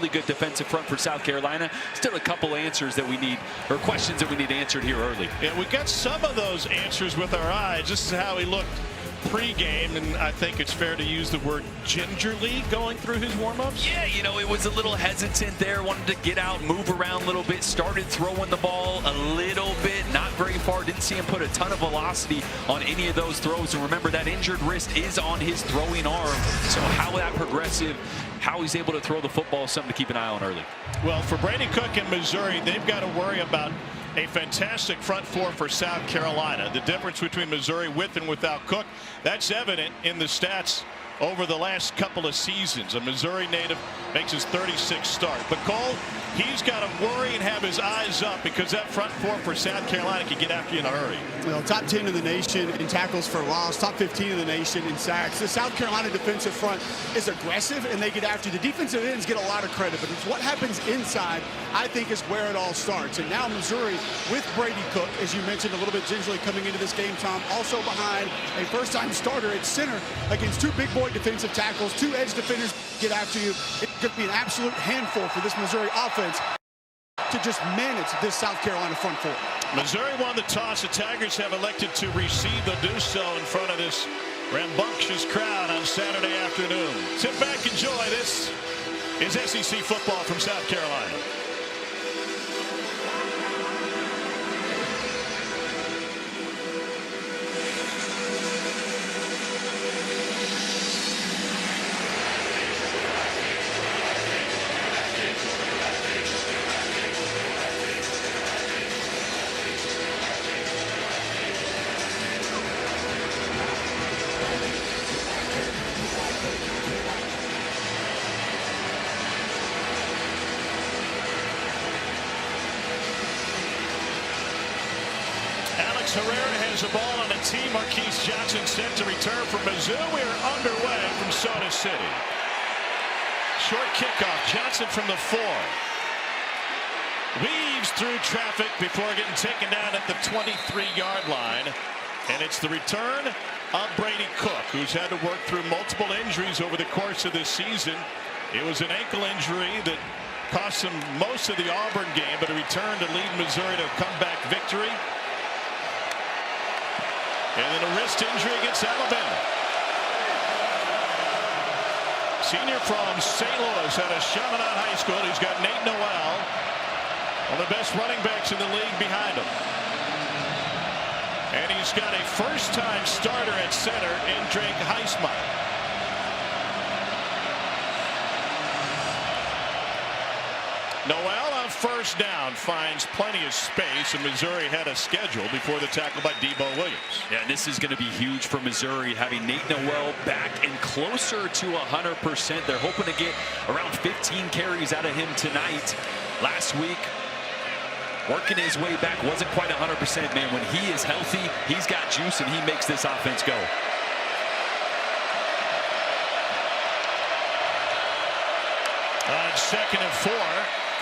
really good defensive front for South Carolina. Still a couple answers that we need, or questions that we need answered here early. Yeah, we got some of those answers with our eyes. This is how he looked pre-game, and I think it's fair to use the word gingerly going through his warm-ups. Yeah, you know, it was a little hesitant there, wanted to get out, move around a little bit, started throwing the ball a little bit, not very far, didn't see him put a ton of velocity on any of those throws. And remember, that injured wrist is on his throwing arm, so how that progressive, how he's able to throw the football is something to keep an eye on early. Well, for Brady Cook in Missouri, they've got to worry about a fantastic front four for South Carolina. The difference between Missouri with and without Cook, that's evident in the stats over the last couple of seasons. A Missouri native makes his 36th start. But Cole, he's got to worry and have his eyes up because that front four for South Carolina can get after you in a hurry. Well, top 10 in the nation in tackles for loss, top 15 in the nation in sacks. The South Carolina defensive front is aggressive and they get after you. The defensive ends get a lot of credit, but it's what happens inside, I think, is where it all starts. And now Missouri with Brady Cook, as you mentioned, a little bit gingerly coming into this game, Tom, also behind a first-time starter at center against two big boy defensive tackles, two edge defenders get after you. It could be an absolute handful for this Missouri offense to just manage this South Carolina front four. Missouri won the toss. The Tigers have elected to receive. They'll do so in front of this rambunctious crowd on Saturday afternoon. Sit back, enjoy. This is SEC football from South Carolina. Herrera has the ball on the tee. Marquise Johnson set to return from Mizzou. We are underway from Soda City. Short kickoff. Johnson from the 4. Weaves through traffic before getting taken down at the 23-yard line. And it's the return of Brady Cook, who's had to work through multiple injuries over the course of this season. It was an ankle injury that cost him most of the Auburn game, but a return to lead Missouri to a comeback victory. And then a wrist injury against Alabama. Senior from St. Louis out of Chaminade High School. He's got Nate Noel, one of the best running backs in the league, behind him. And he's got a first-time starter at center in Drake Heismeyer. Noel on first down finds plenty of space, and Missouri had a schedule before the tackle by Debo Williams. Yeah, and this is going to be huge for Missouri, having Nate Noel back and closer to 100%. They're hoping to get around 15 carries out of him tonight. Last week, working his way back, wasn't quite 100%. Man, when he is healthy, he's got juice, and he makes this offense go. On 2nd and 4,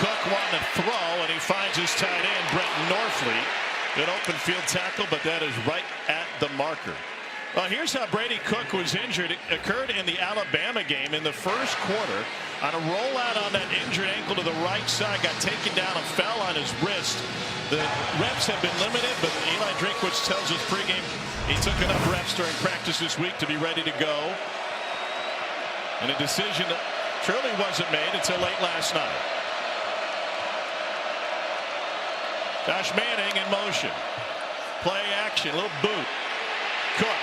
Cook wanting to throw, and he finds his tight end, Brent Norfleet. Good open field tackle, but that is right at the marker. Well, here's how Brady Cook was injured. It occurred in the Alabama game in the first quarter on a rollout on that injured ankle to the right side. Got taken down and fell on his wrist. The reps have been limited, but Eli Drinkwitz tells us pregame he took enough reps during practice this week to be ready to go. And a decision that truly wasn't made until late last night. Josh Manning in motion. Play action, a little boot. Cook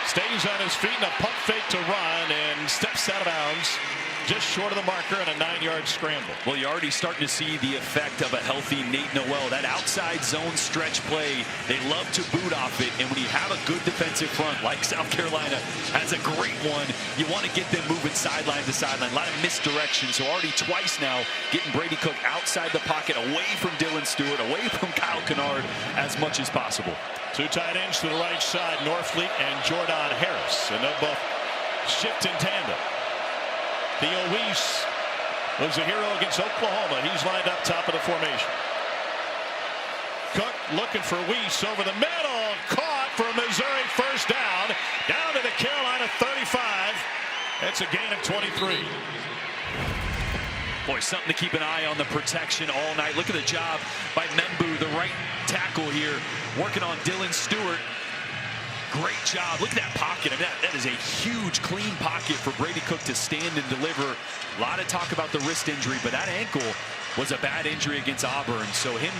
stays on his feet in a pump fake to run and steps out of bounds just short of the marker and a 9-yard scramble. Well, you're already starting to see the effect of a healthy Nate Noel. That outside zone stretch play, they love to boot off it. And when you have a good defensive front like South Carolina has a great one, you want to get them moving sideline to sideline. A lot of misdirection. So already twice now getting Brady Cook outside the pocket, away from Dylan Stewart, away from Kyle Kennard as much as possible. Two tight ends to the right side, Norfleet and Jordan Harris. And they'll both shift in tandem. Theo Weiss was a hero against Oklahoma. He's lined up top of the formation. Cook looking for Weiss over the middle. Caught for a Missouri first down. Down to the Carolina 35. That's a gain of 23. Boy, something to keep an eye on, the protection all night. Look at the job by Mizzou, the right tackle here, working on Dylan Stewart. Great job. Look at that pocket. I mean, that is a huge, clean pocket for Brady Cook to stand and deliver. A lot of talk about the wrist injury, but that ankle was a bad injury against Auburn. So him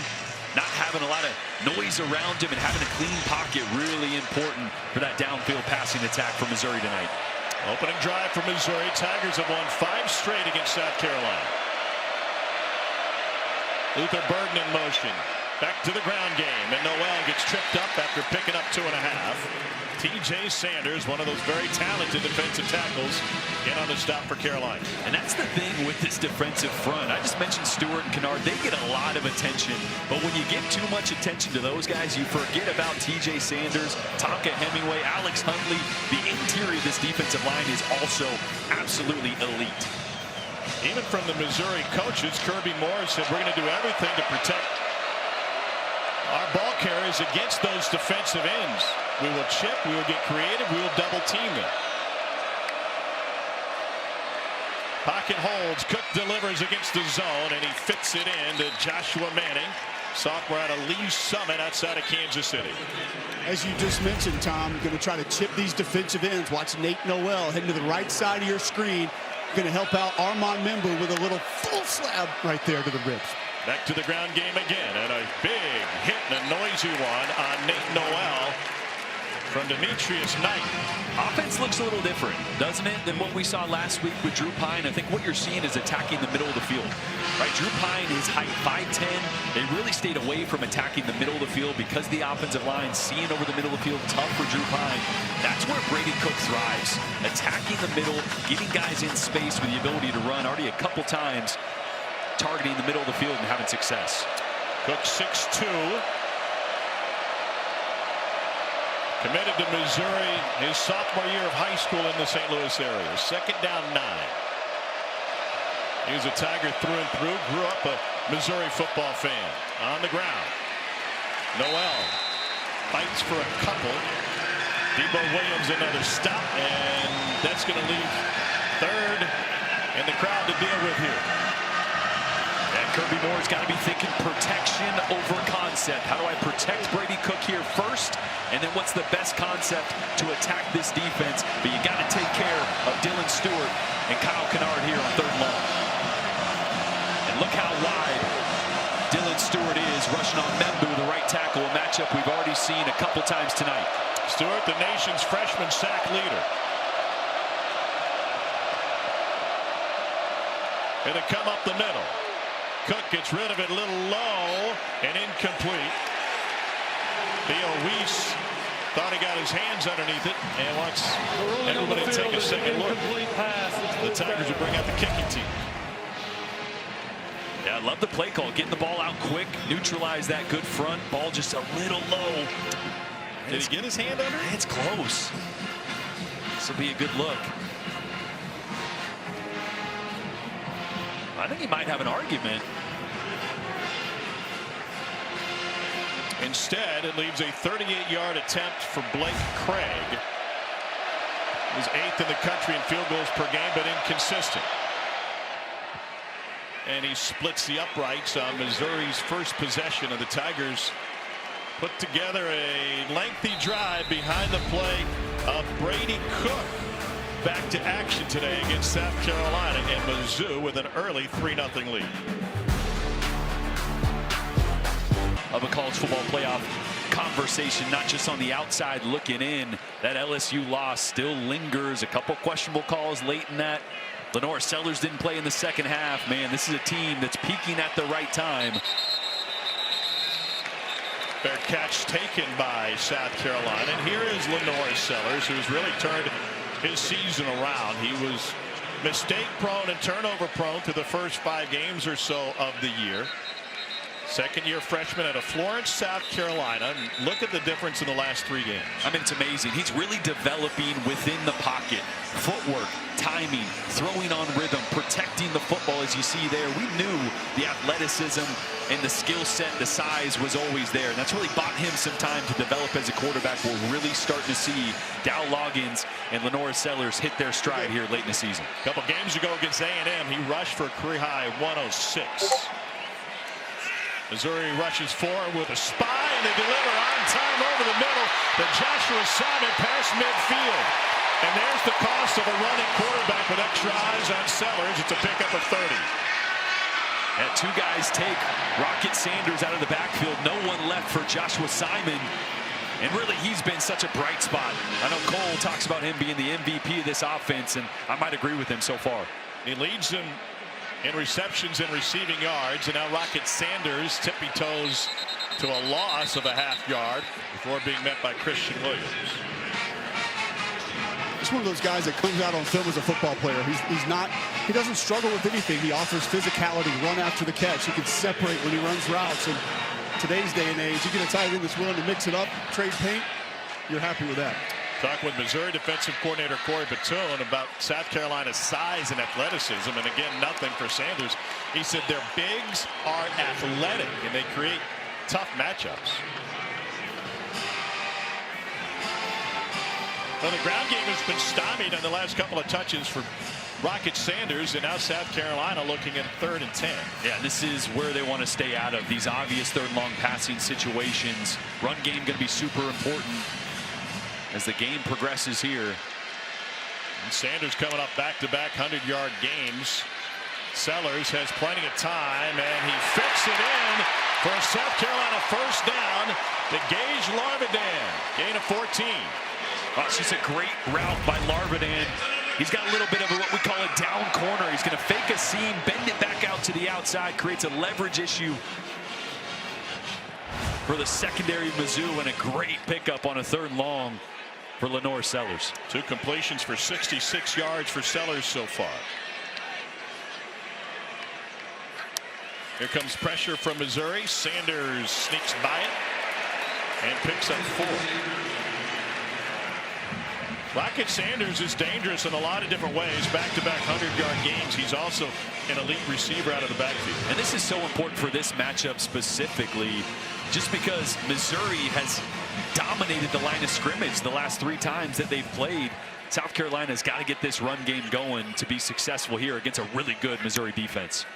not having a lot of noise around him and having a clean pocket, really important for that downfield passing attack for Missouri tonight. Opening drive for Missouri. Tigers have won 5 straight against South Carolina. Luther Burden in motion. Back to the ground game, and Noel gets tripped up after picking up 2.5. T.J. Sanders, one of those very talented defensive tackles, in on the stop for Carolina. And that's the thing with this defensive front. I just mentioned Stewart and Kennard. They get a lot of attention, but when you give too much attention to those guys, you forget about T.J. Sanders, Tonka Hemingway, Alex Huntley. The interior of this defensive line is also absolutely elite. Even from the Missouri coaches, Kirby Morris said, we're going to do everything to protect our ball carriers against those defensive ends. We will chip, we will get creative, we will double team them. Pocket holds, Cook delivers against the zone, and he fits it in to Joshua Manning, sophomore out of Lee Summit outside of Kansas City. As you just mentioned, Tom, going to try to chip these defensive ends. Watch Nate Noel heading to the right side of your screen. Going to help out Armand Member with a little full slab right there to the ribs. Back to the ground game again, and a big hit and a noisy one on Nate Noel from Demetrius Knight. Offense looks a little different, doesn't it, than what we saw last week with Drew Pine. I think what you're seeing is attacking the middle of the field. Right, Drew Pine, his height 5'10". They really stayed away from attacking the middle of the field because the offensive line seeing over the middle of the field, tough for Drew Pine. That's where Brady Cook thrives, attacking the middle, getting guys in space with the ability to run. Already a couple times targeting the middle of the field and having success. Cook 6'2". Committed to Missouri his sophomore year of high school in the St. Louis area. 2nd down 9. He was a Tiger through and through. Grew up a Missouri football fan. On the ground. Noel fights for a couple. Debo Williams another stop, and that's going to leave 3rd and the crowd to deal with here. And Kirby Moore's got to be thinking protection over concept. How do I protect Brady Cook here first? And then what's the best concept to attack this defense? But you got to take care of Dylan Stewart and Kyle Kennard here on 3rd and long. And look how wide Dylan Stewart is rushing on Membu, the right tackle, a matchup we've already seen a couple times tonight. Stewart, the nation's freshman sack leader. It'll come up the middle. Cook gets rid of it a little low and incomplete. Theo Weiss thought he got his hands underneath it and wants everybody to take a second look. The Tigers will bring out the kicking team. Yeah, I love the play call. Getting the ball out quick, neutralize that good front. Ball just a little low. Did he get his hand under? It's close. This will be a good look. I think he might have an argument. Instead, it leaves a 38-yard attempt for Blake Craig. He's 8th in the country in field goals per game, but inconsistent. And he splits the uprights on Missouri's first possession of the Tigers. Put together a lengthy drive behind the play of Brady Cook. Back to action today against South Carolina, and Mizzou with an early 3-0 lead. Of a college football playoff conversation, not just on the outside looking in. That LSU loss still lingers. A couple questionable calls late in that. Lenore Sellers didn't play in the 2nd half. Man, this is a team that's peaking at the right time. Fair catch taken by South Carolina. And here is Lenore Sellers, who's really turned his season around. He was mistake prone and turnover prone through the first 5 games or so of the year. Second-year freshman out of Florence, South Carolina. Look at the difference in the last 3 games. I mean, it's amazing. He's really developing within the pocket. Footwork, timing, throwing on rhythm, protecting the football, as you see there. We knew the athleticism and the skill set, the size was always there. And that's really bought him some time to develop as a quarterback. We're really starting to see Dow Loggins and Lenora Sellers hit their stride here late in the season. A couple games ago against A&M, he rushed for a career-high 106. Missouri rushes forward with a spy, and they deliver on time over the middle to Joshua Simon past midfield. And there's the cost of a running quarterback with extra eyes on Sellers. It's a pickup of 30. And 2 guys take Rocket Sanders out of the backfield. No one left for Joshua Simon. And really, he's been such a bright spot. I know Cole talks about him being the MVP of this offense, and I might agree with him so far. He leads them in receptions and receiving yards, and now Rocket Sanders tippy-toes to a loss of a ½ yard before being met by Christian Williams. He's one of those guys that comes out on film as a football player. He doesn't struggle with anything. He offers physicality, run after the catch. He can separate when he runs routes. And today's day and age, you get a tight end that's willing to mix it up, trade paint, you're happy with that. Talk with Missouri defensive coordinator Corey Batoon about South Carolina's size and athleticism, and again, nothing for Sanders. He said their bigs are athletic and they create tough matchups. Well, the ground game has been stymied on the last couple of touches for Rocket Sanders, and now South Carolina looking at 3rd and 10. Yeah, this is where they want to stay out of these obvious 3rd long passing situations. Run game going to be super important as the game progresses here. And Sanders coming up back-to-back 100-yard games. Sellers has plenty of time, and he fits it in for a South Carolina first down to Gage Larvidan. Gain of 14. Oh, it's just a great route by Larvidan. He's got a little bit of what we call a down corner. He's going to fake a seam, bend it back out to the outside, creates a leverage issue for the secondary of Mizzou, and a great pickup on a 3rd and long for Lenore Sellers. 2 completions for 66 yards for Sellers so far. Here comes pressure from Missouri. Sanders sneaks by it and picks up 4. Rocket Sanders is dangerous in a lot of different ways. Back-to-back 100-yard games. He's also an elite receiver out of the backfield. And this is so important for this matchup specifically, just because Missouri has dominated the line of scrimmage the last 3 times that they've played. South Carolina's got to get this run game going to be successful here against a really good Missouri defense.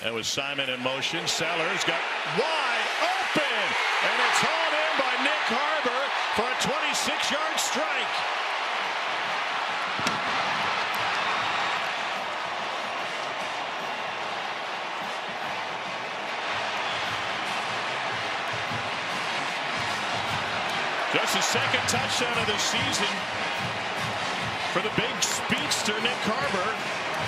That was Simon in motion. Sellers got wide open, and it's hauled in by Nick Harbor for a 26-yard strike. Just his 2nd touchdown of the season for the big speedster Nick Harbor.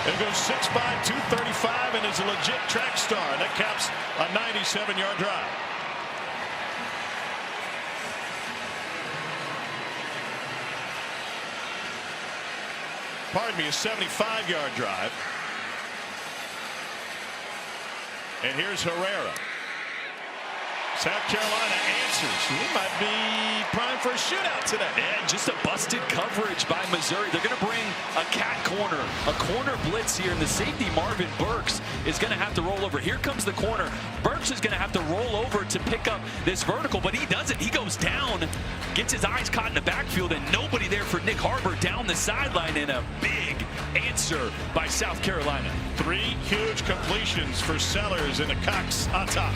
It goes 6'5", 235, and is a legit track star. And that caps a 97-yard drive. Pardon me, a 75-yard drive. And here's Herrera. South Carolina answers. He might be primed for a shootout today. And just a busted coverage by Missouri. They're going to bring a cat corner, a corner blitz here, and the safety Marvin Burks is going to have to roll over. Here comes the corner. Burks is going to have to roll over to pick up this vertical, but he doesn't. He goes down, gets his eyes caught in the backfield, and nobody there for Nick Harbor down the sideline, and a big answer by South Carolina. 3 huge completions for Sellers and the Cox on top.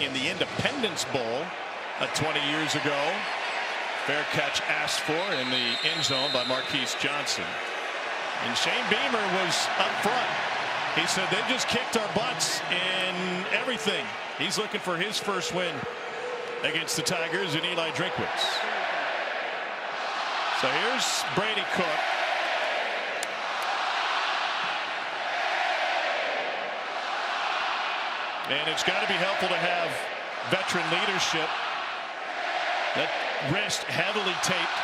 In the Independence Bowl 20 years ago, fair catch asked for in the end zone by Marquise Johnson, and Shane Beamer was up front. He said they just kicked our butts in everything. He's looking for his first win against the Tigers and Eli Drinkwitz. So here's Brady Cook. And it's got to be helpful to have veteran leadership. That wrist heavily taped,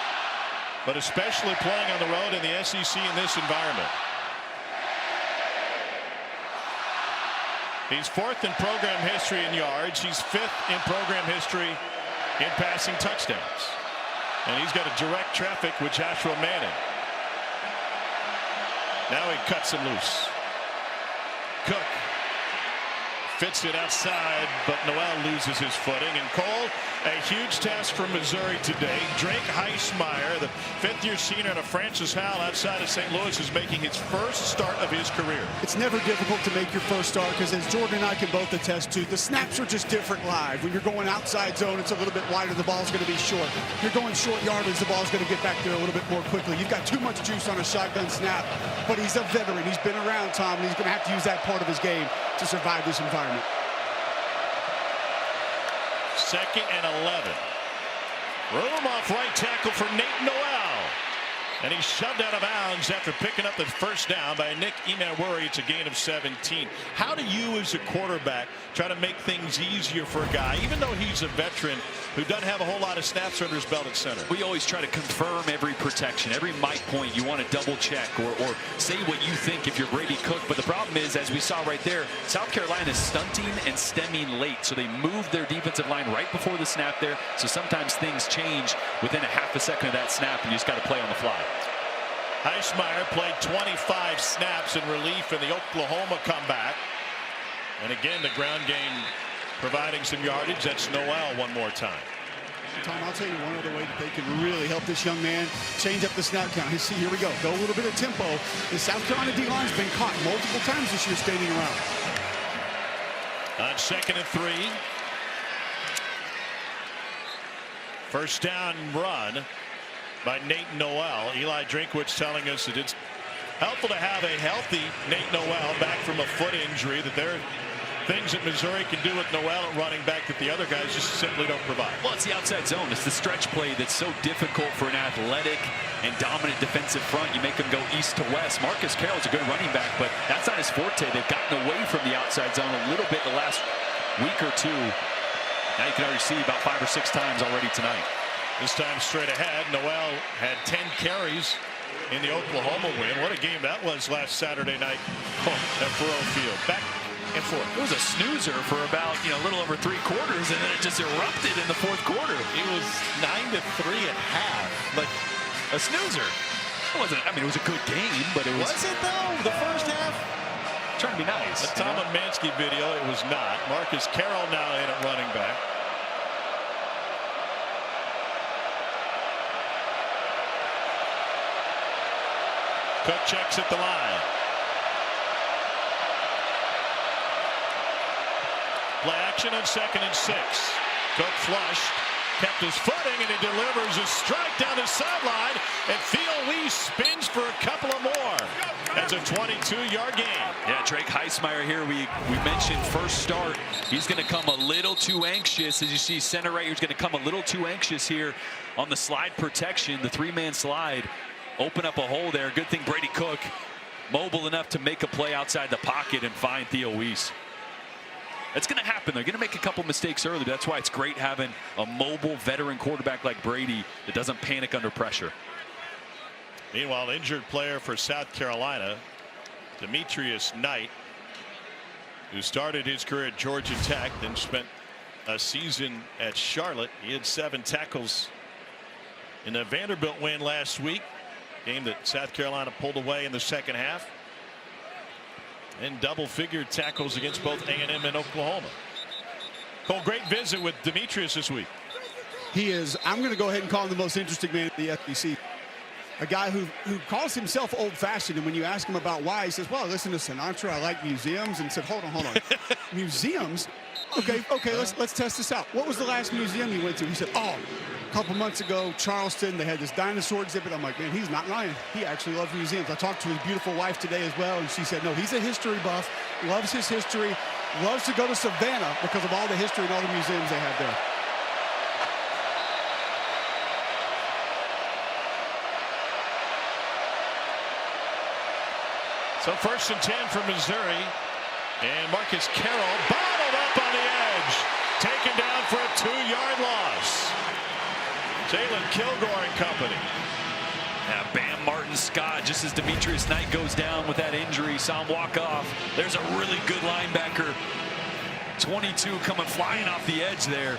but especially playing on the road in the SEC in this environment. He's 4th in program history in yards. He's 5th in program history in passing touchdowns. And he's got a direct traffic with Joshua Manning. Now he cuts him loose. Cook fits it outside, but Noel loses his footing. And Cole, a huge task for Missouri today. Drake Heismeyer, the 5th-year senior out of Francis Howell outside of St. Louis, is making his first start of his career. It's never difficult to make your first start because, as Jordan and I can both attest to, the snaps are just different live. When you're going outside zone, it's a little bit wider. The ball's going to be short. If you're going short yardage, the ball's going to get back there a little bit more quickly. You've got too much juice on a shotgun snap, but he's a veteran. He's been around, Tom, and he's going to have to use that part of his game to survive this environment. 2nd and 11. Room off right tackle for Nate Noel. And he's shoved out of bounds after picking up the first down by Nick Emmanwori. It's a gain of 17. How do you as a quarterback try to make things easier for a guy, even though he's a veteran who doesn't have a whole lot of snaps under his belt at center? We always try to confirm every protection, every mic point. You want to double check or say what you think if you're Brady Cook. But the problem is, as we saw right there, South Carolina is stunting and stemming late. So they moved their defensive line right before the snap there. So sometimes things change within a half a second of that snap, and you just got to play on the fly. Heismeyer played 25 snaps in relief in the Oklahoma comeback. And again, the ground game providing some yardage. That's Noel one more time. Tom, I'll tell you one other way that they can really help this young man change up the snap count. See, here we go. Go a little bit of tempo. The South Carolina D-line's been caught multiple times this year standing around. On 2nd and 3. First down run by Nate Noel. Eli Drinkwitz telling us that it's helpful to have a healthy Nate Noel back from a foot injury, that there are things that Missouri can do with Noel at running back that the other guys just simply don't provide. Well, it's the outside zone. It's the stretch play that's so difficult for an athletic and dominant defensive front. You make them go east to west. Marcus Carroll's a good running back, but that's not his forte. They've gotten away from the outside zone a little bit the last week or two. Now you can already see about 5 or 6 times already tonight. This time straight ahead. Noel had 10 carries in the Oklahoma win. What a game that was last Saturday night at Faurot Field. Back and forth. It was a snoozer for about a little over 3 quarters, and then it just erupted in the 4th quarter. It was 9-3 at half. Like a snoozer. It wasn't. I mean, it was a good game, but it was. Was it though? The first half. Trying to be nice. The Tom Mansky video. It was not. Marcus Carroll now in at running back. Cook checks at the line. Play action on 2nd and 6. Cook flushed, kept his footing, and he delivers a strike down the sideline. And Theo Lee spins for a couple of more. That's a 22-yard gain. Yeah, Drake Heismeyer here. We mentioned first start. He's going to come a little too anxious. As you see, center right here is going to come a little too anxious here on the slide protection, the 3-man slide. Open up a hole there. Good thing Brady Cook mobile enough to make a play outside the pocket and find Theo Weiss. It's going to happen. They're going to make a couple mistakes early. That's why it's great having a mobile veteran quarterback like Brady that doesn't panic under pressure. Meanwhile, injured player for South Carolina, Demetrius Knight, who started his career at Georgia Tech, then spent a season at Charlotte. He had 7 tackles in the Vanderbilt win last week. Game that South Carolina pulled away in the second half. And double-figure tackles against both A&M and Oklahoma. Cole, great visit with Demetrius this week. He is, I'm going to go ahead and call him the most interesting man in the SEC. A guy who calls himself old-fashioned, and when you ask him about why, he says, well, listen to Sinatra, I like museums, and said, hold on. Museums? Okay, let's test this out. What was the last museum you went to? He said, a couple months ago, Charleston, they had this dinosaur exhibit. I'm like, man, he's not lying. He actually loves museums. I talked to his beautiful wife today as well, and she said, no, he's a history buff, loves his history, loves to go to Savannah because of all the history and all the museums they have there. So 1st and 10 for Missouri, and Marcus Carroll bottled up on the edge, taken down for a 2-yard loss. Jalen Kilgore and company. Yeah, Bam Martin Scott, just as Demetrius Knight goes down with that injury, saw him walk off. There's a really good linebacker. 22 coming flying off the edge there.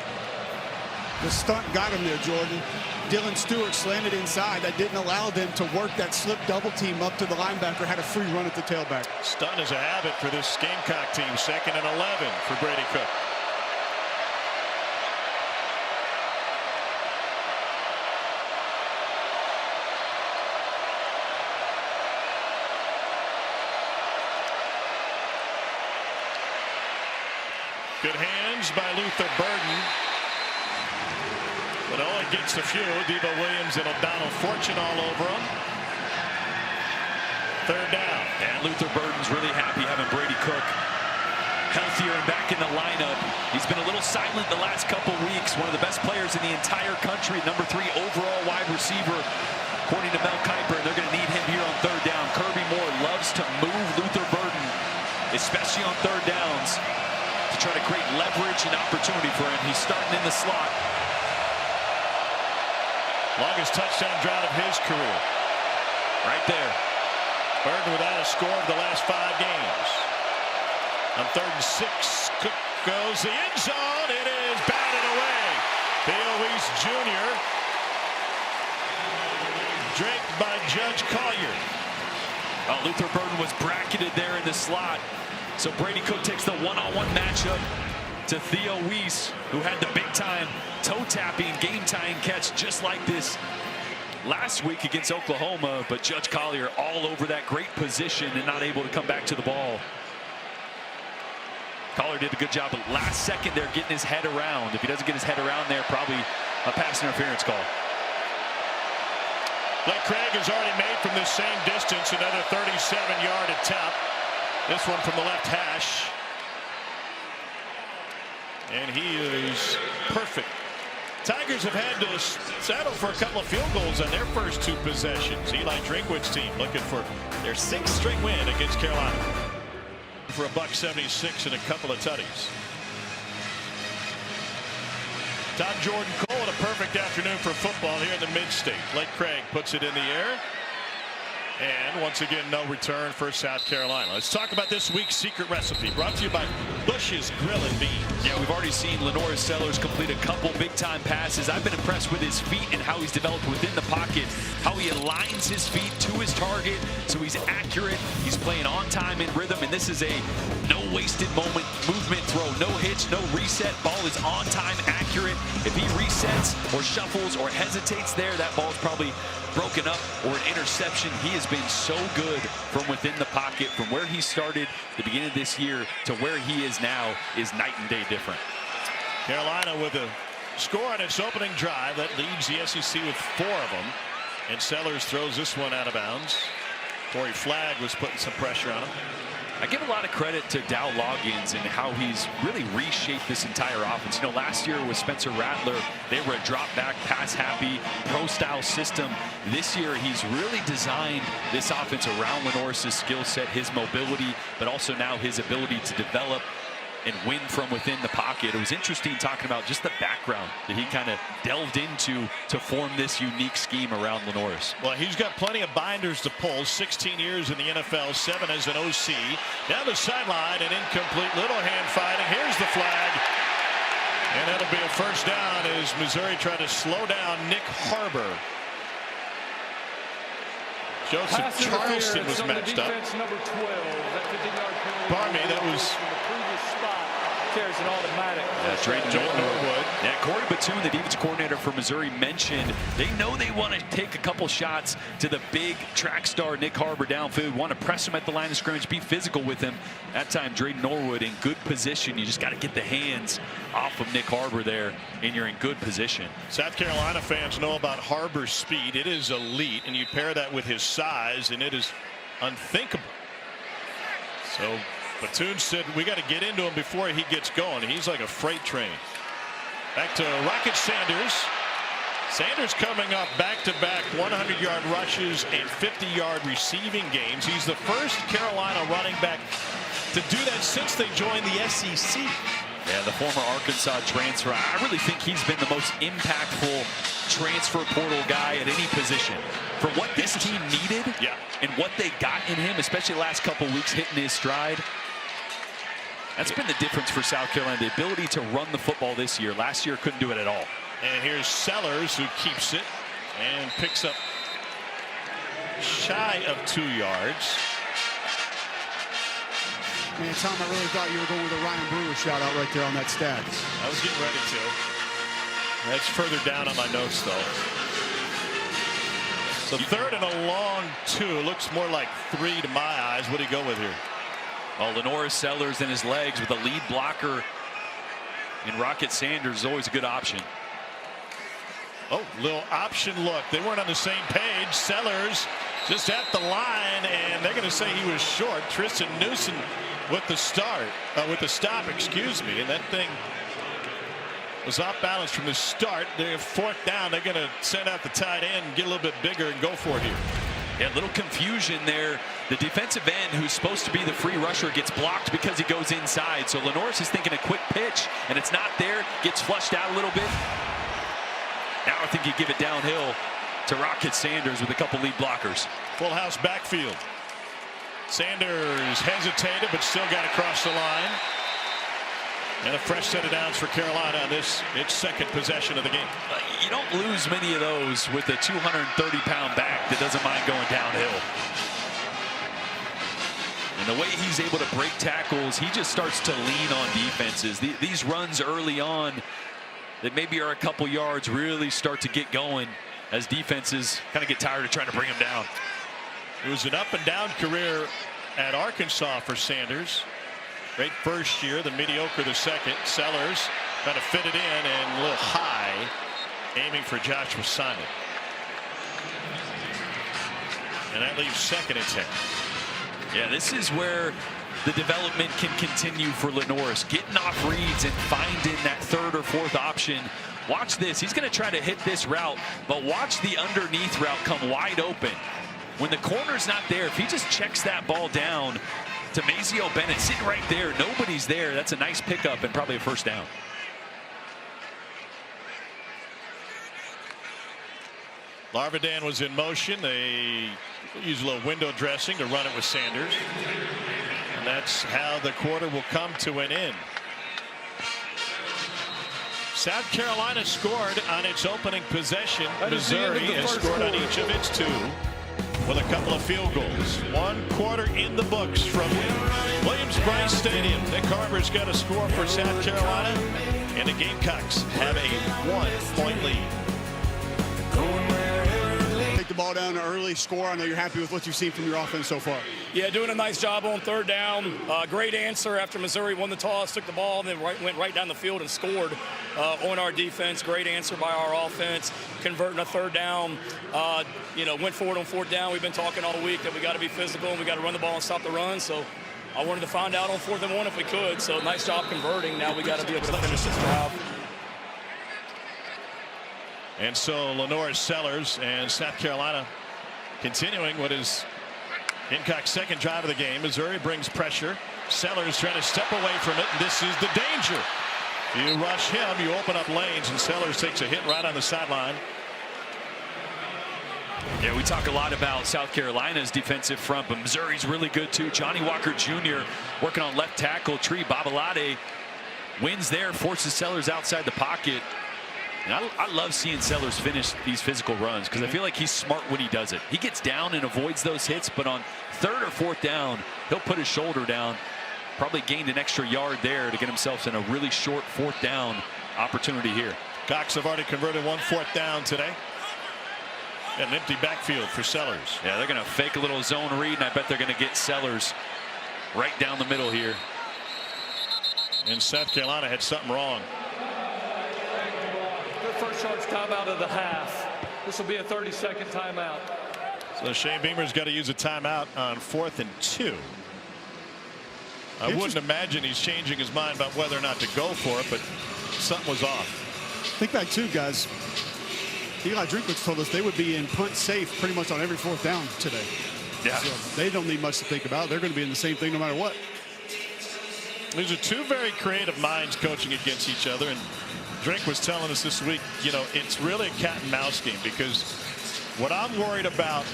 The stunt got him there, Jordan. Dylan Stewart slanted inside. That didn't allow them to work that slip double team up to the linebacker. Had a free run at the tailback. Stunt is a habit for this Gamecock team. 2nd and 11 for Brady Cook. Good hands by Luther Burden. But only gets a few. Debo Williams and O'Donnell Fortune all over him. 3rd down. And Luther Burden's really happy having Brady Cook healthier and back in the lineup. He's been a little silent the last couple weeks. One of the best players in the entire country. #3 overall wide receiver, according to Mel Kiper. They're going to need him here on 3rd down. Kirby Moore loves to move Luther Burden, especially on 3rd downs, to try to create leverage and opportunity for him. He's starting in the slot. Longest touchdown drive of his career. Right there. Burden without a score of the last 5 games. On 3rd and 6, Cook goes the end zone. It is batted away. Theo Weiss Jr. draped by Judge Collier. Oh, Luther Burden was bracketed there in the slot. So Brady Cook takes the one-on-one matchup to Theo Weiss, who had the big-time toe-tapping, game-tying catch just like this last week against Oklahoma. But Judge Collier all over that great position and not able to come back to the ball. Collier did a good job, but last second there getting his head around. If he doesn't get his head around there, probably a pass interference call. Blake Craig has already made from this same distance another 37-yard attempt. This one from the left hash. And he is perfect. Tigers have had to settle for a couple of field goals on their first 2 possessions. Eli Drinkwitz's team looking for their 6th straight win against Carolina. For a $176 and a couple of tutties. Todd Jordan Cole, a perfect afternoon for football here in the mid-state. Blake Craig puts it in the air. And once again, no return for South Carolina. Let's talk about this week's secret recipe, brought to you by Bush's Grill and Beans. Yeah, we've already seen Lenoris Sellers complete a couple big-time passes. I've been impressed with his feet and how he's developed within the pocket, how he aligns his feet to his target so he's accurate. He's playing on time in rhythm, and this is a no wasted moment movement throw. No hitch, no reset. Ball is on time, accurate. If he resets or shuffles or hesitates there, that ball's probably broken up or an interception. He has been so good from within the pocket. From where he started the beginning of this year to where he is now is night and day different. Carolina with a score on its opening drive that leads the SEC with 4 of them. And Sellers throws this one out of bounds. Corey Flagg was putting some pressure on him. I give a lot of credit to Dow Loggins and how he's really reshaped this entire offense. You know, last year with Spencer Rattler, they were a drop-back, pass-happy, pro-style system. This year, he's really designed this offense around Lenoris' skill set, his mobility, but also now his ability to develop and win from within the pocket. It was interesting talking about just the background that he kind of delved into to form this unique scheme around Lenoris. Well, he's got plenty of binders to pull. 16 years in the NFL, 7 as an OC. Down the sideline, an incomplete, little hand fighting. Here's the flag. And that'll be a first down as Missouri tried to slow down Nick Harbor. Joseph Charleston was matched up. Pardon me, that was carries an automatic. Joel Norwood. Yeah, Corey Batoon, the defense coordinator for Missouri, mentioned they know they want to take a couple shots to the big track star Nick Harbor downfield. Want to press him at the line of scrimmage, be physical with him. That time, Drayden Norwood in good position. You just got to get the hands off of Nick Harbor there, and you're in good position. South Carolina fans know about Harbor's speed. It is elite, and you pair that with his size, and it is unthinkable. So Batoon said we got to get into him before he gets going. He's like a freight train. Back to Rocket Sanders. Sanders coming up back-to-back 100-yard rushes and 50-yard receiving games. He's the first Carolina running back to do that since they joined the SEC. Yeah, the former Arkansas transfer. I really think he's been the most impactful transfer portal guy at any position. For what this team needed and what they got in him, especially the last couple weeks hitting his stride, that's been the difference for South Carolina. The ability to run the football this year. Last year couldn't do it at all. And here's Sellers, who keeps it and picks up shy of 2 yards. Man, Tom, I really thought you were going with a Ryan Brewer shout out right there on that stat. I was getting ready to. That's further down on my notes, though. So 3rd and a long 2. Looks more like 3 to my eyes. What do you go with here? Well, Lenoir Sellers in his legs with a lead blocker in Rocket Sanders is always a good option. Oh, little option look. They weren't on the same page. Sellers just at the line, and they're going to say he was short. Tristan Newsom with the stop, excuse me, and that thing was off balance from the start. They're 4th down. They're going to send out the tight end and get a little bit bigger and go for it here. Yeah, a little confusion there. The defensive end, who's supposed to be the free rusher, gets blocked because he goes inside. So Lenoir's is thinking a quick pitch, and it's not there. Gets flushed out a little bit. Now I think you give it downhill to Rocket Sanders with a couple lead blockers. Full house backfield. Sanders hesitated, but still got across the line. And a fresh set of downs for Carolina on this, its 2nd possession of the game. You don't lose many of those with a 230-pound back that doesn't mind going downhill. And the way he's able to break tackles, he just starts to lean on defenses. These runs early on that maybe are a couple yards really start to get going as defenses kind of get tired of trying to bring him down. It was an up and down career at Arkansas for Sanders. Great first year, the mediocre the second. Sellers trying to fit it in and a little high, aiming for Joshua Simon. And that leaves 2nd and 10. Yeah, this is where the development can continue for Lenoir. Getting off reads and finding that 3rd or 4th option. Watch this. He's going to try to hit this route, but watch the underneath route come wide open. When the corner's not there, if he just checks that ball down to Mazio Bennett, sitting right there, nobody's there. That's a nice pickup and probably a 1st down. Larvidan was in motion. They use a little window dressing to run it with Sanders. And that's how the quarter will come to an end. South Carolina scored on its opening possession. Missouri has scored on each of its 2 with a couple of field goals. 1 quarter in the books from Williams-Brice Stadium. Nick Harbor's got a score for South Carolina, and the Gamecocks have a 1-point lead. Take the ball down early, score. I know you're happy with what you've seen from your offense so far. Yeah, doing a nice job on 3rd down. Great answer after Missouri won the toss, took the ball, and then went right down the field and scored on our defense. Great answer by our offense, converting a 3rd down. Went forward on 4th down. We've been talking all week that we got to be physical and we got to run the ball and stop the run. So I wanted to find out on 4th and 1 if we could. So nice job converting. Now we got to be able to finish this drive. And so Lenoir Sellers and South Carolina continuing what is Gamecock's 2nd drive of the game. Missouri brings pressure. Sellers trying to step away from it, and this is the danger. You rush him, you open up lanes, and Sellers takes a hit right on the sideline. Yeah, we talk a lot about South Carolina's defensive front, but Missouri's really good too. Johnny Walker Jr. working on left tackle. Tree Babalade wins there, forces Sellers outside the pocket. And I love seeing Sellers finish these physical runs because I feel like he's smart when he does it. He gets down and avoids those hits, but on 3rd or 4th down, he'll put his shoulder down. Probably gained an extra yard there to get himself in a really short 4th down opportunity here. Cox have already converted 1 4th down today. An empty backfield for Sellers. Yeah, they're going to fake a little zone read, and I bet they're going to get Sellers right down the middle here. And South Carolina had something wrong. Their first charge timeout of the half. This will be a 30-second timeout. So Shane Beamer's got to use a timeout on 4th and 2. I wouldn't imagine he's changing his mind about whether or not to go for it, but something was off. Think back too, guys. Eli Drinkwitz told us they would be in punt safe pretty much on every 4th down today. Yeah. So they don't need much to think about. They're going to be in the same thing no matter what. These are two very creative minds coaching against each other, and Drink was telling us this week, you know, it's really a cat and mouse game, because what I'm worried about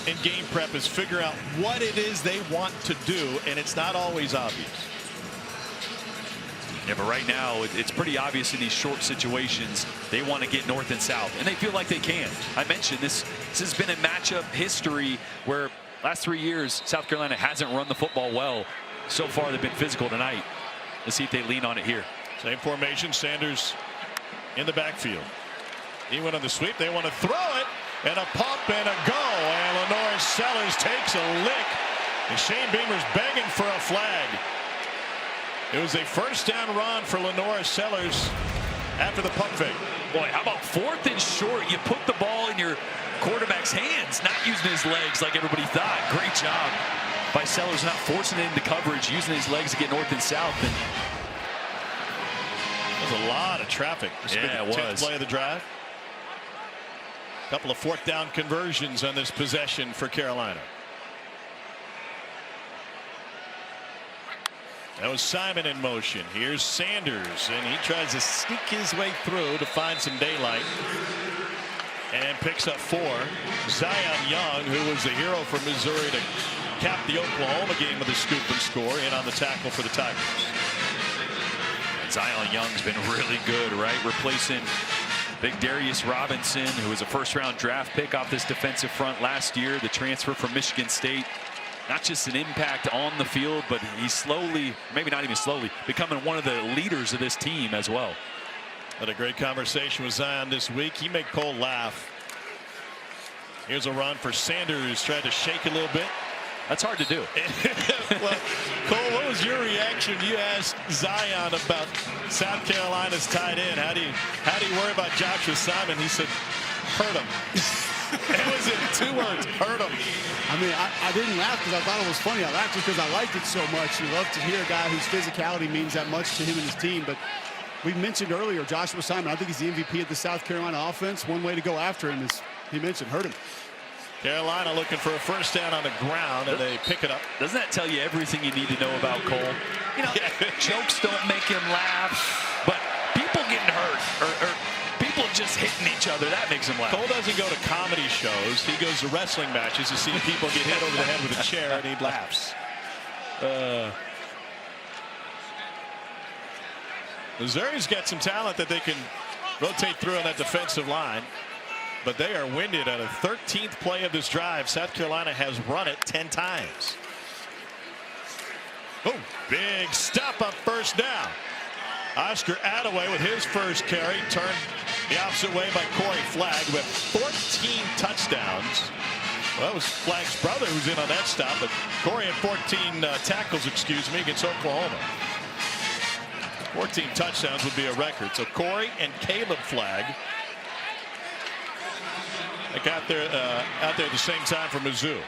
in game prep is figure out what it is they want to do, and it's not always obvious. Yeah, but right now it's pretty obvious in these short situations they want to get north and south, and they feel like they can. I mentioned this has been a matchup history where last 3 years South Carolina hasn't run the football well. So far they've been physical tonight. Let's see if they lean on it here. Same formation. Sanders in the backfield. He went on the sweep. They want to throw it, and a pump and a go, and Lenore Sellers takes a lick, and Shane Beamer's begging for a flag. It was a first down run for Lenore Sellers after the pump fake. Boy, how about 4th and short? You put the ball in your quarterback's hands, not using his legs like everybody thought. Great job by Sellers, not forcing it into coverage, using his legs to get north and south. And there's a lot of traffic. Yeah, it was. 10th play of the drive. A couple of 4th down conversions on this possession for Carolina. That was Simon in motion. Here's Sanders, and he tries to sneak his way through to find some daylight, and picks up 4. Zion Young, who was the hero for Missouri to cap the Oklahoma game with a scoop and score, in on the tackle for the Tigers. Zion Young's been really good, right? Replacing big Darius Robinson, who was a first-round draft pick off this defensive front last year, the transfer from Michigan State. Not just an impact on the field, but he's slowly, maybe not even slowly, becoming one of the leaders of this team as well. Had a great conversation with Zion this week. He made Cole laugh. Here's a run for Sanders, tried to shake a little bit. That's hard to do. Well, Cole, what was your reaction? You asked Zion about South Carolina's tight end. How do you worry about Joshua Simon? He said, hurt him. It was in 2 words, hurt him. I mean, I didn't laugh because I thought it was funny. I laughed because I liked it so much. You love to hear a guy whose physicality means that much to him and his team. But we mentioned earlier Joshua Simon. I think he's the MVP of the South Carolina offense. One way to go after him is, he mentioned, hurt him. Carolina looking for a first down on the ground, and they pick it up. Doesn't that tell you everything you need to know about Cole? You know, jokes don't make him laugh, but people getting hurt or people just hitting each other, that makes him laugh. Cole doesn't go to comedy shows. He goes to wrestling matches to see people get hit over the head with a chair, and he laughs. Missouri's got some talent that they can rotate through on that defensive line, but they are winded at a 13th play of this drive. South Carolina has run it 10 times. Oh, big stop up first down. Oscar Attaway with his first carry, turned the opposite way by Corey Flagg with 14 touchdowns. Well, that was Flagg's brother who's in on that stop, but Corey had 14 tackles, excuse me, against Oklahoma. 14 touchdowns would be a record. So Corey and Caleb Flagg, they got there out there at the same time for Mizzou.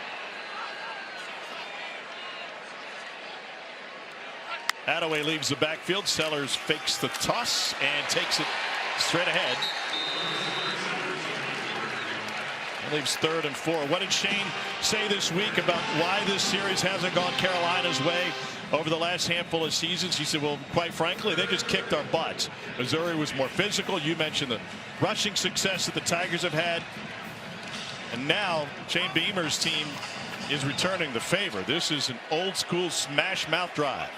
Attaway leaves the backfield. Sellers fakes the toss and takes it straight ahead. It leaves 3rd and 4. What did Shane say this week about why this series hasn't gone Carolina's way over the last handful of seasons? He said, well, quite frankly, they just kicked our butts. Missouri was more physical. You mentioned the rushing success that the Tigers have had. And now Shane Beamer's team is returning the favor. This is an old school smash mouth drive.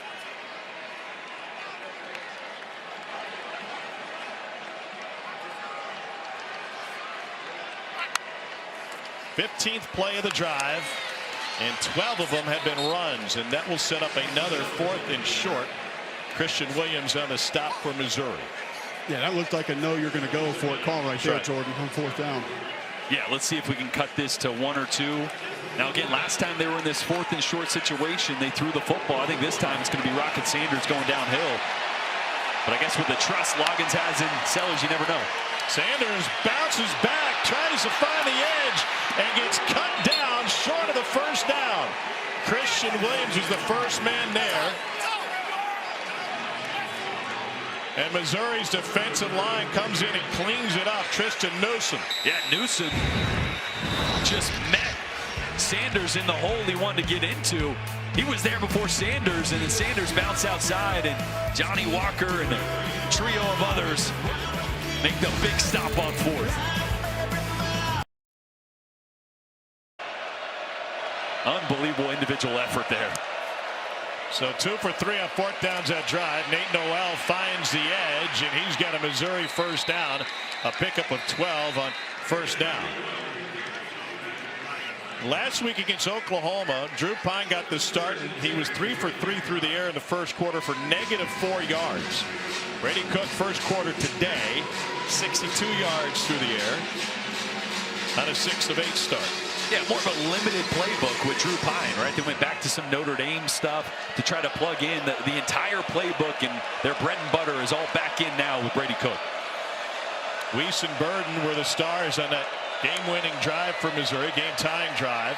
15th play of the drive, and 12 of them have been runs, and that will set up another 4th and short. Christian Williams on the stop for Missouri. Yeah, that looked like a no, you're going to go for it call right there, Jordan, on 4th down. Yeah, let's see if we can cut this to 1 or 2. Now, again, last time they were in this 4th and short situation, they threw the football. I think this time it's going to be Rocket Sanders going downhill. But I guess with the trust Loggins has in Sellers, you never know. Sanders bounces back, tries to find the edge, and gets cut down short of the first down. Christian Williams is the first man there. And Missouri's defensive line comes in and cleans it up. Tristan Newsom. Yeah, Newsom just met Sanders in the hole he wanted to get into. He was there before Sanders, and then Sanders bounced outside, and Johnny Walker and a trio of others make the big stop on fourth. Unbelievable individual effort there. So 2 for 3 on fourth downs that drive. Nate Noel finds the edge, and he's got a Missouri first down. A pickup of 12 on first down. Last week against Oklahoma, Drew Pine got the start, and he was 3 for 3 through the air in the first quarter for -4 yards. Brady Cook first quarter today, 62 yards through the air on a 6 of 8 start. Yeah, more of a limited playbook with Drew Pine, right? They went back to some Notre Dame stuff to try to plug in the entire playbook, and their bread and butter is all back in now with Brady Cook. Weiss and Burden were the stars on that game-winning drive for Missouri, game-tying drive.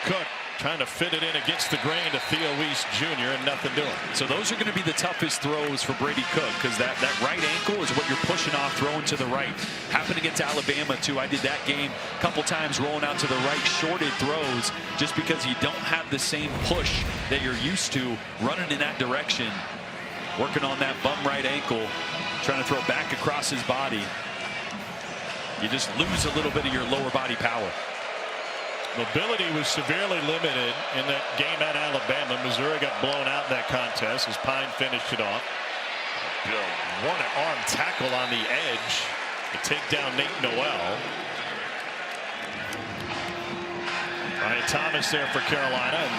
Cook trying to fit it in against the grain to Theo Weiss Jr. and nothing doing. So those are going to be the toughest throws for Brady Cook, because that right ankle is what you're pushing off, throwing to the right. Happened against Alabama too. I did that game a couple times, rolling out to the right, shorted throws, just because you don't have the same push that you're used to running in that direction. Working on that bum right ankle, trying to throw back across his body. You just lose a little bit of your lower body power. Mobility was severely limited in that game at Alabama. Missouri got blown out in that contest as Pine finished it off. One-arm tackle on the edge to take down Nate Noel. Ryan Thomas there for Carolina. And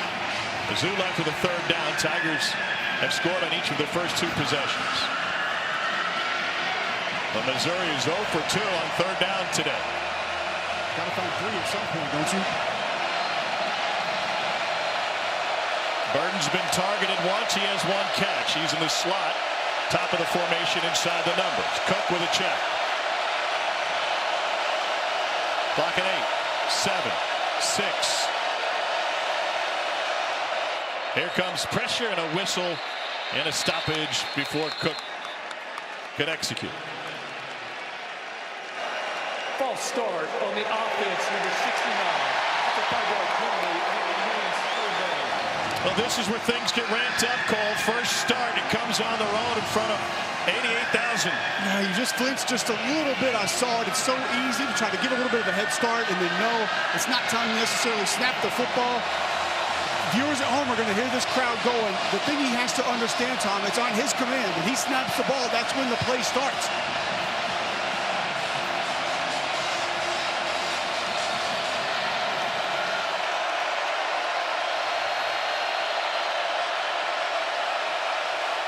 Mizzou left with a third down. Tigers have scored on each of their first 2 possessions. But Missouri is 0 for 2 on third down today. Gotta find 3 at some point, don't you? Burden's been targeted once. He has 1 catch. He's in the slot, top of the formation inside the numbers. Cook with a check. Clock at 8, 7, 6. Here comes pressure and a whistle and a stoppage before Cook could execute. False start on the offense, number 69. That's a 5-yard penalty, and it remains third down. Well, this is where things get ramped up, Cole. First start, it comes on the road in front of 88,000. Yeah, you just flinched just a little bit. I saw it. It's so easy to try to give a little bit of a head start, and then no, it's not time to necessarily snap the football. Viewers at home are going to hear this crowd going. The thing he has to understand, Tom, it's on his command. When he snaps the ball, that's when the play starts.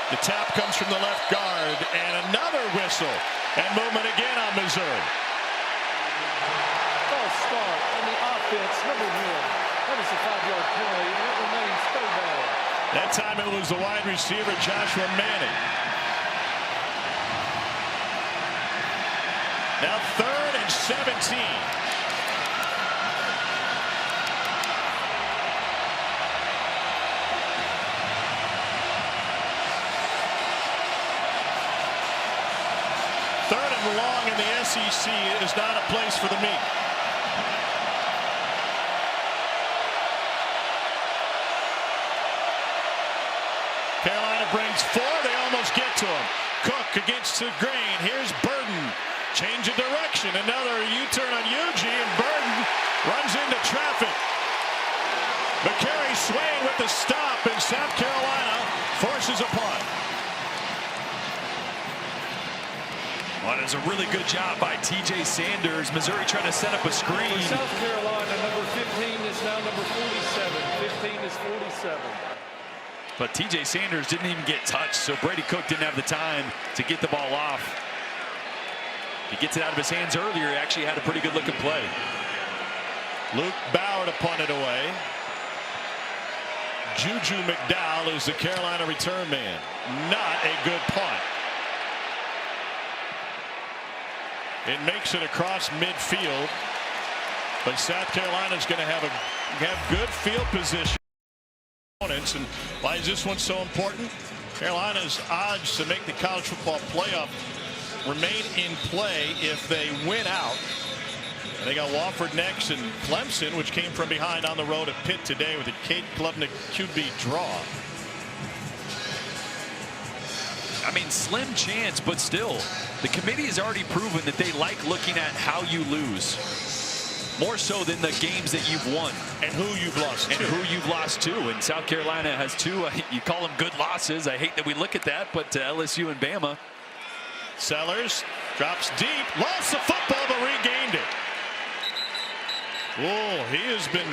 The tap comes from the left guard, and another whistle, and movement again on Missouri. False start on the offense, number 1. That is a 5-yard penalty, and it remains third down. That time it was the wide receiver, Joshua Manning. Now 3rd and 17. Third and long in the SEC is not a place for the meat. Carolina brings 4. They almost get to him. Cook against the grain. Here's Burden. Change of direction. Another U-turn on Eugene. And Burden runs into traffic. McCary swaying with the stop, and South Carolina forces a punt. Well, it was a really good job by T.J. Sanders. Missouri trying to set up a screen. For South Carolina, number 15 is now number 47. 15 is 47. But T.J. Sanders didn't even get touched, so Brady Cook didn't have the time to get the ball off. He gets it out of his hands earlier. He actually had a pretty good looking play. Luke Bauer to punt it away. Juju McDowell is the Carolina return man. Not a good punt. It makes it across midfield, but South Carolina's going to have good field position. And why is this one so important? Carolina's odds to make the college football playoff remain in play if they win out And they got Wofford next and Clemson, which came from behind on the road at Pitt today with a Kate Klubnik QB draw. I mean, slim chance, but still, the committee has already proven that they like looking at how you lose. More so than the games that you've won. And who you've lost to. And who you've lost to. And South Carolina has 2. You call them good losses. I hate that we look at that, but LSU and Bama. Sellers drops deep. Lost the football, but regained it. Oh, he has been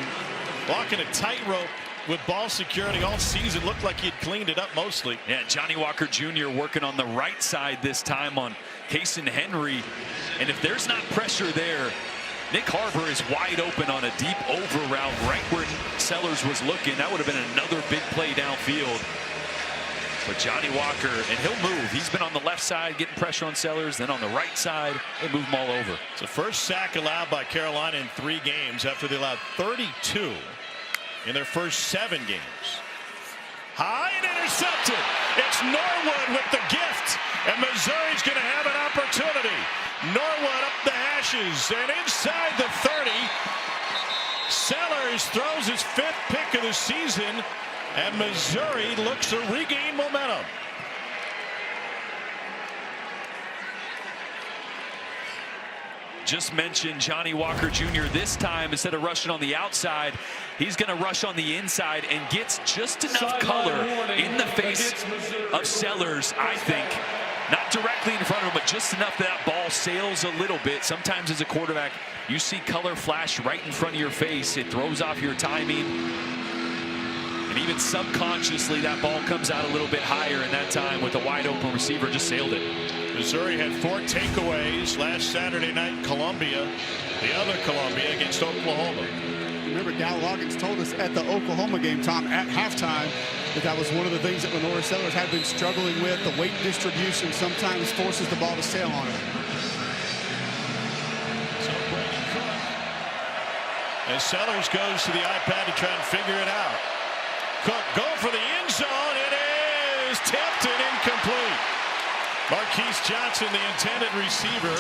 walking a tightrope with ball security all season. Looked like he'd cleaned it up mostly. Yeah, Johnny Walker Jr. working on the right side this time on Cason Henry. And if there's not pressure there, Nick Harbor is wide open on a deep over route right where Sellers was looking. That would have been another big play downfield. But Johnny Walker, and he'll move. He's been on the left side getting pressure on Sellers, then on the right side, they move him all over. It's the first sack allowed by Carolina in 3 games after they allowed 32 in their first 7 games. High and intercepted. It's Norwood with the gift, and Missouri's going to have an opportunity. Norwood up the hashes and inside the 30. Sellers throws his 5th pick of the season, and Missouri looks to regain momentum. Just mentioned Johnny Walker Jr. this time, instead of rushing on the outside, he's going to rush on the inside and gets just enough color in the face of Sellers, I think. Not directly in front of him, but just enough that ball sails a little bit. Sometimes as a quarterback, you see color flash right in front of your face. It throws off your timing. And even subconsciously, that ball comes out a little bit higher, and that time with a wide open receiver just sailed it. Missouri had 4 takeaways last Saturday night in Columbia. The other Columbia against Oklahoma. Remember, Dow Loggins told us at the Oklahoma game, Tom, at halftime, that was one of the things that Lenora Sellers had been struggling with. The weight distribution sometimes forces the ball to sail on her. So Brady Cook, as Sellers goes to the iPad to try and figure it out. Cook go for the end zone. It is tipped and incomplete. Marquise Johnson, the intended receiver.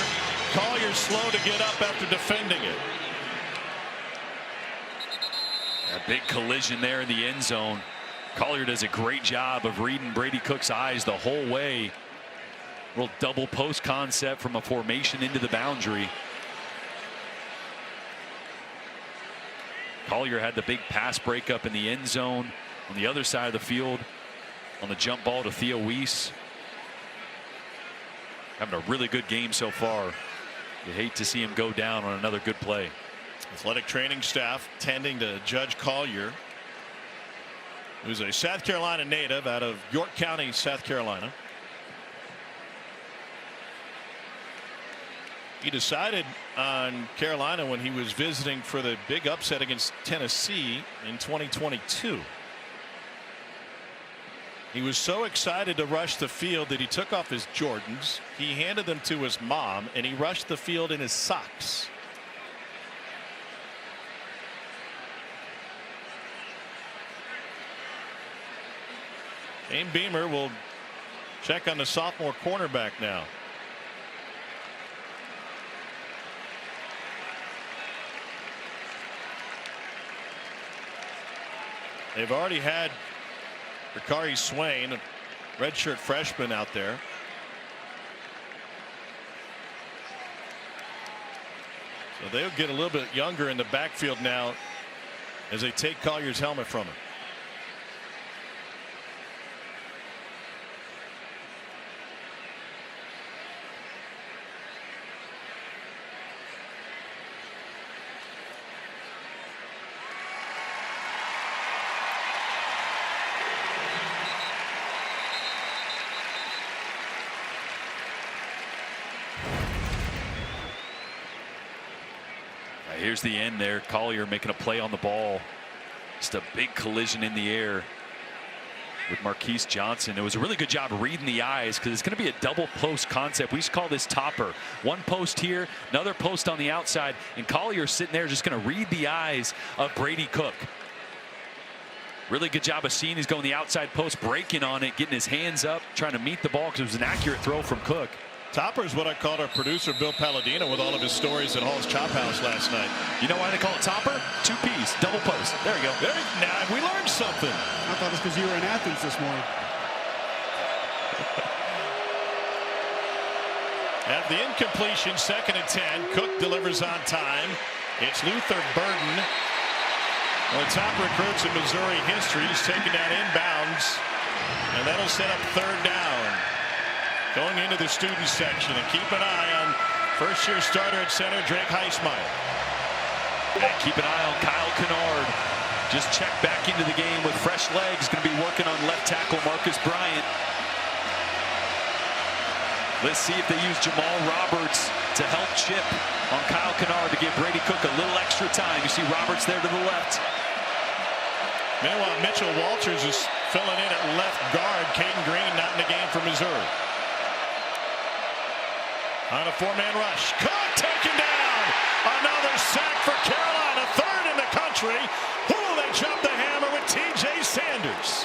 Collier slow to get up after defending it. A big collision there in the end zone. Collier does a great job of reading Brady Cook's eyes the whole way. Little double post concept from a formation into the boundary. Collier had the big pass breakup in the end zone on the other side of the field on the jump ball to Theo Weiss. Having a really good game so far. You hate to see him go down on another good play. Athletic training staff tending to Judge Collier, who's a South Carolina native out of York County, South Carolina. He decided on Carolina when he was visiting for the big upset against Tennessee in 2022. He was so excited to rush the field that he took off his Jordans. He handed them to his mom, and he rushed the field in his socks. Aim Beamer will check on the sophomore cornerback now. They've already had Ricari Swain, a redshirt freshman, out there. So they'll get a little bit younger in the backfield now as they take Collier's helmet from him. Here's the end there. Collier making a play on the ball. Just a big collision in the air with Marquise Johnson. It was a really good job reading the eyes, because it's going to be a double post concept. We used to call this topper. One post here, another post on the outside, and Collier sitting there just going to read the eyes of Brady Cook. Really good job of seeing he's going the outside post, breaking on it, getting his hands up, trying to meet the ball, because it was an accurate throw from Cook. Topper is what I called our producer, Bill Palladino, with all of his stories at Hall's Chop House last night. You know why they call it Topper? 2 P's, double post. There you go. Now we learned something. I thought it was because you were in Athens this morning. At the incompletion, 2nd and 10. Cook delivers on time. It's Luther Burden. One of the top recruits in Missouri history. He's taken down inbounds. And that'll set up 3rd down. Going into the student section, and keep an eye on first-year starter at center, Drake Heismeyer. And keep an eye on Kyle Kennard. Just checked back into the game with fresh legs. Going to be working on left tackle Marcus Bryant. Let's see if they use Jamal Roberts to help chip on Kyle Kennard to give Brady Cook a little extra time. You see Roberts there to the left. Meanwhile, Mitchell Walters is filling in at left guard. Caden Green not in the game for Missouri. On a 4-man rush. Cook taken down. Another sack for Carolina. 3rd in the country. Ooh, they dropped the hammer with T.J. Sanders.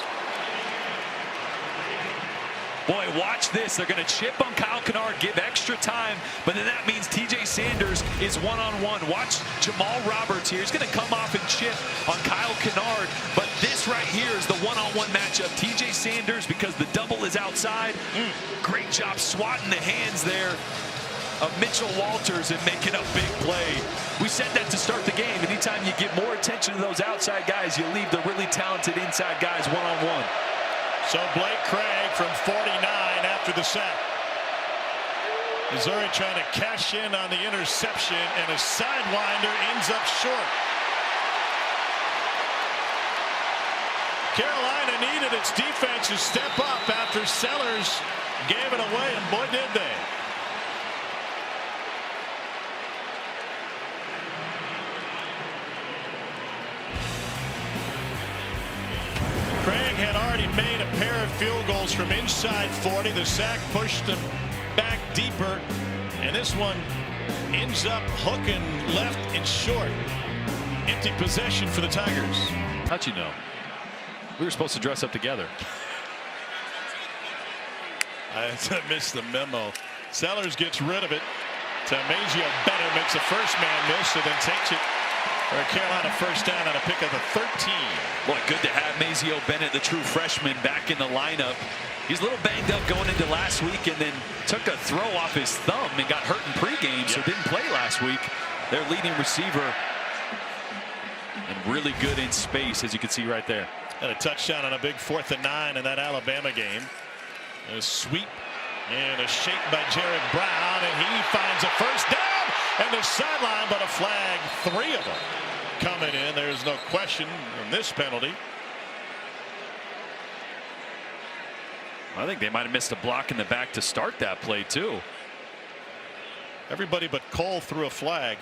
Boy, watch this. They're going to chip on Kyle Kennard, give extra time, but then that means T.J. Sanders is one-on-one. Watch Jamal Roberts here. He's going to come off and chip on Kyle Kennard, but this right here is the one-on-one matchup. T.J. Sanders, because the double is outside, great job swatting the hands there of Mitchell Walters and making a big play. We said that to start the game. Anytime you give more attention to those outside guys, you leave the really talented inside guys one-on-one. So Blake Craig from 49 after the sack. Missouri trying to cash in on the interception, and a sidewinder ends up short. Carolina needed its defense to step up after Sellers gave it away, and boy did they. Craig had already made a pair of field goals from inside 40. The sack pushed them back deeper, and this one ends up hooking left and short. Empty possession for the Tigers. How'd you know? We were supposed to dress up together. I missed the memo. Sellers gets rid of it. Tamazio Bennett makes a first man miss, and then takes it for a Carolina first down on a pick of the 13. Boy, good to have Mazio Bennett, the true freshman, back in the lineup. He's a little banged up going into last week, and then took a throw off his thumb and got hurt in pregame, so didn't play last week. Their leading receiver, and really good in space, as you can see right there. And a touchdown on a big 4th and 9 in that Alabama game. A sweep and a shake by Jared Brown, and he finds a first down and the sideline, but a flag. 3 of them coming in. There's no question on this penalty. I think they might have missed a block in the back to start that play too. Everybody but Cole threw a flag.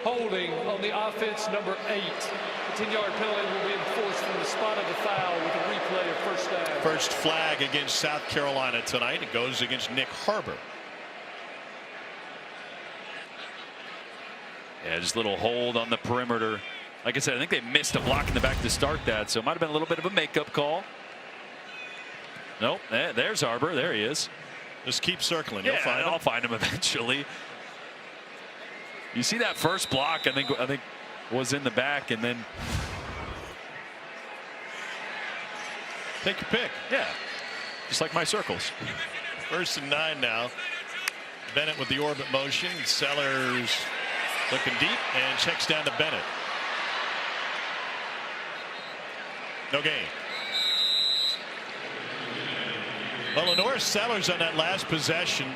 Holding on the offense, number 8. The 10-yard penalty will be enforced from the spot of the foul with a replay of first down. First flag against South Carolina tonight. It goes against Nick Harbor. Yeah, just a little hold on the perimeter. Like I said, I think they missed a block in the back to start that, so it might have been a little bit of a makeup call. Nope, there's Harbor. There he is. Just keep circling. Yeah, You'll find him. I'll find him eventually. You see that first block, I think was in the back, and then take your pick. Yeah, just like my circles. 1st and 9 now. Bennett with the orbit motion. Sellers looking deep and checks down to Bennett. No gain. Well, Lenore Sellers on that last possession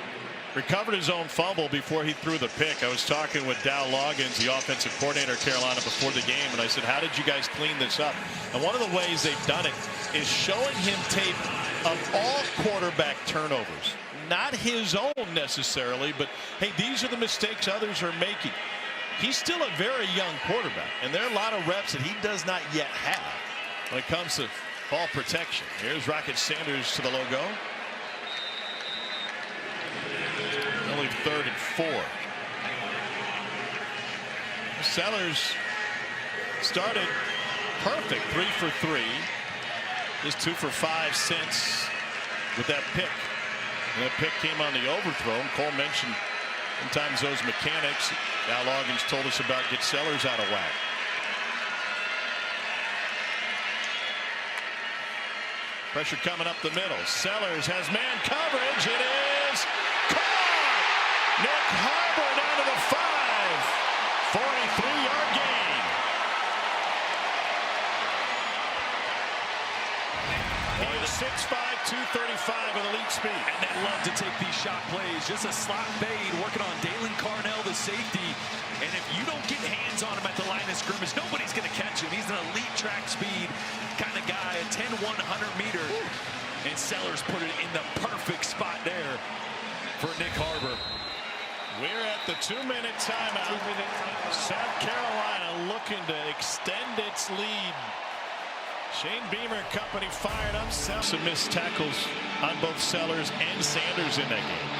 recovered his own fumble before he threw the pick. I was talking with Dow Loggins, the offensive coordinator of Carolina, before the game, and I said, how did you guys clean this up? And one of the ways they've done it is showing him tape of all quarterback turnovers. Not his own necessarily, but hey, these are the mistakes others are making. He's still a very young quarterback, and there are a lot of reps that he does not yet have when it comes to ball protection. Here's Rocket Sanders to the logo. Only 3rd and 4. Sellers started perfect, 3 for 3. Just 2 for 5 since with that pick. And that pick came on the overthrow. And Cole mentioned sometimes those mechanics Al Loggins told us about get Sellers out of whack. Pressure coming up the middle. Sellers has man coverage. It is caught. Nick Harbor down to the 5 for a 3-yard gain. He's 6'5", 235 with elite speed. And they love to take these shot plays. Just a slot fade working on Dalen Carnell, the safety. And if you don't get hands on him at the line of scrimmage, nobody's going to catch him. He's an elite track speed kind of guy, a 10-100 meter. And Sellers put it in the perfect spot there for Nick Harbor. We're at the 2-minute timeout. South Carolina looking to extend its lead. Shane Beamer and company fired up. Some missed tackles on both Sellers and Sanders in that game.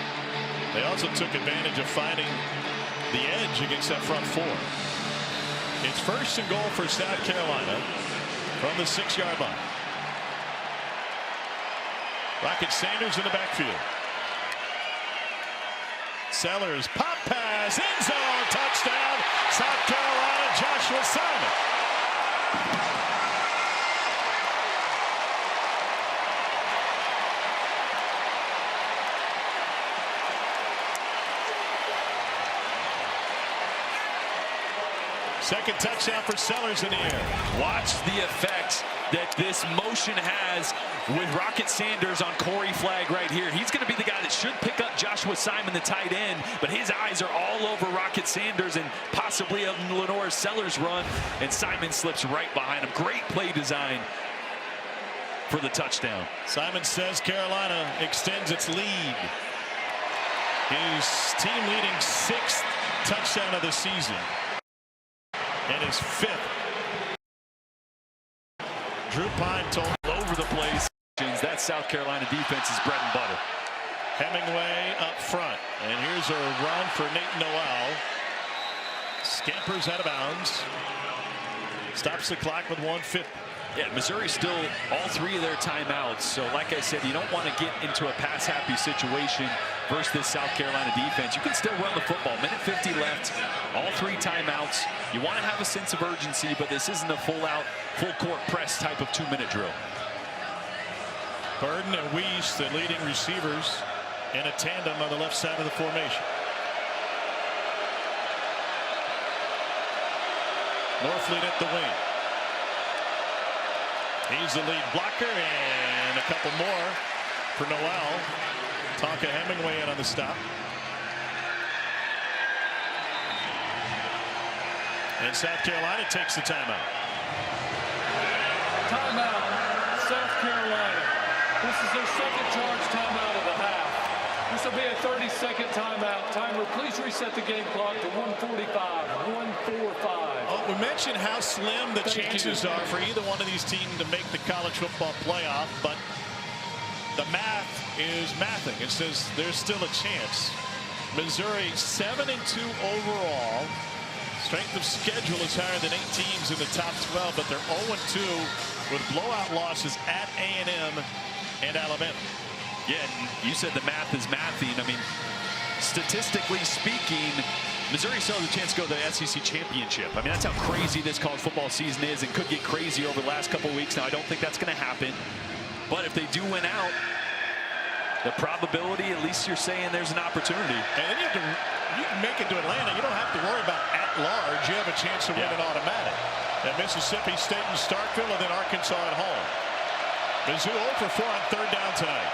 They also took advantage of finding the edge against that front 4. It's 1st and goal for South Carolina from the 6-yard line. Rocket Sanders in the backfield. Sellers pop pass, end zone, touchdown, South Carolina, Joshua Simon. Second touchdown for Sellers in the air. Watch the effect that this motion has with Rocket Sanders on Corey Flagg right here. He's going to be the guy that should pick up Joshua Simon, the tight end, but his eyes are all over Rocket Sanders and possibly a Lenore Sellers run, and Simon slips right behind him. Great play design for the touchdown. Simon says Carolina extends its lead. His team leading 6th touchdown of the season. And his 5th. Drew Pine told all over the place. That South Carolina defense is bread and butter. Hemingway up front. And here's a run for Nate Noel. Scampers out of bounds. Stops the clock with 1:50. Yeah, Missouri still all 3 of their timeouts. So like I said, you don't want to get into a pass-happy situation versus this South Carolina defense. You can still run the football. Minute 50 left. All 3 timeouts. You want to have a sense of urgency, but this isn't a full-out, full-court press type of 2-minute drill. Burden and Weiss, the leading receivers, in a tandem on the left side of the formation. Norfleet at the wing. He's the lead blocker, and a couple more for Noel. Tonka Hemingway in on the stop. And South Carolina takes the timeout. Timeout, South Carolina. This is their second charge timeout of the half. This will be a 30-second timeout. Timer, please reset the game clock to 1:45. 1:45. Oh, we mentioned how slim the chances are for either one of these teams to make the college football playoff, but the math is mathing. It says there's still a chance. Missouri 7-2 overall. Strength of schedule is higher than 8 teams in the top 12, but they're 0-2 with blowout losses at A&M and Alabama. Yeah, and you said the math is mathing. I mean, statistically speaking, Missouri still has a chance to go to the SEC championship. I mean, that's how crazy this college football season is and could get crazy over the last couple of weeks. Now, I don't think that's going to happen. But if they do win out, the probability, at least you're saying there's an opportunity. And then you can make it to Atlanta. You don't have to worry about at large. You have a chance to win an automatic. At Mississippi State and Starkville, and then Arkansas at home. Mizzou 0 for 4 on 3rd down tonight.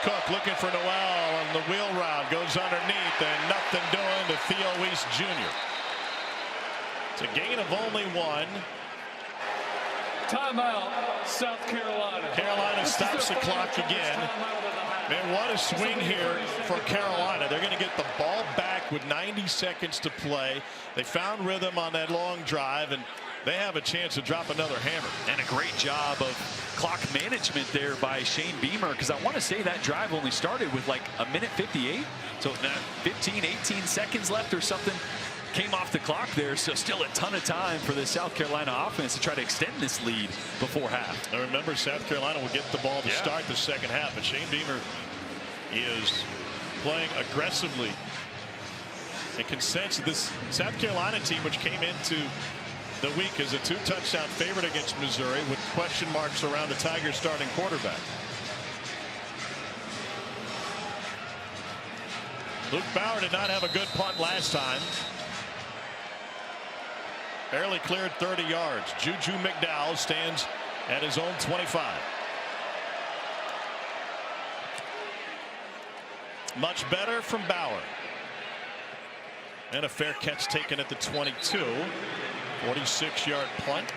Cook looking for Noel on the wheel route. Goes underneath, and nothing doing to Theo Weiss Jr. It's a gain of only 1. Timeout, South Carolina. Carolina stops the clock again. Man, what a swing here for Carolina. They're going to get the ball back with 90 seconds to play. They found rhythm on that long drive, and they have a chance to drop another hammer. And a great job of clock management there by Shane Beamer, because I want to say that drive only started with like a minute 58. So 15, 18 seconds left or something. came off the clock there, so still a ton of time for the South Carolina offense to try to extend this lead before half. I remember South Carolina will get the ball to start the second half, but Shane Beamer is playing aggressively. And can sense this South Carolina team, which came into the week as a 2-touchdown favorite against Missouri, with question marks around the Tigers starting quarterback. Luke Bauer did not have a good punt last time. Barely cleared 30 yards. Juju McDowell stands at his own 25. Much better from Bauer. And a fair catch taken at the 22. 46-yard punt.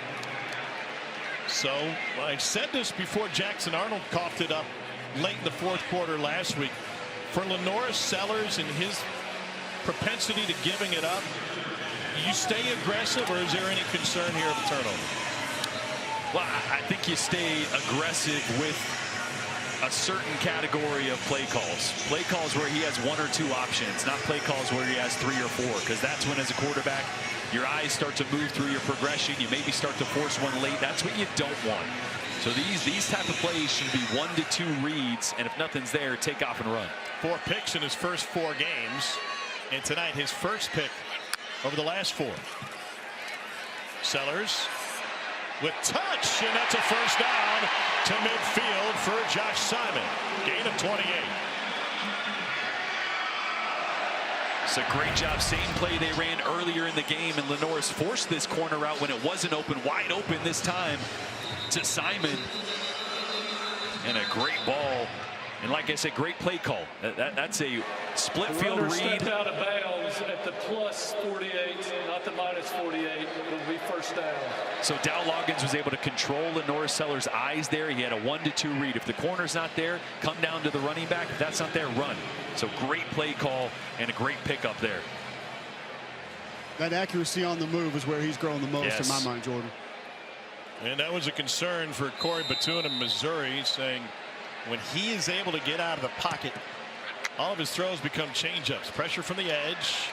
So I said this before Jackson Arnold coughed it up late in the fourth quarter last week. For Lenoris Sellers and his propensity to giving it up, you stay aggressive, or is there any concern here of a turnover? Well, I think you stay aggressive with a certain category of play calls. Play calls where he has 1 or 2 options, not play calls where he has 3 or 4, because that's when, as a quarterback, your eyes start to move through your progression. You maybe start to force one late. That's what you don't want. So these type of plays should be 1 to 2 reads, and if nothing's there, take off and run. 4 picks in his first 4 games, and tonight his first pick over the last 4. Sellers with touch, and that's a first down to midfield for Josh Simon. Gain of 28. It's a great job. Same play they ran earlier in the game, and Lenoris forced this corner out when it wasn't open, wide open this time to Simon. And a great ball. And like I said, great play call. That's a split field read. Stepped out of bounds at the plus 48, not the minus 48. It'll be first down. So Dow Loggins was able to control Lenoris Sellers' eyes there. He had a 1 to 2 read. If the corner's not there, come down to the running back. If that's not there, run. So great play call and a great pickup there. That accuracy on the move is where he's grown the most in my mind, Jordan. And that was a concern for Corey Batoon in Missouri, saying when he is able to get out of the pocket, all of his throws become changeups. Pressure from the edge.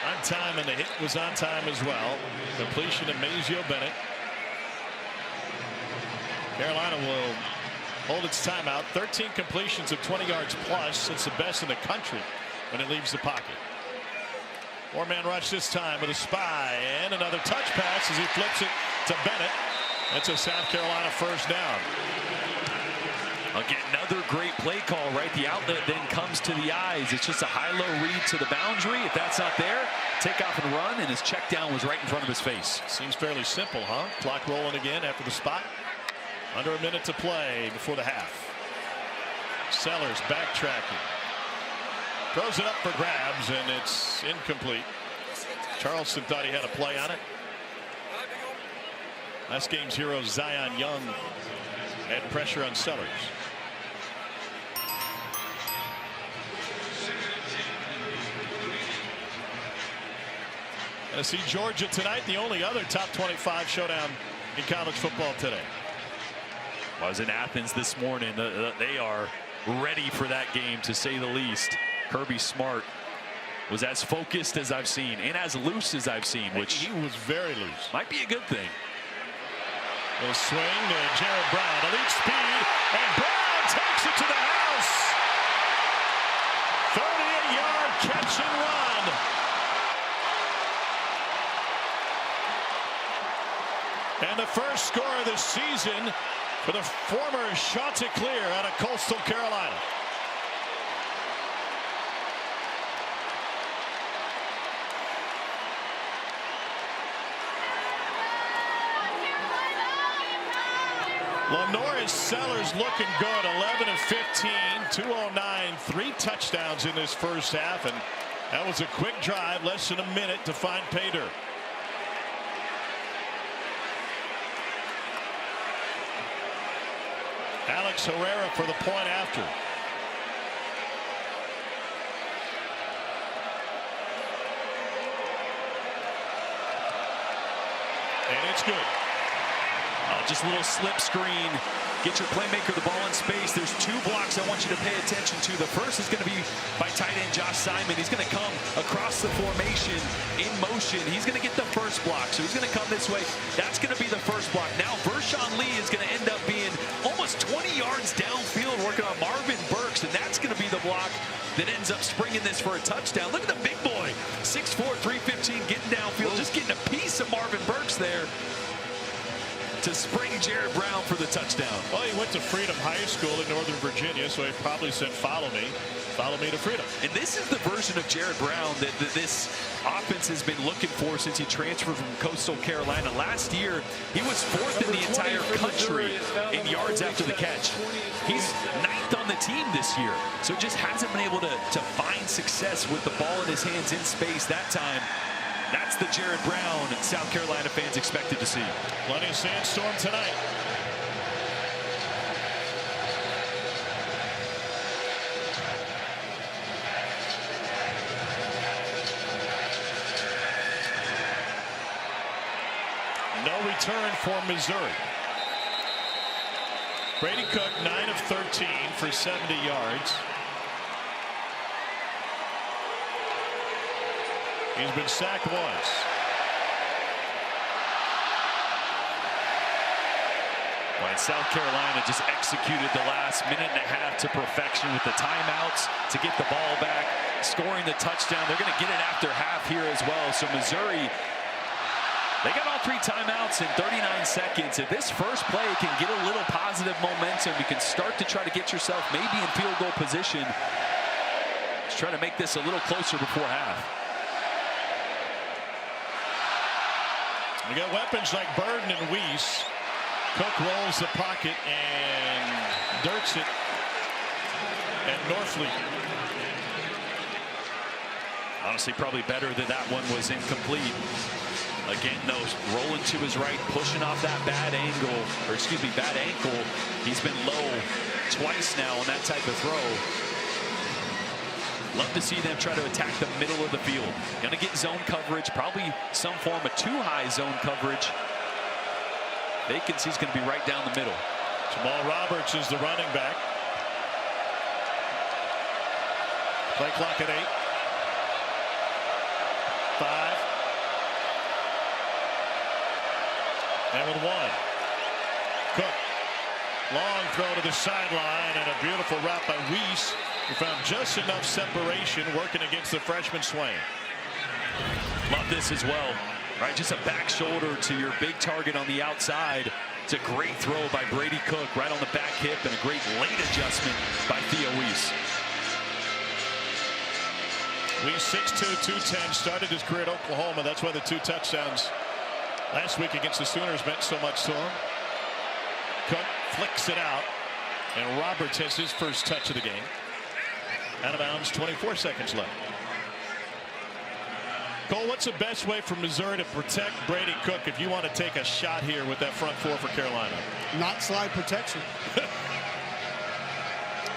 On time, and the hit was on time as well. Completion to Mazio Bennett. Carolina will hold its timeout. 13 completions of 20 yards plus. It's the best in the country when it leaves the pocket. 4-man rush this time with a spy and another touch pass as he flips it to Bennett. That's a South Carolina first down. Again, another great play call, right? The outlet then comes to the eyes. It's just a high-low read to the boundary. If that's not there, take off and run, and his check down was right in front of his face. Seems fairly simple, huh? Clock rolling again after the spot. Under a minute to play before the half. Sellers backtracking. Throws it up for grabs, and it's incomplete. Charleston thought he had a play on it. Last game's hero Zion Young had pressure on Sellers. I see Georgia tonight, the only other top 25 showdown in college football today. I was in Athens this morning. They are ready for that game, to say the least. Kirby Smart was as focused as I've seen and as loose as I've seen, which he was very loose. Might be a good thing. A swing to Jared Brown, elite speed, and Brown takes it to the house. 38-yard catch and run. And the first score of the season for the former Chanticleer out of Coastal Carolina. Lenoris Sellers looking good. 11 of 15, 209, 3 touchdowns in this first half, and that was a quick drive, less than a minute to find pay dirt. Alex Herrera for the point after. And it's good. Just a little slip screen. Get your playmaker the ball in space. There's two blocks I want you to pay attention to. The first is going to be by tight end Josh Simon. He's going to come across the formation in motion. He's going to get the first block. So he's going to come this way. That's going to be the first block. Now Vershawn Lee is going to end up being almost 20 yards downfield working on Marvin Burks. And that's going to be the block that ends up springing this for a touchdown. Look at the big boy. 6'4", 315 getting downfield. Just getting a piece of Marvin Burks there to spring Jared Brown for the touchdown. Well, he went to Freedom High School in Northern Virginia, so he probably said, follow me to Freedom. And this is the version of Jared Brown that this offense has been looking for since he transferred from Coastal Carolina. Last year, he was fourth in the entire country in yards after the catch. He's ninth on the team this year, so just hasn't been able to find success with the ball in his hands in space that time. That's the Jared Brown South Carolina fans expected to see. Plenty of sandstorm tonight. No return for Missouri. Brady Cook 9 of 13 for 70 yards. He's been sacked once. Right, South Carolina just executed the last minute and a half to perfection with the timeouts to get the ball back, scoring the touchdown. They're going to get it after half here as well. So Missouri, they got all three timeouts in 39 seconds. If this first play can get a little positive momentum, you can start to try to get yourself maybe in field goal position. Just try to make this a little closer before half. We got weapons like Burden and Weiss. Cook rolls the pocket and dirts it at Norfleet. Honestly, probably better that that one was incomplete. Again, though, rolling to his right, pushing off that bad angle, or excuse me, bad ankle. He's been low twice now on that type of throw. Love to see them try to attack the middle of the field. Going to get zone coverage, probably some form of too-high zone coverage. Vacancy's going to be right down the middle. Jamal Roberts is the running back. Play clock at 8. 5. And with 1. Cook. Long throw to the sideline and a beautiful route by Weiss, who found just enough separation working against the freshman Swain. Love this as well. Right, just a back shoulder to your big target on the outside. It's a great throw by Brady Cook right on the back hip, and a great late adjustment by Theo Weiss. Weiss 6'2", 210, started his career at Oklahoma. That's why the 2 touchdowns last week against the Sooners meant so much to him. Cook flicks it out, and Roberts has his first touch of the game. Out of bounds, 24 seconds left. Cole, what's the best way for Missouri to protect Brady Cook if you want to take a shot here with that front four for Carolina? Not slide protection.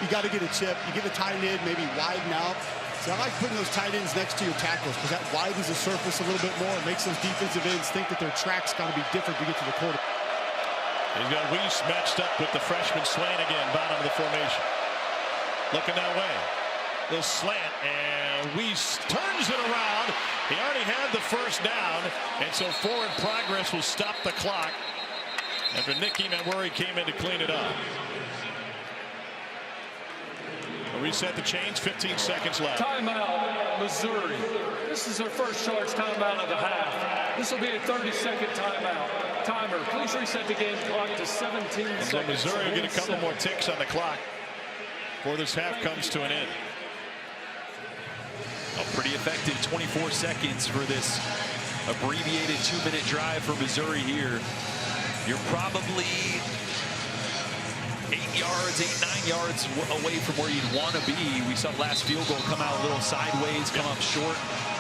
You got to get a chip. You get a tight end, maybe widen out. So I like putting those tight ends next to your tackles because that widens the surface a little bit more. It makes those defensive ends think that their track's got to be different to get to the quarterback. He's got Weiss matched up with the freshman Swain again, bottom of the formation. Looking that way. Little slant, and Weiss turns it around. He already had the first down, and so forward progress will stop the clock after Nicky Manwuri came in to clean it up. We'll reset the chains, 15 seconds left. Timeout, Missouri. This is their first charge timeout of the half. This will be a 30-second timeout. Timer, please reset the game clock to 17 seconds. So Missouri will get a couple more ticks on the clock before this half comes to an end. A pretty effective 24 seconds for this abbreviated 2-minute drive for Missouri here. You're probably 8 yards, 9 yards away from where you'd want to be. We saw the last field goal come out a little sideways, come up short.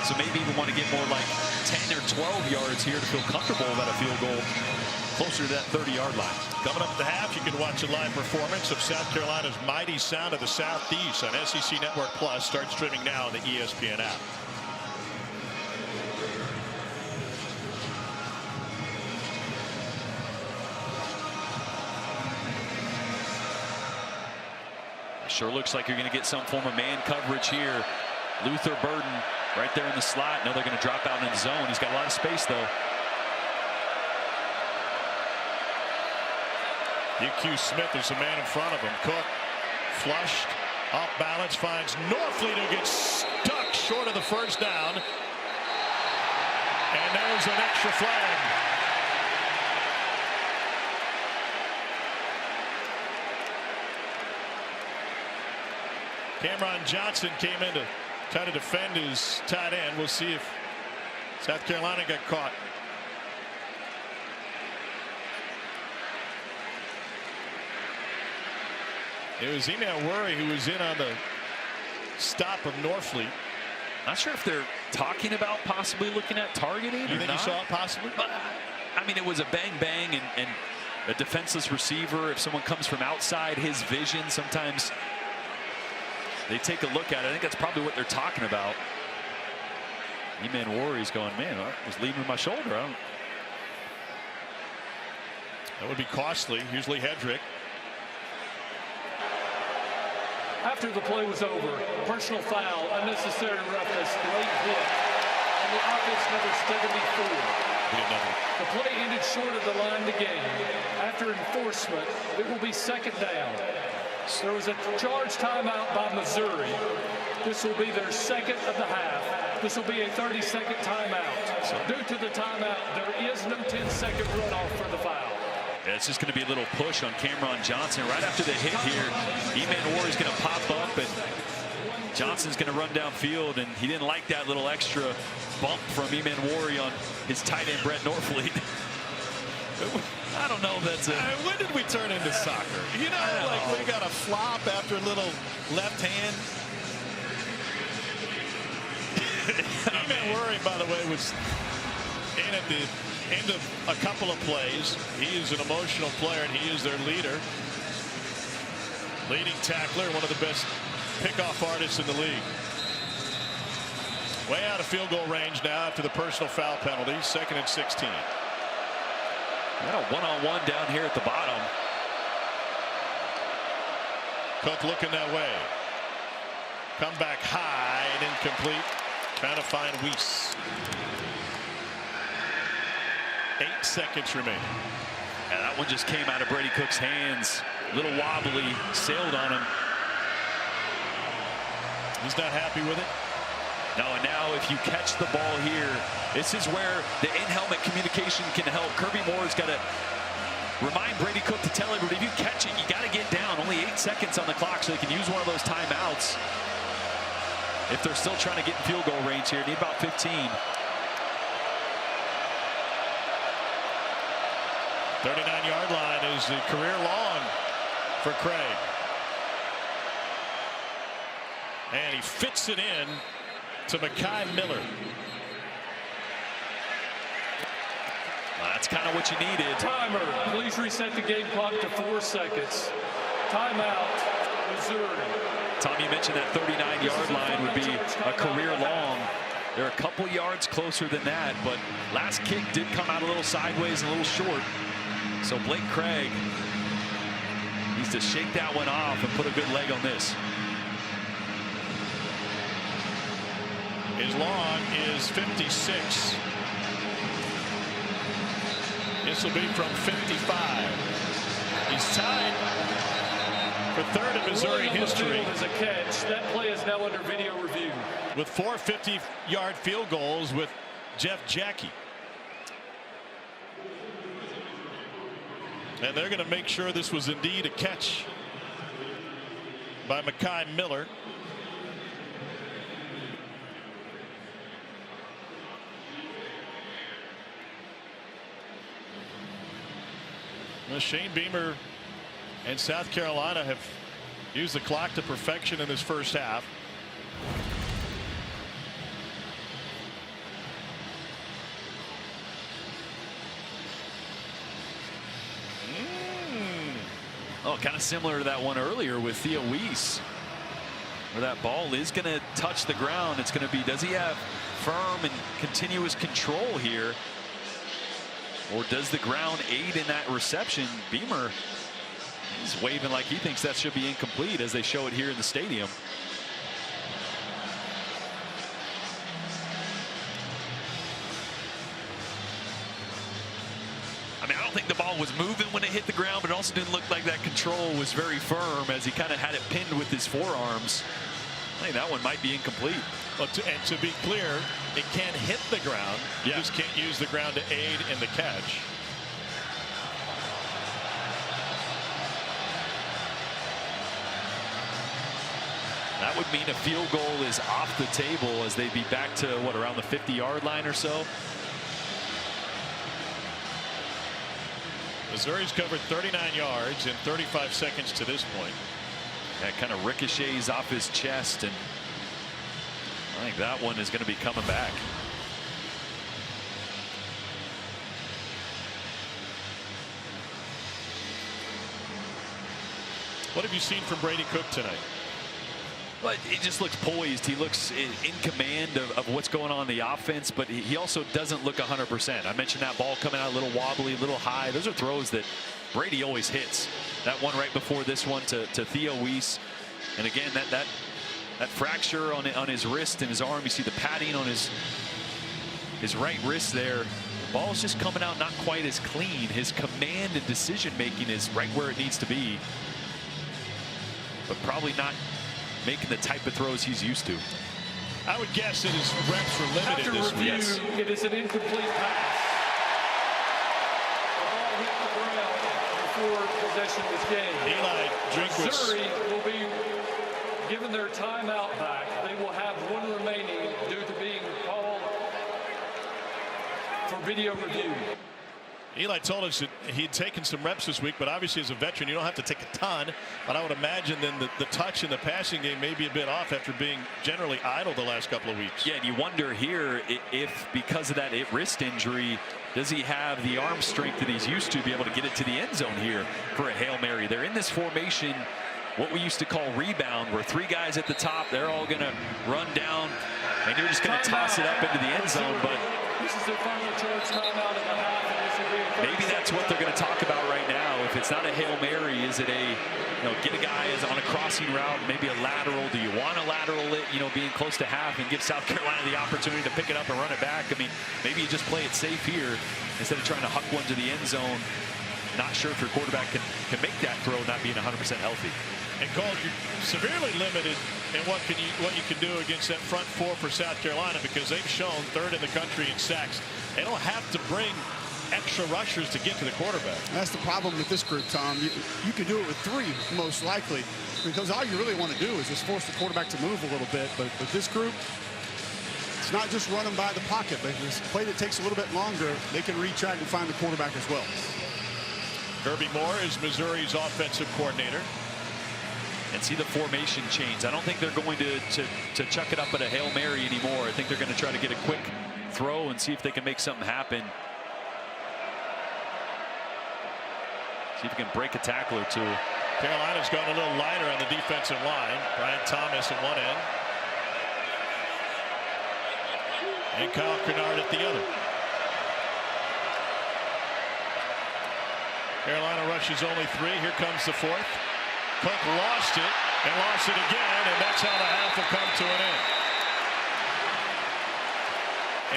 So maybe you want to get more like 10 or 12 yards here to feel comfortable about a field goal closer to that 30-yard line. Coming up at the half, you can watch a live performance of South Carolina's Mighty Sound of the Southeast on SEC Network Plus. Start streaming now on the ESPN app. Sure looks like you're going to get some form of man coverage here. Luther Burden right there in the slot. Now they're going to drop out in the zone. He's got a lot of space, though. EQ Smith, there's a man in front of him. Cook flushed, off balance, finds Norfleet, who gets stuck short of the first down. And there's an extra flag. Cameron Johnson came in to try to defend his tight end. We'll see if South Carolina got caught. It was Email Worry who was in on the stop of Norfleet. Not sure if they're talking about possibly looking at targeting. You think you saw it possibly? But, I mean, it was a bang and a defenseless receiver. If someone comes from outside his vision, sometimes they take a look at it. I think that's probably what they're talking about. E-Man Worry's going, man, I was leaning with my shoulder. That would be costly. Here's Lee Hedrick. After the play was over, personal foul, unnecessary roughness, late hit, and the offense number 74. The play ended short of the line to gain. After enforcement, it will be second down. There was a charge timeout by Missouri. This will be their second of the half. This will be a 30-second timeout. Due to the timeout, there is no 10-second runoff for the foul. Yeah, it's just going to be a little push on Cameron Johnson right after the hit here. E-Man Worry's going to pop up, and Johnson's going to run downfield, and he didn't like that little extra bump from E-Man Worry on his tight end Brett Norfleet. I don't know if that's it. When did we turn into soccer? You know, like we got a flop after a little left hand. E-Man Worry, by the way, was in at the end of a couple of plays. He is an emotional player, and he is their leader. Leading tackler, one of the best pickoff artists in the league. Way out of field goal range now after the personal foul penalty. 2nd and 16. Got a one-on-one down here at the bottom. Cook looking that way. Come back high and incomplete. Trying to find Weiss. 8 seconds remaining. And that one just came out of Brady Cook's hands. Little wobbly, sailed on him. He's not happy with it. No, and now if you catch the ball here, this is where the in-helmet communication can help. Kirby Moore's got to remind Brady Cook to tell everybody, if you catch it, you got to get down. Only 8 seconds on the clock, so they can use one of those timeouts. If they're still trying to get in field goal range here, need about 15. 39-yard line is the career long for Craig. And he fits it in to Mekhi Miller. That's kind of what you needed. Timer, please reset the game clock to 4 seconds. Timeout, Missouri. Tom, you mentioned that 39-yard line would be a career long. They're a couple yards closer than that, but last kick did come out a little sideways and a little short. So Blake Craig needs to shake that one off and put a good leg on this. His long is 56. This will be from 55. He's tied for 3rd in Missouri history. As a catch. That play is now under video review. With 4 50-yard field goals with Jeff Jackie. And they're going to make sure this was indeed a catch by Mekhi Miller. Well, Shane Beamer and South Carolina have used the clock to perfection in this first half. Oh, kind of similar to that one earlier with Theo Weiss, where that ball is going to touch the ground. It's going to be, does he have firm and continuous control here, or does the ground aid in that reception? Beamer He's waving like he thinks that should be incomplete as they show it here in the stadium. I mean, I don't think the ball was moving when it hit the ground, but it also didn't look like that control was very firm as he kind of had it pinned with his forearms. I think that one might be incomplete. Well, and to be clear, it can't hit the ground. You just can't use the ground to aid in the catch. That would mean a field goal is off the table as they'd be back to, what, around the 50-yard line or so? Missouri's covered 39 yards in 35 seconds to this point. That kind of ricochets off his chest, and I think that one is going to be coming back. What have you seen from Brady Cook tonight? But he just looks poised. He looks in command of what's going on in the offense, but he also doesn't look 100%. I mentioned that ball coming out a little wobbly, a little high. Those are throws that Brady always hits. That one right before this one to Theo Weiss. And again, that fracture on his wrist and his arm. You see the padding on his right wrist there. The ball's just coming out not quite as clean. His command and decision making is right where it needs to be, but probably not making the type of throws he's used to. I would guess that his reps were limited this week. After review, it is an incomplete pass. The ball hit the ground before possession was gained. Eli Drinkwitz. Missouri will be given their timeout back. They will have one remaining due to being called for video review. Eli told us that he'd taken some reps this week, but obviously as a veteran you don't have to take a ton. But I would imagine then the touch in the passing game may be a bit off after being generally idle the last couple of weeks. Yeah, and you wonder here if because of that wrist injury, does he have the arm strength that he's used to be able to get it to the end zone here for a Hail Mary. They're in this formation, what we used to call rebound, where three guys at the top, they're all going to run down, and you're just going to toss it up into the end zone. But this is their final charge timeout of the half. Maybe that's what they're going to talk about right now. If it's not a Hail Mary, is it a, get a guy on a crossing route, maybe a lateral? Do you want to lateral it, being close to half and give South Carolina the opportunity to pick it up and run it back? I mean, maybe you just play it safe here instead of trying to huck one to the end zone. Not sure if your quarterback can make that throw not being 100% healthy. And Cole, you're severely limited in what you can do against that front four for South Carolina, because they've shown third in the country in sacks. They don't have to bring extra rushers to get to the quarterback. That's the problem with this group, Tom. You can do it with three, most likely, because all you really want to do is just force the quarterback to move a little bit. But with this group, it's not just run them by the pocket, but this play that takes a little bit longer, they can retract and find the quarterback as well. Kirby Moore is Missouri's offensive coordinator. And see the formation change. I don't think they're going to chuck it up at a Hail Mary anymore. I think they're going to try to get a quick throw and see if they can make something happen. See if he can break a tackle or two. Carolina's gone a little lighter on the defensive line. Brian Thomas at one end. And Kyle Kennard at the other. Carolina rushes only three. Here comes the fourth. Cook lost it and lost it again, and that's how the half will come to an end.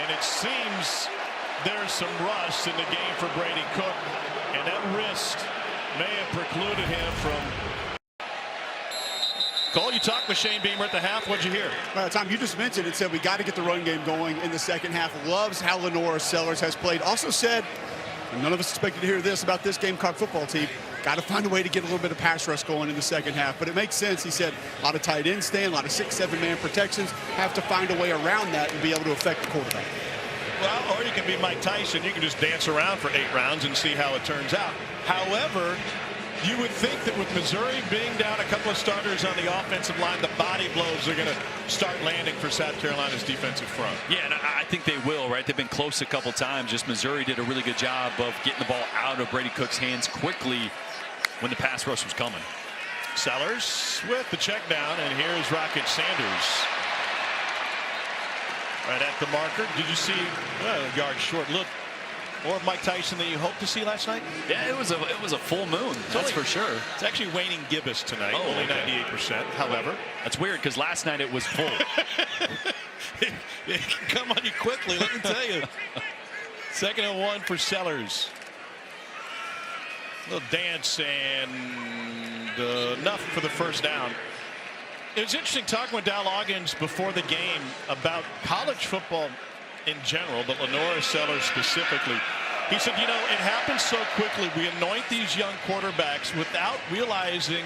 And it seems there's some rust in the game for Brady Cook, and that wrist may have precluded him from. Cole, you talked with Shane Beamer at the half. What'd you hear? Well, Tom, you just mentioned it. Said we got to get the run game going in the second half. Loves how Lenora Sellers has played. Also said, none of us expected to hear this about this Gamecock football team. Got to find a way to get a little bit of pass rush going in the second half. But it makes sense. He said a lot of tight end stand, a lot of 6-7 man protections. Have to find a way around that and be able to affect the quarterback. Well, or you can be Mike Tyson. You can just dance around for 8 rounds and see how it turns out. However, you would think that with Missouri being down a couple of starters on the offensive line, the body blows are going to start landing for South Carolina's defensive front. Yeah, and I think they will, right? They've been close a couple times. Just Missouri did a really good job of getting the ball out of Brady Cook's hands quickly when the pass rush was coming. Sellers with the check down, and here's Rocket Sanders. Right at the marker. Did you see a yard short? Look, Or Mike Tyson that you hoped to see last night? Yeah, it was a full moon. That's for sure. It's actually waning gibbous tonight. Oh, only okay. 98%. However, that's weird because last night it was full. it can come on you quickly. Let me tell you. 2nd and 1 for Sellers. A little dance and enough for the first down. It was interesting talking with Dow Loggins before the game about college football in general, but Lenora Sellers specifically. He said, you know, it happens so quickly. We anoint these young quarterbacks without realizing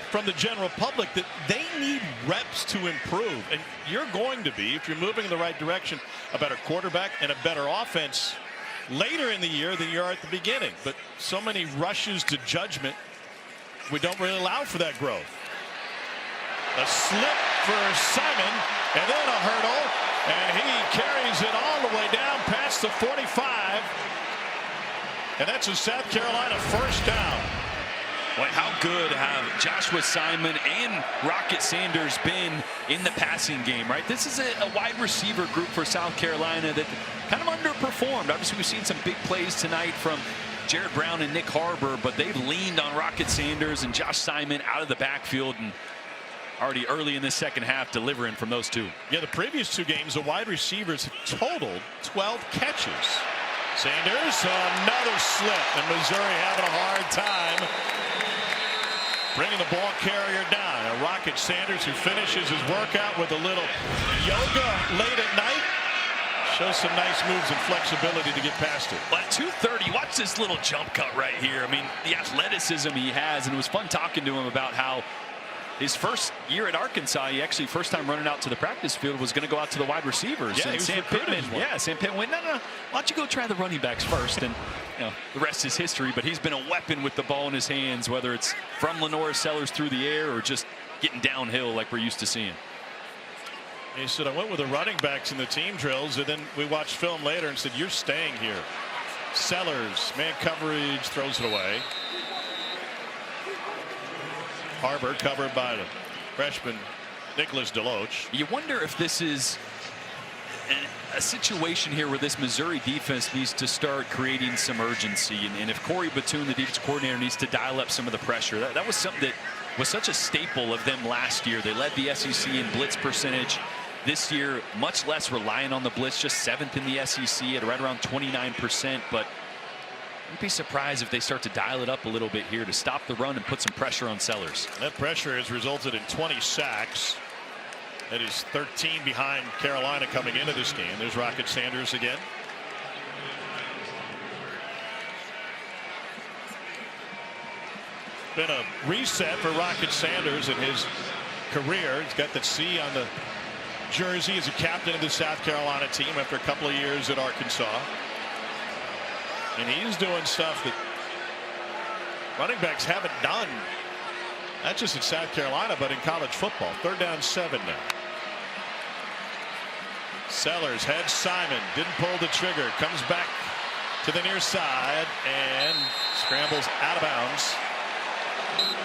from the general public that they need reps to improve. And you're going to be, if you're moving in the right direction, a better quarterback and a better offense later in the year than you are at the beginning. But so many rushes to judgment, we don't really allow for that growth. A slip for Simon, and then a hurdle, and he carries it all the way down past the 45. And that's a South Carolina first down. Boy, how good have Joshua Simon and Rocket Sanders been in the passing game, right? This is a wide receiver group for South Carolina that kind of underperformed. Obviously, we've seen some big plays tonight from Jared Brown and Nick Harbor, but they've leaned on Rocket Sanders and Josh Simon out of the backfield, and already early in this second half delivering from those two. Yeah, the previous 2 games, the wide receivers totaled 12 catches. Sanders, another slip, and Missouri having a hard time bringing the ball carrier down. And Rocket Sanders, who finishes his workout with a little yoga late at night, shows some nice moves and flexibility to get past it. Well, at 230, watch this little jump cut right here. I mean, the athleticism he has, and it was fun talking to him about how his first year at Arkansas, he actually first time running out to the practice field was going to go out to the wide receivers. Yeah, and Sam Pittman, Sam Pittman went, no, why don't you go try the running backs first? And you know, the rest is history. But he's been a weapon with the ball in his hands, whether it's from Lenora Sellers through the air or just getting downhill like we're used to seeing. He said, I went with the running backs in the team drills, and then we watched film later and said, you're staying here. Sellers, man coverage, throws it away. Harbor covered by the freshman Nicholas Deloach. You wonder if this is a situation here where this Missouri defense needs to start creating some urgency, and if Corey Batoon, the defense coordinator, needs to dial up some of the pressure. That was something that was such a staple of them last year. They led the SEC in blitz percentage. This year, much less reliant on the blitz, just 7th in the SEC at right around 29%. But I'd be surprised if they start to dial it up a little bit here to stop the run and put some pressure on Sellers. That pressure has resulted in 20 sacks. That is 13 behind Carolina coming into this game. There's Rocket Sanders again. Been a reset for Rocket Sanders in his career. He's got the C on the jersey as a captain of the South Carolina team after a couple of years at Arkansas. And he's doing stuff that running backs haven't done. Not just in South Carolina, but in college football. 3rd down 7 now. Sellers heads Simon, didn't pull the trigger, comes back to the near side and scrambles out of bounds.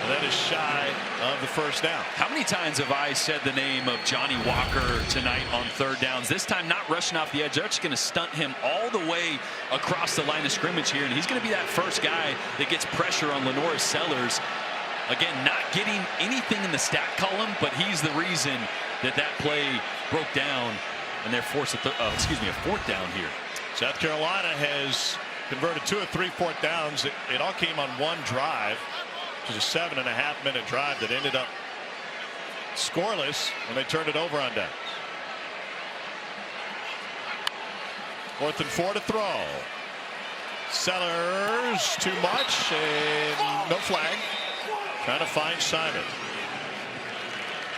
And that is shy of the first down. How many times have I said the name of Johnny Walker tonight on 3rd downs? This time not rushing off the edge. They're just going to stunt him all the way across the line of scrimmage here. And he's going to be that first guy that gets pressure on Lenora Sellers. Again, not getting anything in the stat column, but he's the reason that that play broke down. And they're forced a 4th down here. South Carolina has converted 2 of 3 4th downs. It all came on one drive. It was a 7.5-minute drive that ended up scoreless when they turned it over on down. 4th and 4 to throw. Sellers too much and no flag. Trying to find Simon.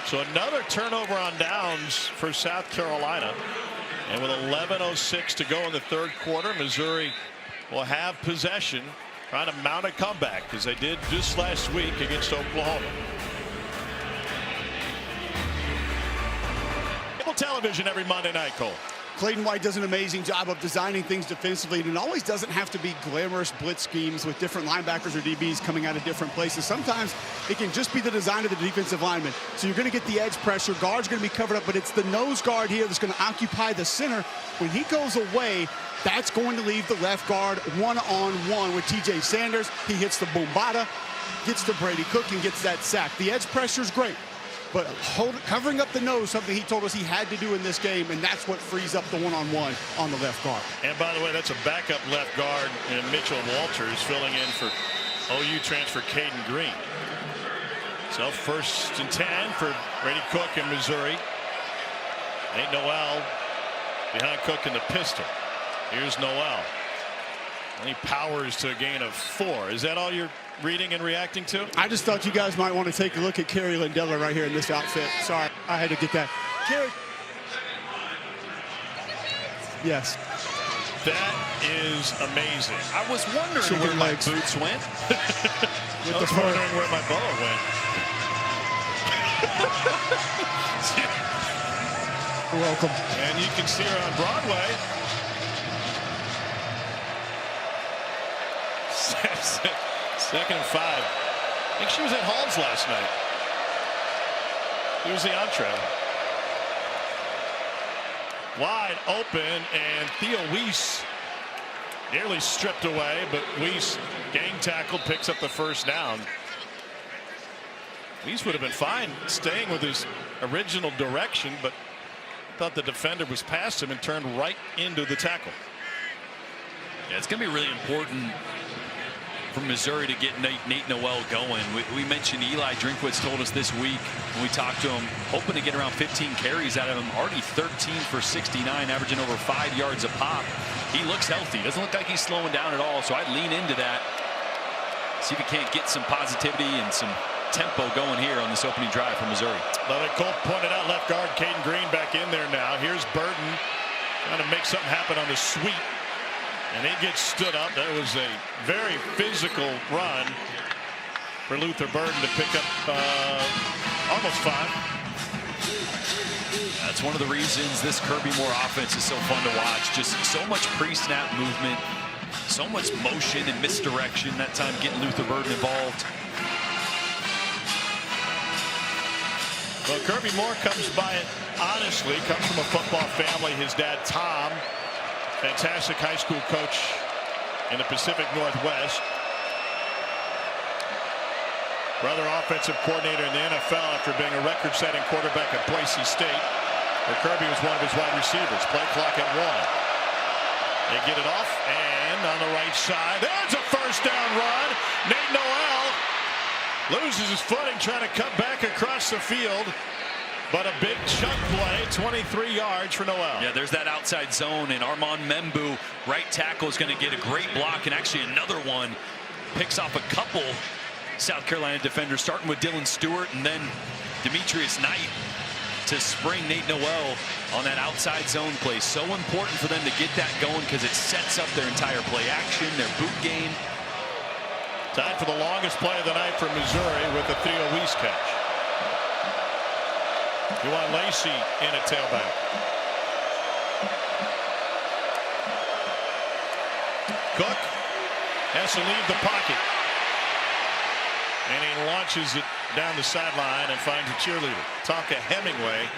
So another turnover on downs for South Carolina. And with 11:06 to go in the 3rd quarter, Missouri will have possession, trying to mount a comeback as they did just last week against Oklahoma. Cable television every Monday night, Cole. Clayton White does an amazing job of designing things defensively, and it always doesn't have to be glamorous blitz schemes with different linebackers or DBs coming out of different places. Sometimes it can just be the design of the defensive lineman. So you're going to get the edge pressure. Guard's going to be covered up, but it's the nose guard here that's going to occupy the center. When he goes away, that's going to leave the left guard one-on-one with TJ Sanders. He hits the bombada, gets to Brady Cook, and gets that sack. The edge pressure is great, but covering up the nose, something he told us he had to do in this game, and that's what frees up the one-on-one on the left guard. And by the way, that's a backup left guard in Mitchell Walters filling in for OU transfer Caden Green. So 1st and 10 for Brady Cook in Missouri. Nate Noel behind Cook in the pistol. Here's Noel. And he powers to a gain of 4. Is that all you're reading and reacting to? I just thought you guys might want to take a look at Kerry Lindella right here in this outfit. Sorry, I had to get that. Kerry. Yes. That is amazing. I was wondering where my boots went. I was wondering where my boa went. You're welcome. And you can see her on Broadway. Second and 5. I think she was at Hall's last night. Here's the entree. Wide open, and Theo Weiss nearly stripped away, but Weiss, gang tackle, picks up the first down. Weiss would have been fine staying with his original direction, but thought the defender was past him and turned right into the tackle. Yeah, it's going to be really important for Missouri to get Nate Noel going. We mentioned Eli Drinkwitz told us this week when we talked to him, hoping to get around 15 carries out of him. Already 13 for 69, averaging over 5 yards a pop. He looks healthy. Doesn't look like he's slowing down at all. So I'd lean into that. See if he can't get some positivity and some tempo going here on this opening drive for Missouri. Like Cole pointed out, left guard Caden Green back in there now. Here's Burton trying to make something happen on the sweep. And he gets stood up. That was a very physical run for Luther Burton to pick up almost 5. That's one of the reasons this Kirby Moore offense is so fun to watch. Just so much pre-snap movement, so much motion and misdirection. That time getting Luther Burton involved. Well, Kirby Moore comes by it honestly. Comes from a football family. His dad, Tom, fantastic high school coach in the Pacific Northwest. Brother offensive coordinator in the NFL after being a record-setting quarterback at Boise State, where Kirby was one of his wide receivers. Play clock at 1. They get it off, and on the right side, there's a first down run. Nate Noel loses his footing trying to cut back across the field. But a big chunk play, 23 yards for Noel. Yeah, there's that outside zone, and Armand Membu, right tackle, is going to get a great block, and actually another one picks off a couple South Carolina defenders, starting with Dylan Stewart and then Demetrius Knight to spring Nate Noel on that outside zone play. So important for them to get that going because it sets up their entire play action, their boot game. Time for the longest play of the night for Missouri with a Theo Weiss catch. You want Lacey in at tailback. Cook has to leave the pocket. And he launches it down the sideline and finds a cheerleader. Tonka Hemingway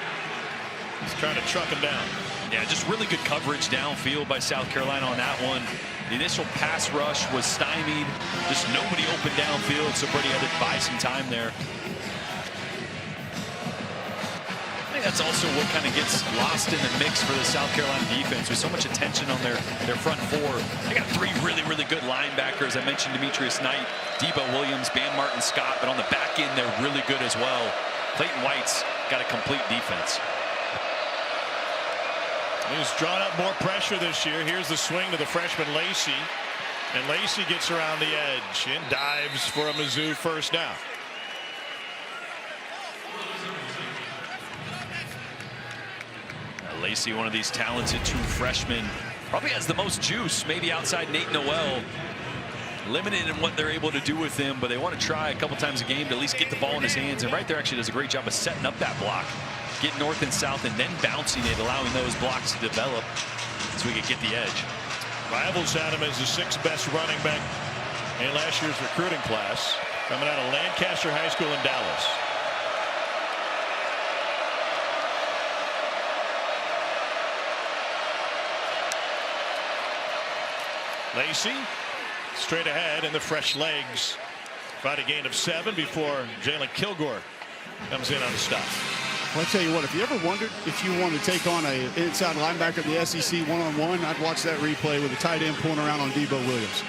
is trying to truck him down. Yeah, just really good coverage downfield by South Carolina on that one. The initial pass rush was stymied. Just nobody open downfield, so Brady had to buy some time there. I think that's also what kind of gets lost in the mix for the South Carolina defense with so much attention on their front 4. They got 3 really good linebackers. I mentioned Demetrius Knight, Debo Williams, Bam Martin Scott, but on the back end they're really good as well. Clayton White's got a complete defense. He's drawn up more pressure this year. Here's the swing to the freshman Lacey, and Lacey gets around the edge and dives for a Mizzou first down. Lacey, one of these talented true freshmen, probably has the most juice, maybe outside Nate Noel. Limited in what they're able to do with him, but they want to try a couple times a game to at least get the ball in his hands. And right there actually does a great job of setting up that block. get north and south and then bouncing it, allowing those blocks to develop so we could get the edge. Rivals had him as the 6th best running back in last year's recruiting class, coming out of Lancaster High School in Dallas. Lacey straight ahead in the fresh legs. About a gain of 7 before Jalen Kilgore comes in on the stop. Well, I'll tell you what, if you ever wondered if you want to take on an inside linebacker of the SEC one-on-one, I'd watch that replay with a tight end pulling around on Debo Williams.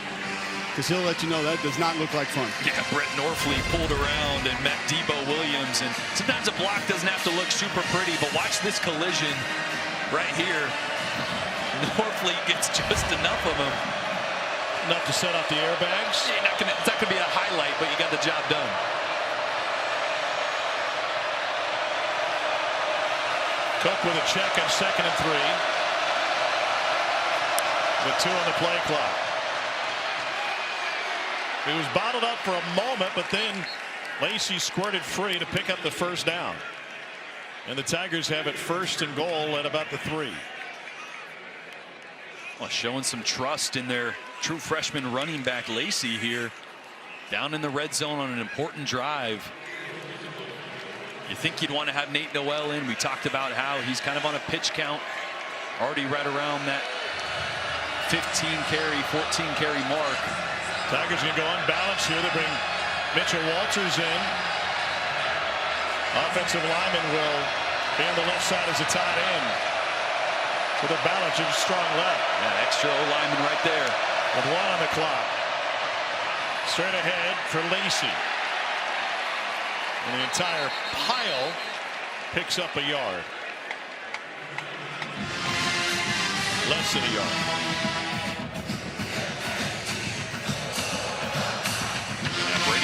Because he'll let you know that does not look like fun. Yeah, Brett Norfleet pulled around and met Debo Williams. And sometimes a block doesn't have to look super pretty, but watch this collision right here. Norfleet gets just enough of him. Enough to set off the airbags. Yeah, it's not going to be a highlight, but you got the job done. Cook with a check on 2nd and 3. With 2 on the play clock. He was bottled up for a moment, but then Lacey squirted free to pick up the first down. And the Tigers have it 1st and goal at about the 3. Well, showing some trust in their true freshman running back Lacey here. Down in the red zone on an important drive. You think you'd want to have Nate Noel in. We talked about how he's kind of on a pitch count. Already right around that 15 carry, 14 carry mark. Tigers going to go unbalanced here. They bring Mitchell Walters in. Offensive lineman will be on the left side as a tight end. So the balance is strong left. Yeah, extra O-lineman right there. With 1 on the clock. Straight ahead for Lacey. And the entire pile picks up a yard. Less than a yard.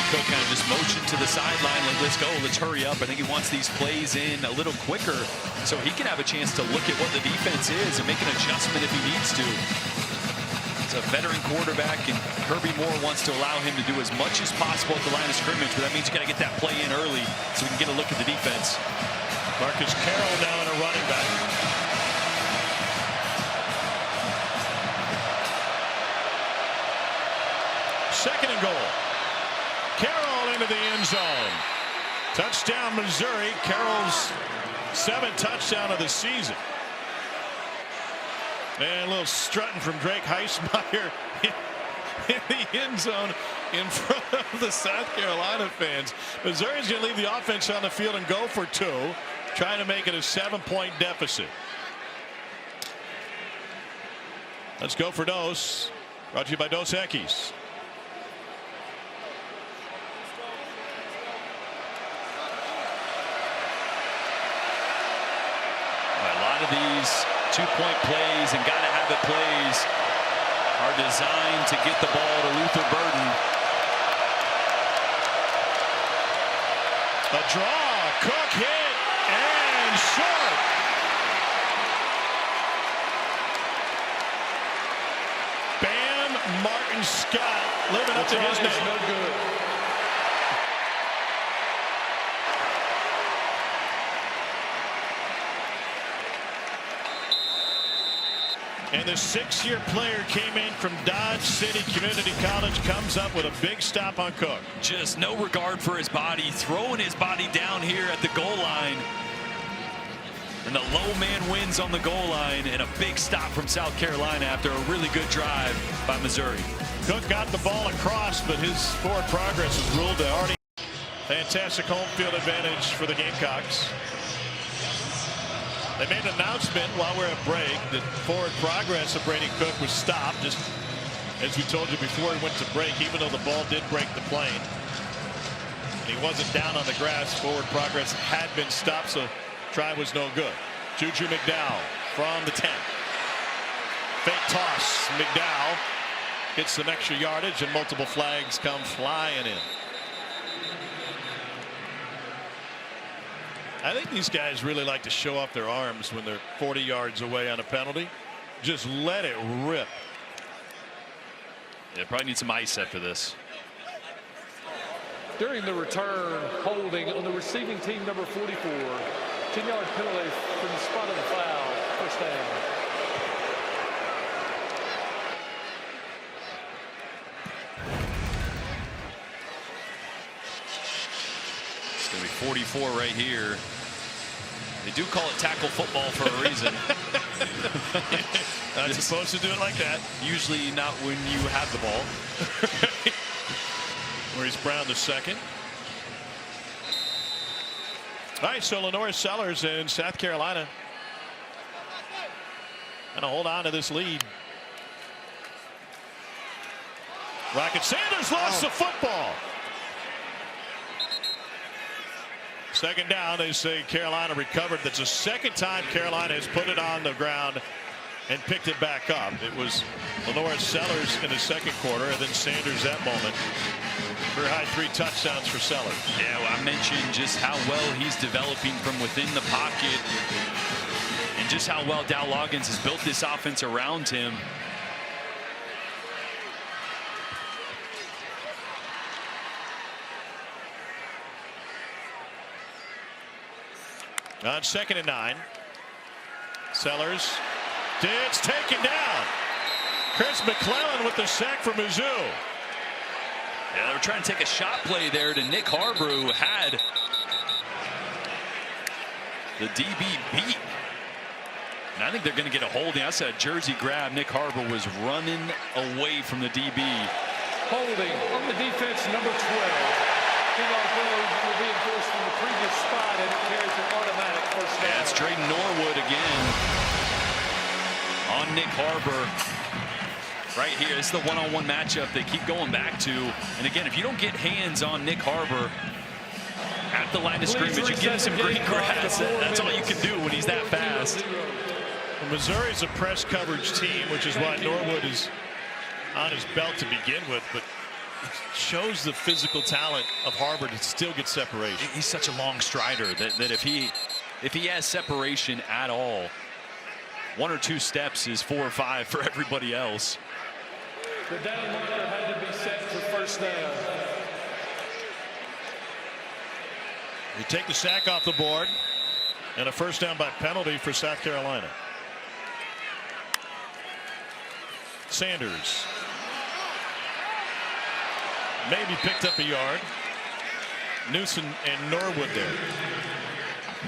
Cook kind of just motioned to the sideline, like, let's go, let's hurry up. I think he wants these plays in a little quicker so he can have a chance to look at what the defense is and make an adjustment if he needs to. It's a veteran quarterback, and Kirby Moore wants to allow him to do as much as possible at the line of scrimmage, but that means you got to get that play in early so we can get a look at the defense. Marcus Carroll now in a running back. Second and goal. Carroll into the end zone. Touchdown, Missouri. Carroll's 7th touchdown of the season. And a little strutting from Drake Heismeyer in the end zone in front of the South Carolina fans. Missouri's going to leave the offense on the field and go for 2, trying to make it a 7-point deficit. Let's go for Dos. Brought to you by Dos Equis. Of these 2-point plays and gotta have it plays are designed to get the ball to Luther Burden. A draw. Cook hit and short. Bam Martin Scott living up to his name. No good. And the 6-year player came in from Dodge City Community College, comes up with a big stop on Cook. Just no regard for his body, throwing his body down here at the goal line. And the low man wins on the goal line, and a big stop from South Carolina after a really good drive by Missouri. Cook got the ball across, but his forward progress is ruled to already. Fantastic home field advantage for the Gamecocks. They made an announcement while we're at break that forward progress of Brady Cook was stopped. Just as we told you before he went to break, even though the ball did break the plane. And he wasn't down on the grass. Forward progress had been stopped, so try was no good. Juju McDowell from the 10. Fake toss. McDowell gets some extra yardage, and multiple flags come flying in. I think these guys really like to show off their arms when they're 40 yards away on a penalty. Just let it rip. Yeah, probably need some ice after this. During the return, holding on the receiving team number 44. 10-yard penalty from the spot of the foul. First down. It's going to be 44 right here. They do call it tackle football for a reason. Not supposed to do it like that. Usually not when you have the ball. Maurice Brown the second. All right, so Lenore Sellers in South Carolina going to hold on to this lead. Rocket Sanders lost the football. Second down, they say Carolina recovered. That's the second time Carolina has put it on the ground and picked it back up. It was Lenore Sellers in the second quarter, and then Sanders that moment. Career high 3 touchdowns for Sellers. Yeah, well, I mentioned just how well he's developing from within the pocket and just how well Dow Loggins has built this offense around him. On 2nd and 9. Sellers. It's taken down. Chris McClellan with the sack for Mizzou. Yeah, they were trying to take a shot play there to Nick Harbor, who had the DB beat. And I think they're going to get a holding. I said jersey grab. Nick Harbor was running away from the DB. Holding on the defense, number 12. Will be enforced from the previous spot, and it carries an automatic first down. Yeah, it's Drayden Norwood again on Nick Harbor. Right here, this is the one-on-one matchup they keep going back to. And again, if you don't get hands on Nick Harbor at the line of scrimmage, you give him some great grass. That's all you can do when he's that fast. Well, Missouri's a press coverage team, which is why Norwood is on his belt to begin with, but shows the physical talent of Harbor to still get separation. He's such a long strider that if he has separation at all, 1 or 2 steps is 4 or 5 for everybody else. The down marker had to be set for first down. You take the sack off the board and a first down by penalty for South Carolina. Sanders maybe picked up a yard. Newsom and Norwood there.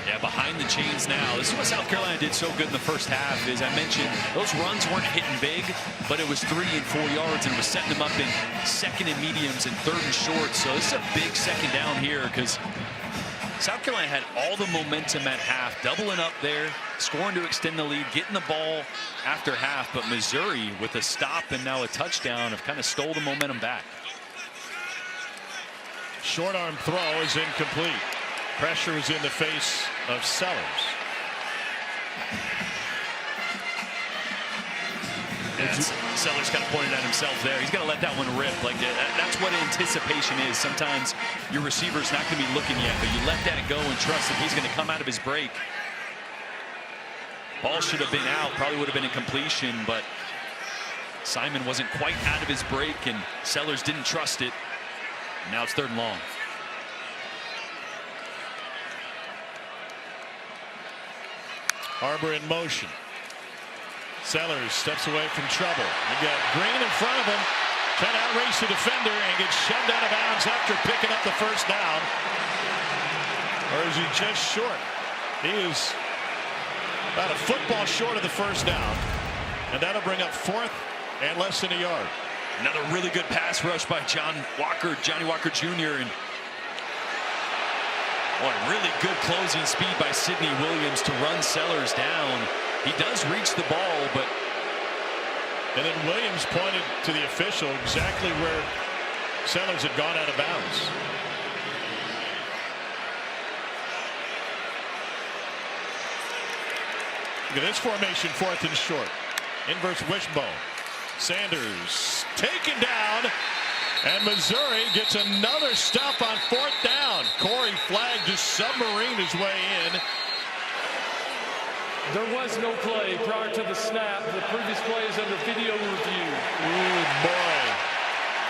Yeah, behind the chains now. This is what South Carolina did so good in the first half. As I mentioned, those runs weren't hitting big, but it was 3 and 4 yards, and it was setting them up in 2nd and mediums and 3rd and shorts. So this is a big second down here because South Carolina had all the momentum at half, doubling up there, scoring to extend the lead, getting the ball after half. But Missouri, with a stop and now a touchdown, have kind of stole the momentum back. Short arm throw is incomplete. Pressure was in the face of Sellers. Sellers kind of pointed at himself there. He's got to let that one rip. Like that's what anticipation is. Sometimes your receiver's not going to be looking yet, but you let that go and trust that he's going to come out of his break. Ball should have been out. Probably would have been a completion, but Simon wasn't quite out of his break, and Sellers didn't trust it. Now it's 3rd and long. Harbor in motion. Sellers steps away from trouble. We got Green in front of him, trying to outrace the defender and gets shoved out of bounds after picking up the first down. Or is he just short? He is about a football short of the first down, and that'll bring up 4th and less than a yard. Another really good pass rush by Johnny Walker Jr. and really good closing speed by Sidney Williams to run Sellers down. He does reach the ball, but and then Williams pointed to the official exactly where Sellers had gone out of bounds. Look at this formation, 4th and short. Inverse wishbone. Sanders taken down, and Missouri gets another stop on 4th down. Corey Flagg just submarined his way in. There was no play prior to the snap. The previous play is under video review. Ooh, boy.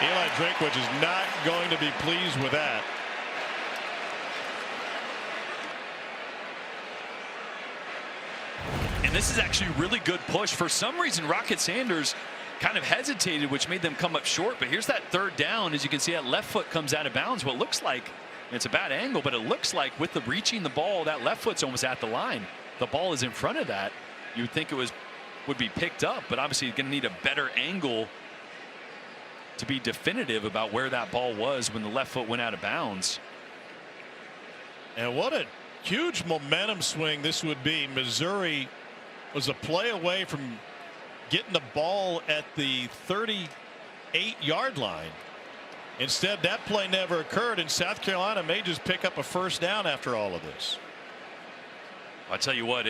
Eli Drinkwitz is not going to be pleased with that. And this is actually a really good push. For some reason, Rocket Sanders kind of hesitated, which made them come up short. But here's that third down. As you can see, that left foot comes out of bounds. What looks like, it's a bad angle, but it looks like with the reaching the ball, that left foot's almost at the line. The ball is in front of that. You would think it would be picked up, but obviously you're going to need a better angle to be definitive about where that ball was when the left foot went out of bounds. And what a huge momentum swing this would be. Missouri was a play away from getting the ball at the 38-yard line. Instead, that play never occurred, and South Carolina may just pick up a first down after all of this. I'll tell you what,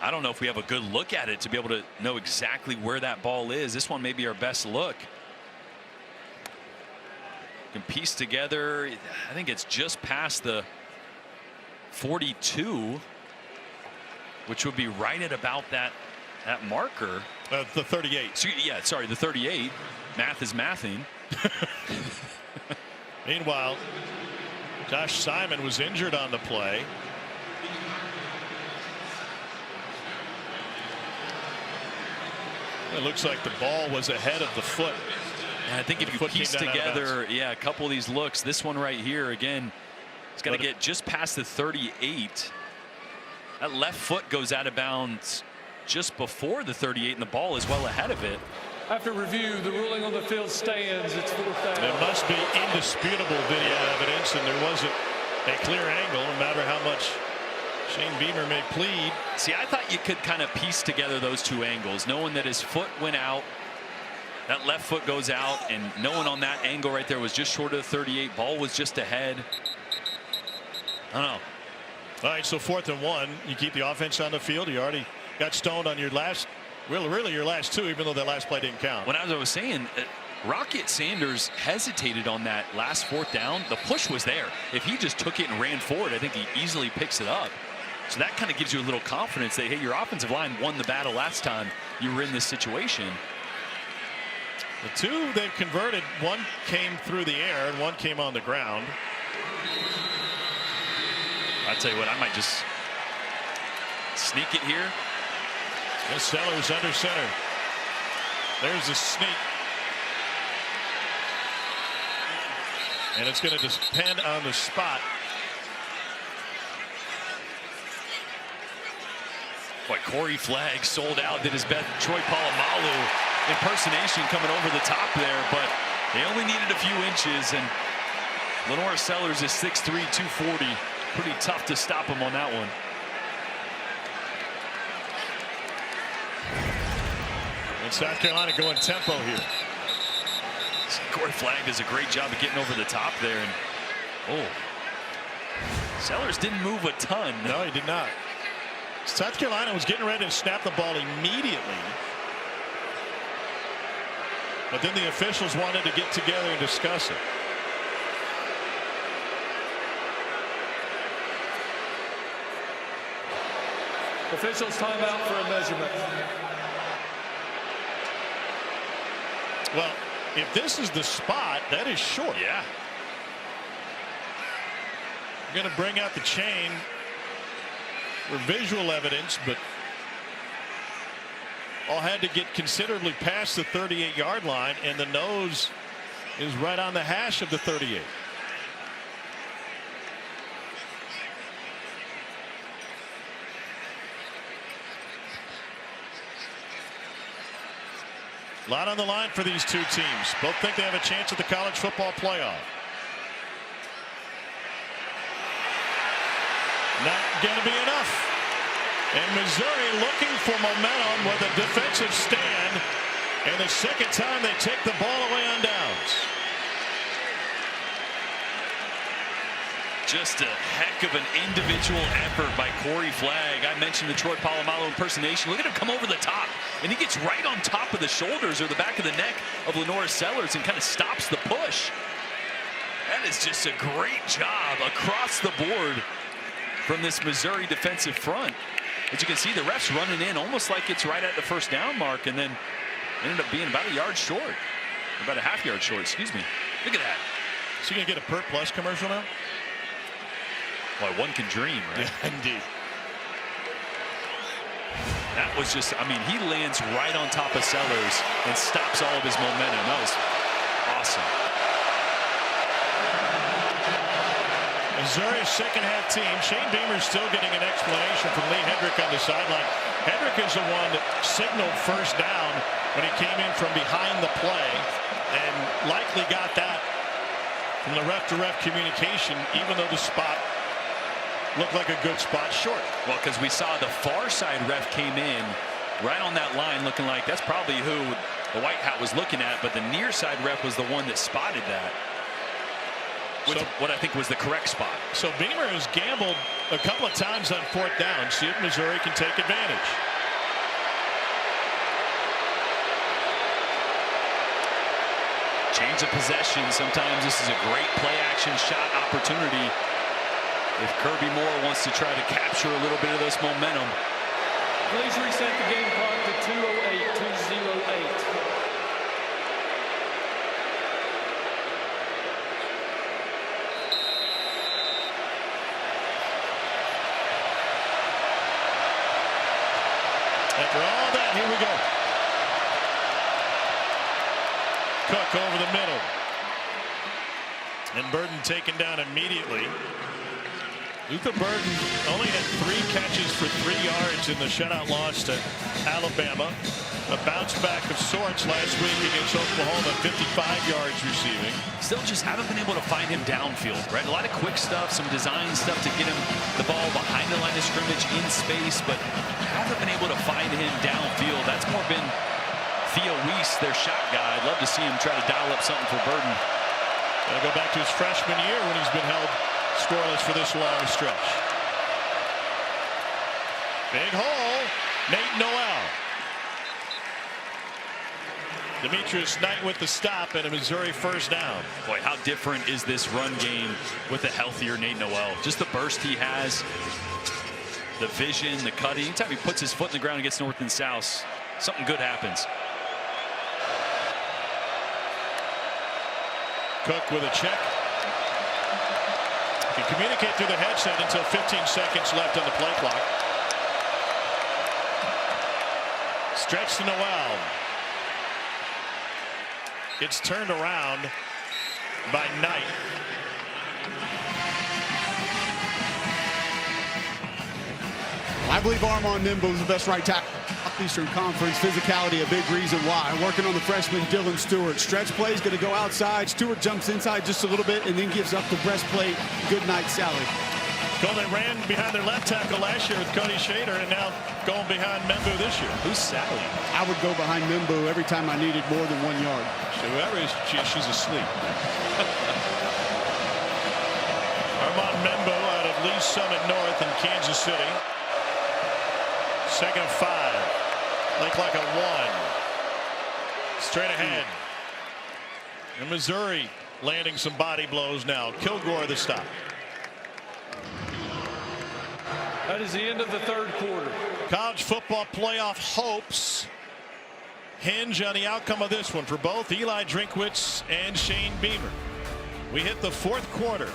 I don't know if we have a good look at it to be able to know exactly where that ball is. This one may be our best look. Can piece together, I think it's just past the 42, which would be right at about that marker. The 38. So, yeah, sorry, the 38. Math is mathing. Meanwhile, Josh Simon was injured on the play. It looks like the ball was ahead of the foot. And I think if you piece together, a couple of these looks, this one right here, again, it's got to get just past the 38. That left foot goes out of bounds just before the 38, and the ball is well ahead of it. After review, the ruling on the field stands. It's fourth down. There must be indisputable video evidence, and there wasn't a clear angle, no matter how much Shane Beamer may plead. See, I thought you could kind of piece together those two angles, knowing that his foot went out, that left foot goes out, and knowing on that angle right there was just short of the 38. Ball was just ahead. I don't know. All right, so 4th and 1. You keep the offense on the field. You already got stoned on your last, really your last two, even though that last play didn't count. When I was saying, Rocket Sanders hesitated on that last 4th down. The push was there. If he just took it and ran forward, I think he easily picks it up. So that kind of gives you a little confidence that, hey, your offensive line won the battle last time you were in this situation. The two they've converted, one came through the air and one came on the ground. I'll tell you what, I might just sneak it here. And Sellers under center. There's a sneak. And it's going to depend on the spot. Boy, Corey Flagg sold out, did his best. Troy Polamalu impersonation coming over the top there, but they only needed a few inches, and Lenora Sellers is 6'3", 240. Pretty tough to stop him on that one. And South Carolina going tempo here. Corey Flagg does a great job of getting over the top there, and Sellers didn't move a ton. No, he did not. South Carolina was getting ready to snap the ball immediately, but then the officials wanted to get together and discuss it. Officials timeout for a measurement. Well, if this is the spot, that is short. Yeah. We're going to bring out the chain for visual evidence, but all had to get considerably past the 38-yard line, and the nose is right on the hash of the 38. A lot on the line for these two teams. Both think they have a chance at the college football playoff. Not going to be enough. And Missouri looking for momentum with a defensive stand. And the second time they take the ball away on downs. Just a heck of an individual effort by Corey Flagg. I mentioned the Troy Polamalu impersonation. Look at him come over the top, and he gets right on top of the shoulders or the back of the neck of Lenora Sellers and kind of stops the push. That is just a great job across the board from this Missouri defensive front. As you can see, the refs running in almost like it's right at the first down mark, and then ended up being about a yard short, about a half yard short, excuse me. Look at that. Is he going to get a Pert Plus commercial now? Well, one can dream, right? Yeah, indeed. That was just, I mean, he lands right on top of Sellers and stops all of his momentum. That was awesome. Missouri's second half team. Shane Beamer still getting an explanation from Lee Hendrick on the sideline. Hendrick is the one that signaled first down when he came in from behind the play and likely got that from the ref-to-ref communication, even though the spot looked like a good spot short. Well, because we saw the far side ref came in right on that line looking like that's probably who the white hat was looking at, but the near side ref was the one that spotted that. Which, what I think was the correct spot. So Beamer has gambled a couple of times on fourth down. See if Missouri can take advantage. Change of possession. Sometimes this is a great play action shot opportunity. If Kirby Moore wants to try to capture a little bit of this momentum. Please reset the game clock to 2:08, 2:08. After all that, here we go. Cook over the middle. And Burden taken down immediately. Luther Burden only had 3 catches for 3 yards in the shutout loss to Alabama. A bounce back of sorts last week against Oklahoma, 55 yards receiving. Still just haven't been able to find him downfield, right? A lot of quick stuff, some design stuff to get him the ball behind the line of scrimmage in space, but haven't been able to find him downfield. That's more been Theo Weiss, their shot guy. I'd love to see him try to dial up something for Burden. Gotta go back to his freshman year when he's been held scoreless for this long stretch. Big hole, Nate Noel. Demetrius Knight with the stop and a Missouri first down. Boy, how different is this run game with a healthier Nate Noel? Just the burst he has, the vision, the cutting. Anytime he puts his foot in the ground and gets north and south, something good happens. Cook with a check. Can communicate through the headset until 15 seconds left on the play clock. Stretch to Noel. Gets turned around by Knight. I believe Armand Nimbo is the best right tackle. Eastern Conference, physicality a big reason why. Working on the freshman Dylan Stewart. Stretch play is going to go outside. Stewart jumps inside just a little bit and then gives up the breastplate. Good night, Sally. Well, they ran behind their left tackle last year with Cody Shader and now going behind Membu this year. Who's Sally? I would go behind Membu every time I needed more than 1 yard. So whoever is, she's asleep. Armand Membu out of Lee Summit North in Kansas City. Second and 5. Play clock at 1. Straight ahead. And Missouri landing some body blows now. Kilgore the stop. That is the end of the third quarter. College football playoff hopes hinge on the outcome of this one for both Eli Drinkwitz and Shane Beamer. We hit the fourth quarter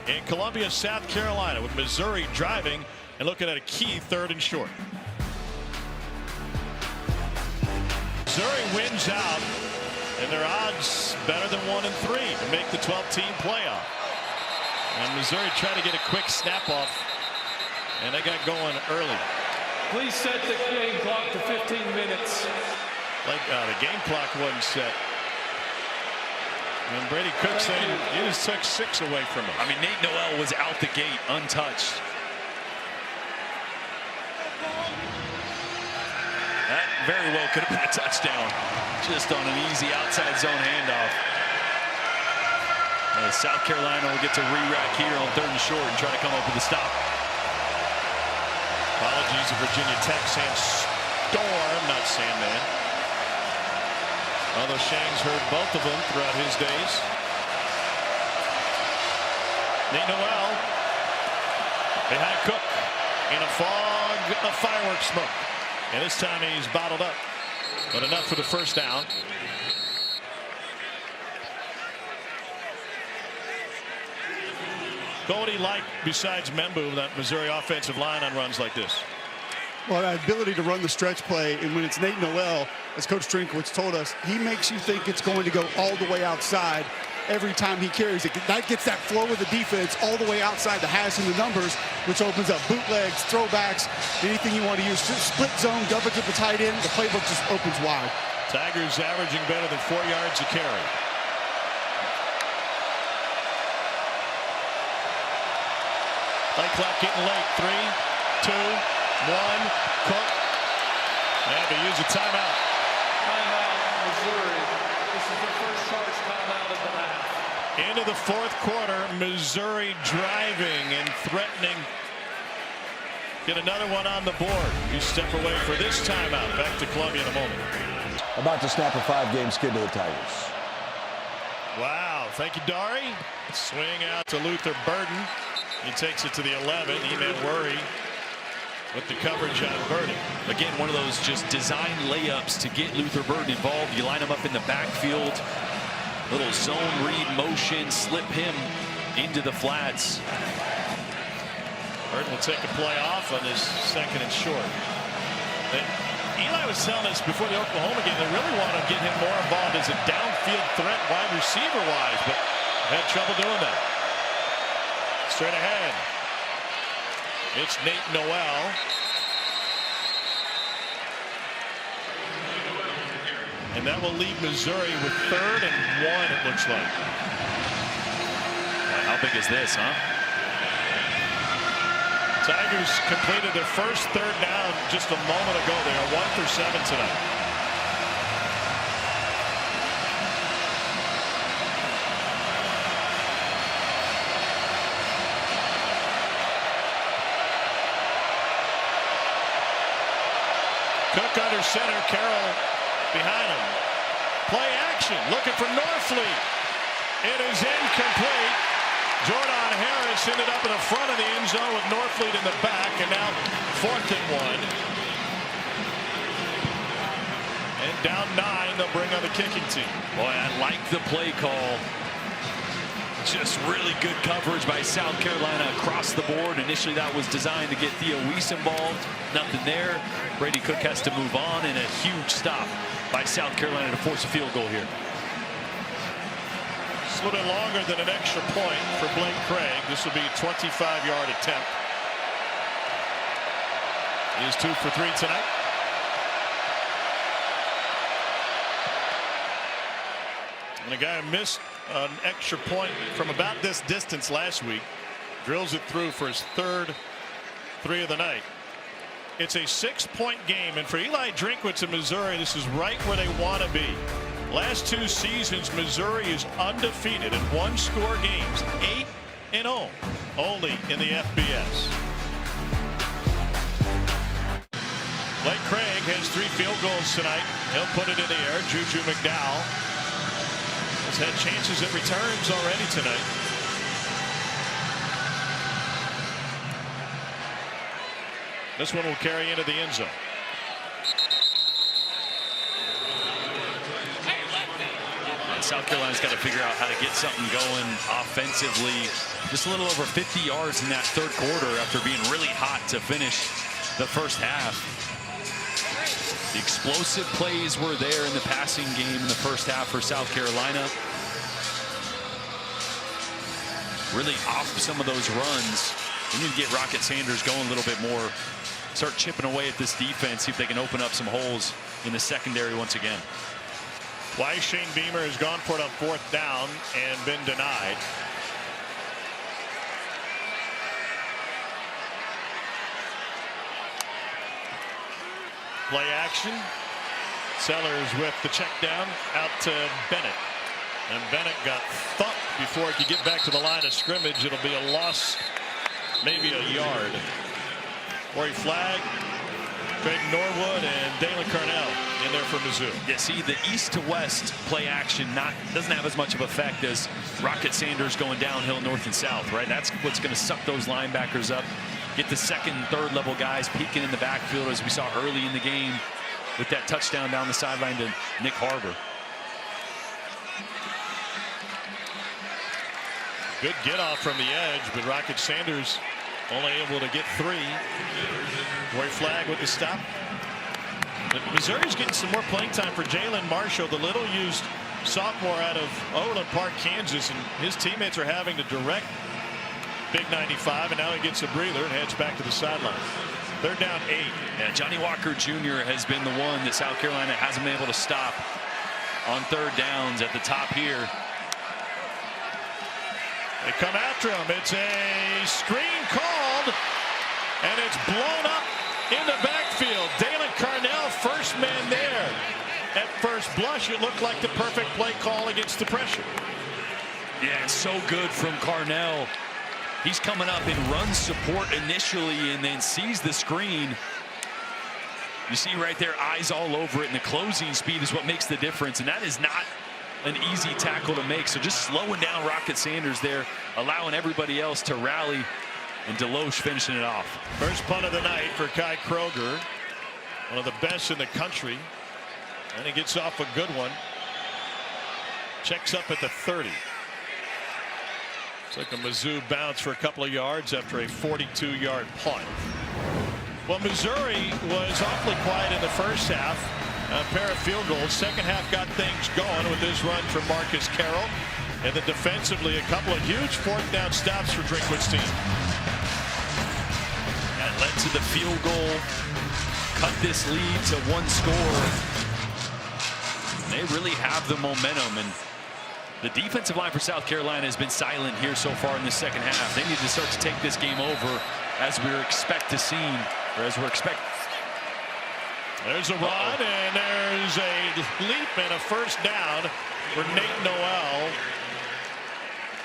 in Columbia, South Carolina, with Missouri driving and looking at a key 3rd and short. Missouri wins out, and their odds better than 1 and 3 to make the 12-team playoff. And Missouri tried to get a quick snap off, and they got going early. Please set the game clock to 15 minutes. Like the game clock wasn't set. And Brady Cook saying you just took 6 away from him. I mean, Nate Noel was out the gate untouched. That very well could have been a touchdown, just on an easy outside zone handoff. South Carolina will get to re-rack here on 3rd and short and try to come up with a stop. Apologies to Virginia Tech Sandstorm, not Sandman. Although Shang's heard both of them throughout his days. Nate Noel behind Cook in a fog of fireworks smoke. And this time he's bottled up, but enough for the first down. What would he like besides Membu, that Missouri offensive line, on runs like this? Well, that ability to run the stretch play, and when it's Nate Noel, as Coach Drinkwitz told us, he makes you think it's going to go all the way outside every time he carries it. That gets that flow of the defense all the way outside the hash and the numbers, which opens up bootlegs, throwbacks, anything you want to use. Split zone, dump it to the tight end. The playbook just opens wide. Tigers averaging better than 4 yards a carry. Play clock getting late. 3, 2, 1. Cook. They have to use a timeout. Timeout, Missouri. This is the first charge timeout of the half. Into the fourth quarter, Missouri driving and threatening. Get another one on the board. You step away for this timeout. Back to Columbia in a moment. About to snap a 5-game skid to the Tigers. Wow. Thank you, Dari. Swing out to Luther Burden. He takes it to the 11. Eman Worry with the coverage on Burden. Again, one of those just design layups to get Luther Burden involved. You line him up in the backfield. Little zone read motion. Slip him into the flats. Burden will take a play off on his second and short. Eli was telling us before the Oklahoma game they really want to get him more involved as a downfield threat wide receiver wise, but had trouble doing that. Straight ahead. It's Nate Noel. And that will leave Missouri with 3rd and 1, it looks like. How big is this, huh? Tigers completed their first 3rd down just a moment ago. They are 1 for 7 tonight. Cook under center, Carroll behind him. Play action, looking for Norfleet. It is incomplete. Jordan Harris ended up in the front of the end zone with Norfleet in the back, and now 4th and 1. And down 9, they'll bring on the kicking team. Boy, I like the play call. Just really good coverage by South Carolina across the board. Initially, that was designed to get Theo Weiss involved. Nothing there. Brady Cook has to move on, and a huge stop by South Carolina to force a field goal here. It's a little bit longer than an extra point for Blake Craig. This will be a 25-yard attempt. He is 2 for 3 tonight. And a guy who missed an extra point from about this distance last week drills it through for his 3rd 3 of the night. It's a 6-point game, and for Eli Drinkwitz in Missouri, this is right where they want to be. Last 2 seasons, Missouri is undefeated in 1-score games, 8-0 only in the FBS. Blake Craig has 3 field goals tonight. He'll put it in the air. Juju McDowell has had chances at returns already tonight. This one will carry into the end zone. And South Carolina's got to figure out how to get something going offensively. Just a little over 50 yards in that 3rd quarter after being really hot to finish the first half. The explosive plays were there in the passing game in the first half for South Carolina. Really off some of those runs. We need to get Rocket Sanders going a little bit more. Start chipping away at this defense. See if they can open up some holes in the secondary once again. Twice Shane Beamer has gone for it on 4th down and been denied. Play action. Sellers with the check down out to Bennett. And Bennett got thumped before he could get back to the line of scrimmage. It'll be a loss, maybe a yard. Corey Flagg, Craig Norwood, and Dalen Carnell in there for Mizzou. Yeah, see, the east to west play action doesn't have as much of effect as Rocket Sanders going downhill north and south, right? That's what's going to suck those linebackers up. Get the 2nd and 3rd level guys peeking in the backfield, as we saw early in the game with that touchdown down the sideline to Nick Harbor. Good Good get off from the edge, but Rocket Sanders Only able to get 3. White flag with the stop. But Missouri's getting some more playing time for Jalen Marshall, the little used sophomore out of Overland Park, Kansas, and his teammates are having to direct Big 95, and now he gets a breather and heads back to the sideline. They're down 8. Yeah, Johnny Walker Jr. has been the one that South Carolina hasn't been able to stop on third downs at the top here. They come after him. It's a screen called, and it's blown up in the backfield. Dalen Carnell, first man there. At first blush, it looked like the perfect play call against the pressure. Yeah, it's so good from Carnell. He's coming up in run support initially and then sees the screen. You see right there, eyes all over it, and the closing speed is what makes the difference, and that is not an easy tackle to make. So just slowing down Rocket Sanders there, allowing everybody else to rally, and Deloche finishing it off. First punt of the night for Kai Kroger, one of the best in the country, and he gets off a good one. Checks up at the 30. It's like a Mizzou bounce for a couple of yards after a 42-yard punt. Well, Missouri was awfully quiet in the first half. A pair of field goals. Second half got things going with this run from Marcus Carroll. And then defensively, a couple of huge fourth down stops for Drinkwitz's team. That led to the field goal. Cut this lead to 1 score. They really have the momentum, and the defensive line for South Carolina has been silent here so far in the second half. They need to start to take this game over as we're expecting. There's a run, and there's a leap and a first down for Nate Noel.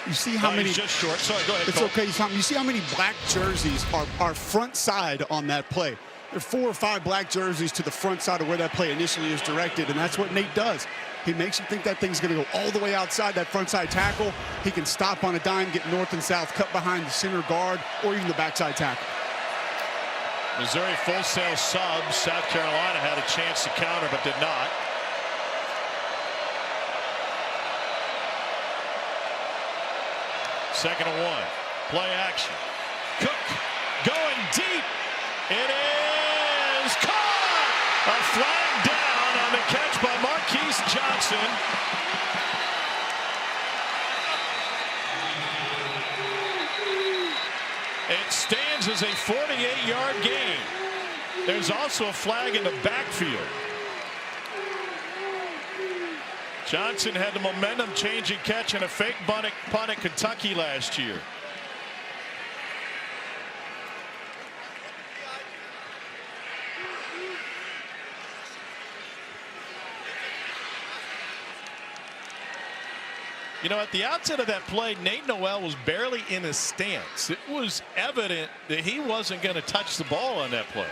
You see how many? He's just short. Sorry, go ahead. It's Cole. okay. You see how many black jerseys are front side on that play. There are 4 or 5 black jerseys to the front side of where that play initially is directed, and that's what Nate does. He makes you think that thing's going to go all the way outside that front side tackle. He can stop on a dime, get north and south, cut behind the center guard, or even the backside tackle. Missouri full sail subs. South Carolina had a chance to counter but did not. Second and 1. Play action. Cook going deep. It is caught. A flag down on the catch by Marquise Johnson. It stands as a 48-yard gain. There's also a flag in the backfield. Johnson had the momentum-changing catch and a fake punt at Kentucky last year. You know, at the outset of that play, Nate Noel was barely in his stance. It was evident that he wasn't going to touch the ball on that play.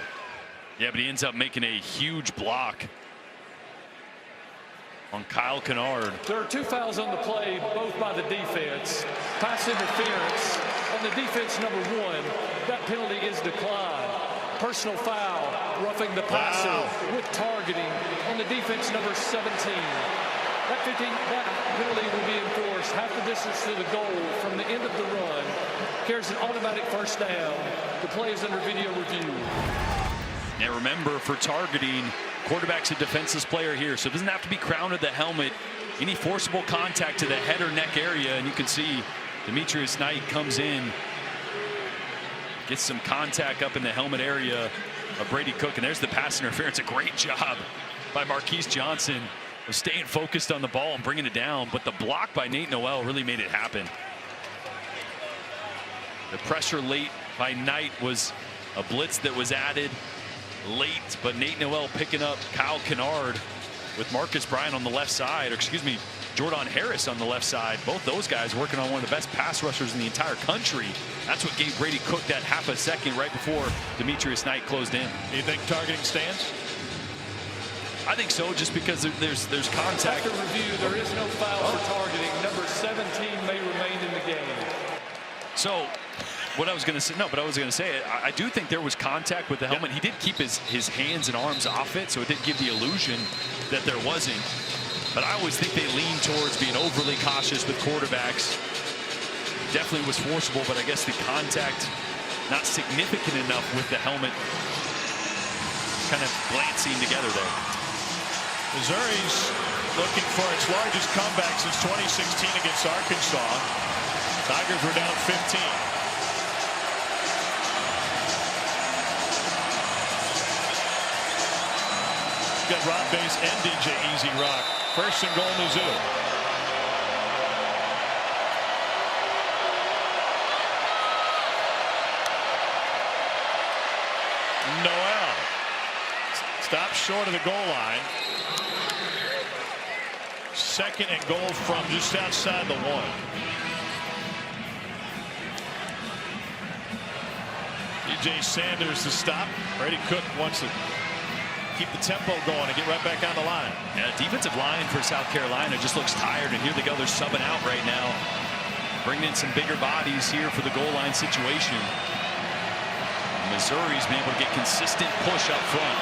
Yeah, but he ends up making a huge block on Kyle Kennard. There are 2 fouls on the play, both by the defense. Pass interference on the defense number 1. That penalty is declined. Personal foul, roughing the passer with targeting on the defense number 17. That penalty will be enforced half the distance to the goal from the end of the run. Carries an automatic first down. The play is under video review. Now remember, for targeting, quarterback's a defenseless player here, so it doesn't have to be crowned at the helmet. Any forcible contact to the head or neck area, and you can see Demetrius Knight comes in, gets some contact up in the helmet area of Brady Cook, and there's the pass interference. A great job by Marquise Johnson of staying focused on the ball and bringing it down, but the block by Nate Noel really made it happen. The pressure late by Knight was a blitz that was added late, but Nate Noel picking up Kyle Kennard with Marcus Bryant on the left side, or excuse me, Jordan Harris on the left side. Both those guys working on one of the best pass rushers in the entire country. That's what gave Brady Cook that half a second right before Demetrius Knight closed in. Do you think targeting stands? I think so, just because there's contact. After review, there is no foul for targeting. Number 17 may remain in the game. So what I was going to say, I do think there was contact with the helmet. He did keep his hands and arms off it, so it didn't give the illusion that there wasn't. But I always think they lean towards being overly cautious with quarterbacks. Definitely was forcible, but I guess the contact not significant enough with the helmet kind of glancing together there. Missouri's looking for its largest comeback since 2016 against Arkansas. Tigers were down 15. Got Rob Bass and DJ Easy Rock. First and goal, Mizzou. Noel stops short of the goal line. Second and goal from just outside the 1. DJ Sanders to stop. Brady Cook wants to keep the tempo going and get right back on the line. Yeah, defensive line for South Carolina just looks tired, and here they go. They're subbing out right now, bringing in some bigger bodies here for the goal line situation. Missouri's been able to get consistent push up front.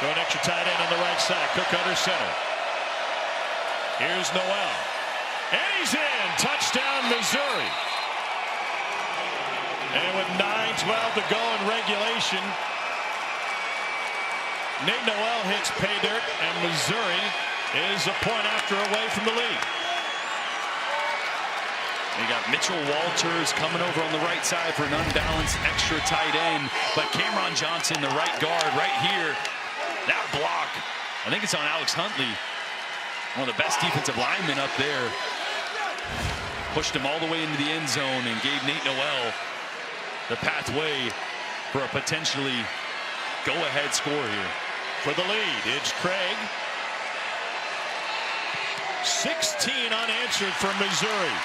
Throw an extra tight end on the right side. Cook under center. Here's Noel, and he's in. Touchdown, Missouri. And with 9:12 to go in regulation, Nate Noel hits pay dirt, and Missouri is a point after away from the lead. You got Mitchell Walters coming over on the right side for an unbalanced extra tight end, but Cameron Johnson, the right guard, right here. That block, I think it's on Alex Huntley, one of the best defensive linemen up there. Pushed him all the way into the end zone and gave Nate Noel the pathway for a potentially go-ahead score here. For the lead, it's Craig. 16 unanswered for Missouri.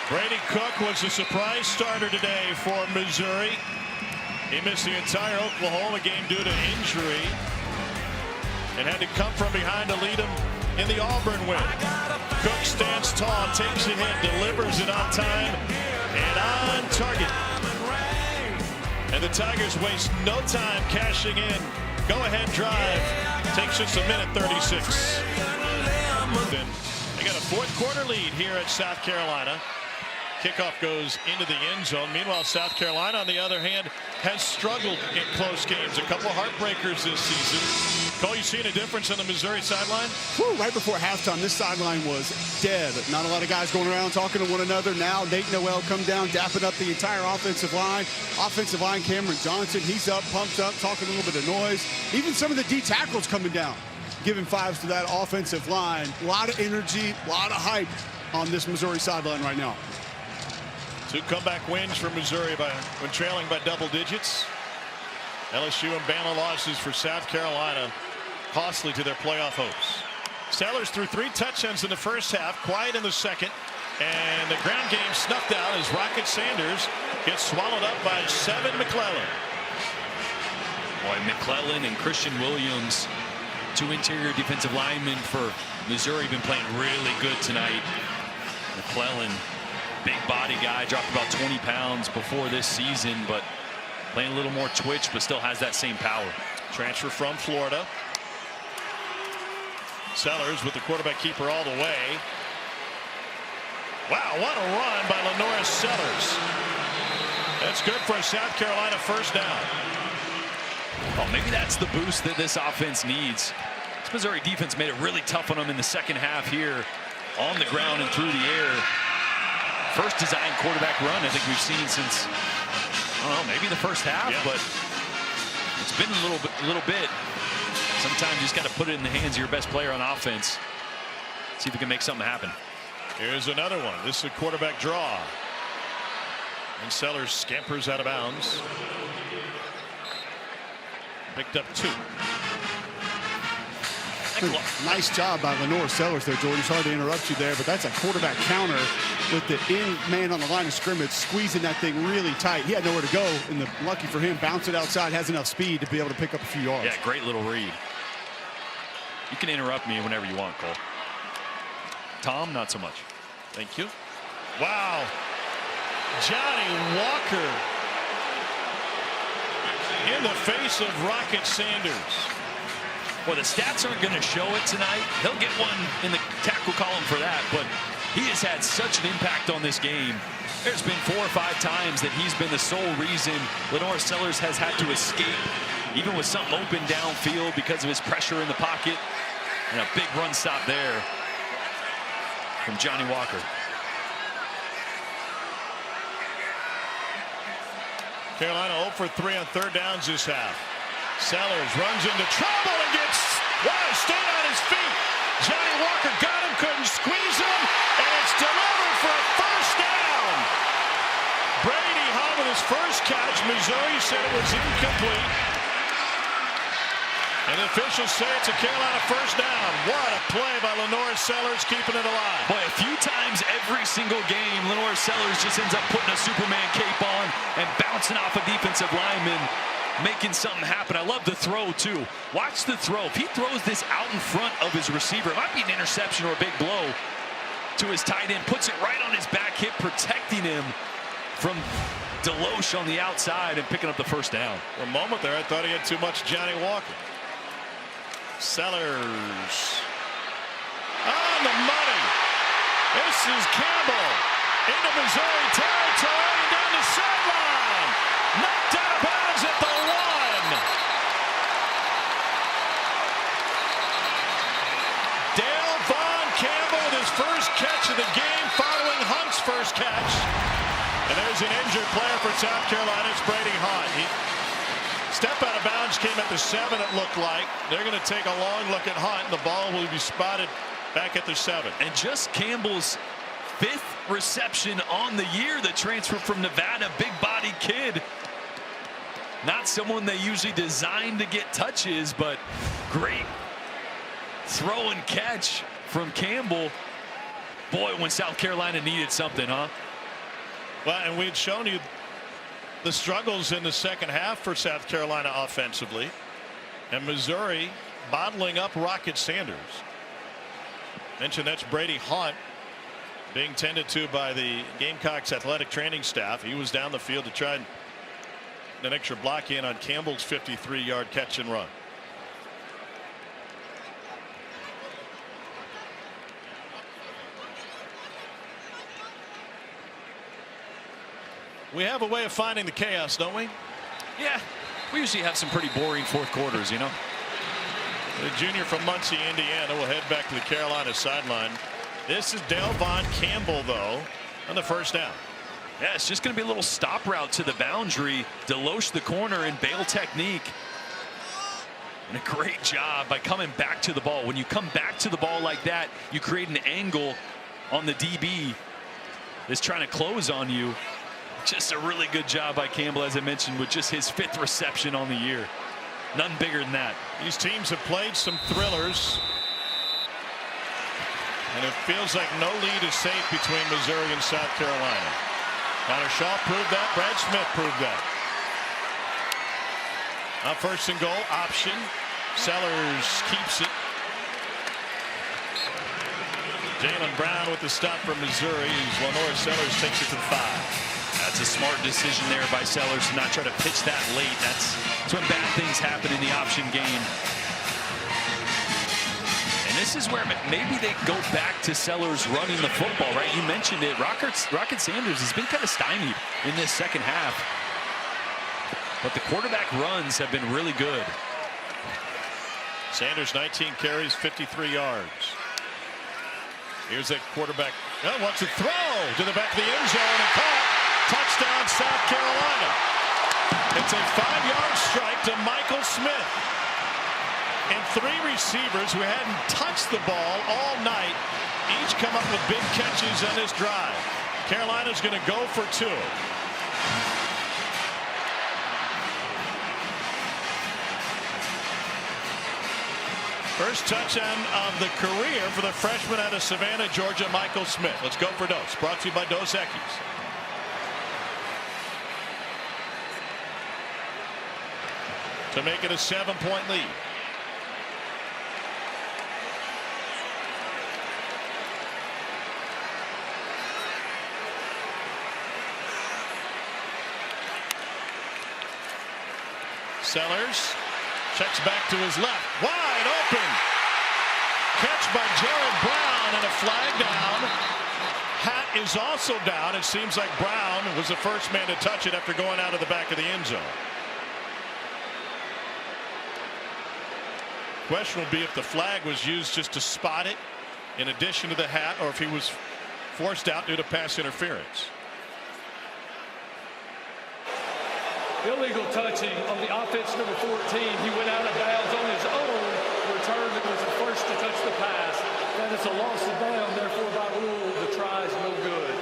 Brady Cook was a surprise starter today for Missouri. He missed the entire Oklahoma game due to injury and had to come from behind to lead him in the Auburn win. Cook stands tall, takes the hit, delivers it on time and on target. And the Tigers waste no time cashing in. Go-ahead drive takes just a minute 36. Then they got a fourth quarter lead here at South Carolina. Kickoff goes into the end zone. Meanwhile, South Carolina, on the other hand, has struggled in close games. A couple of heartbreakers this season. Cole, you seen a difference on the Missouri sideline? Right before halftime, this sideline was dead. Not a lot of guys going around talking to one another. Now Nate Noel come down, dapping up the entire offensive line. Offensive line, Cameron Johnson, he's up, pumped up, talking a little bit of noise. Even some of the D tackles coming down, giving fives to that offensive line. A lot of energy, a lot of hype on this Missouri sideline right now. 2 comeback wins for Missouri when trailing by double digits. LSU and Bama losses for South Carolina, costly to their playoff hopes. Sellers threw 3 touchdowns in the first half, quiet in the second, and the ground game snuffed out as Rocket Sanders gets swallowed up by Seven McClellan. Boy, McClellan and Christian Williams, 2 interior defensive linemen for Missouri, been playing really good tonight. McClellan, big body guy, dropped about 20 pounds before this season, but playing a little more twitch, but still has that same power. Transfer from Florida. Sellers with the quarterback keeper all the way. Wow, what a run by Lenoris Sellers. That's good for a South Carolina first down. Oh, maybe that's the boost that this offense needs. This Missouri defense made it really tough on them in the second half here, on the ground and through the air. First design quarterback run I think we've seen since, I don't know, maybe the first half, yeah. But it's been a little bit. Sometimes you just got to put it in the hands of your best player on offense. See if we can make something happen. Here's another one. This is a quarterback draw. And Sellers scampers out of bounds. Picked up 2. Nice job by Lenoris Sellers there, Jordan. Sorry to interrupt you there, but that's a quarterback counter with the in man on the line of scrimmage, squeezing that thing really tight. He had nowhere to go, and lucky for him, bounce it outside, has enough speed to be able to pick up a few yards. Yeah, great little read. You can interrupt me whenever you want, Cole. Tom, not so much. Thank you. Wow. Johnny Walker in the face of Rocket Sanders. Well, the stats aren't going to show it tonight. He'll get one in the tackle column for that, but he has had such an impact on this game. There's been 4 or 5 times that he's been the sole reason Lenore Sellers has had to escape, even with something open downfield because of his pressure in the pocket. And a big run stop there from Johnny Walker. Carolina 0 for 3 on third downs this half. Sellers runs into trouble and gets stayed on his feet. Johnny Walker got him, couldn't squeeze him, and it's delivered for a first down. Brady Hunt with his first catch. Missouri said it was incomplete. And the officials say it's a Carolina first down. What a play by Lenore Sellers, keeping it alive. Boy, a few times every single game, Lenore Sellers just ends up putting a Superman cape on and bouncing off a defensive lineman, making something happen. I love the throw, too. Watch the throw. If he throws this out in front of his receiver, it might be an interception or a big blow to his tight end, puts it right on his back hip, protecting him from Deloche on the outside and picking up the first down. For a moment there, I thought he had too much Johnny Walker. Sellers on the money. This is Campbell into Missouri territory and down the sideline. Knocked out of bounds at the 1. Dale Vaughn Campbell with his first catch of the game following Hunt's first catch. And there's an injured player for South Carolina. It's Brady Hunt. Step out of bounds came at the 7, it looked like. They're going to take a long look at Hunt. The ball will be spotted back at the 7. And just Campbell's 5th reception on the year. The transfer from Nevada, big body kid. Not someone they usually designed to get touches, but great throw and catch from Campbell. Boy, when South Carolina needed something, huh? Well, and we'd shown you the struggles in the second half for South Carolina offensively, and Missouri bottling up Rocket Sanders. Mentioned that's Brady Hunt being tended to by the Gamecocks athletic training staff. He was down the field to try an extra block in on Campbell's 53-yard catch and run. We have a way of finding the chaos, don't we? Yeah, we usually have some pretty boring fourth quarters, you know. The junior from Muncie, Indiana, will head back to the Carolina sideline. This is Dale Vaughn Campbell, though, on the first down. Yeah, it's just going to be a little stop route to the boundary. Deloche the corner and bail technique. And a great job by coming back to the ball. When you come back to the ball like that, you create an angle on the DB that's trying to close on you. Just a really good job by Campbell, as I mentioned, with just his 5th reception on the year. Nothing bigger than that. These teams have played some thrillers, and it feels like no lead is safe between Missouri and South Carolina. Connor Shaw proved that. Brad Smith proved that. Now 1st and goal option. Sellers keeps it. Jalen Brown with the stop from Missouri. Lenore Sellers takes it to the 5. That's a smart decision there by Sellers to not try to pitch that late. That's when bad things happen in the option game. And this is where maybe they go back to Sellers running the football, right? You mentioned it. Rocket Sanders has been kind of stymied in this second half. But the quarterback runs have been really good. Sanders 19 carries, 53 yards. Here's that quarterback. Wants to throw to the back of the end zone and caught. Touchdown, South Carolina. It's a 5-yard strike to Michael Smith. And 3 receivers who hadn't touched the ball all night each come up with big catches on this drive. Carolina's going to go for 2. First touchdown of the career for the freshman out of Savannah, Georgia, Michael Smith. Let's go for Dos. Brought to you by Dos Equis. To make it a 7-point lead. Sellers Checks back to his left. Wide open. Catch by Jared Brown and a flag down. Hat is also down. It seems like Brown was the first man to touch it after going out of the back of the end zone. Question will be if the flag was used just to spot it in addition to the hat, or if he was forced out due to pass interference. Illegal touching on the offense number 14. He went out of bounds on his own return that was the first to touch the pass. That is a loss of down, therefore by rule the try is no good.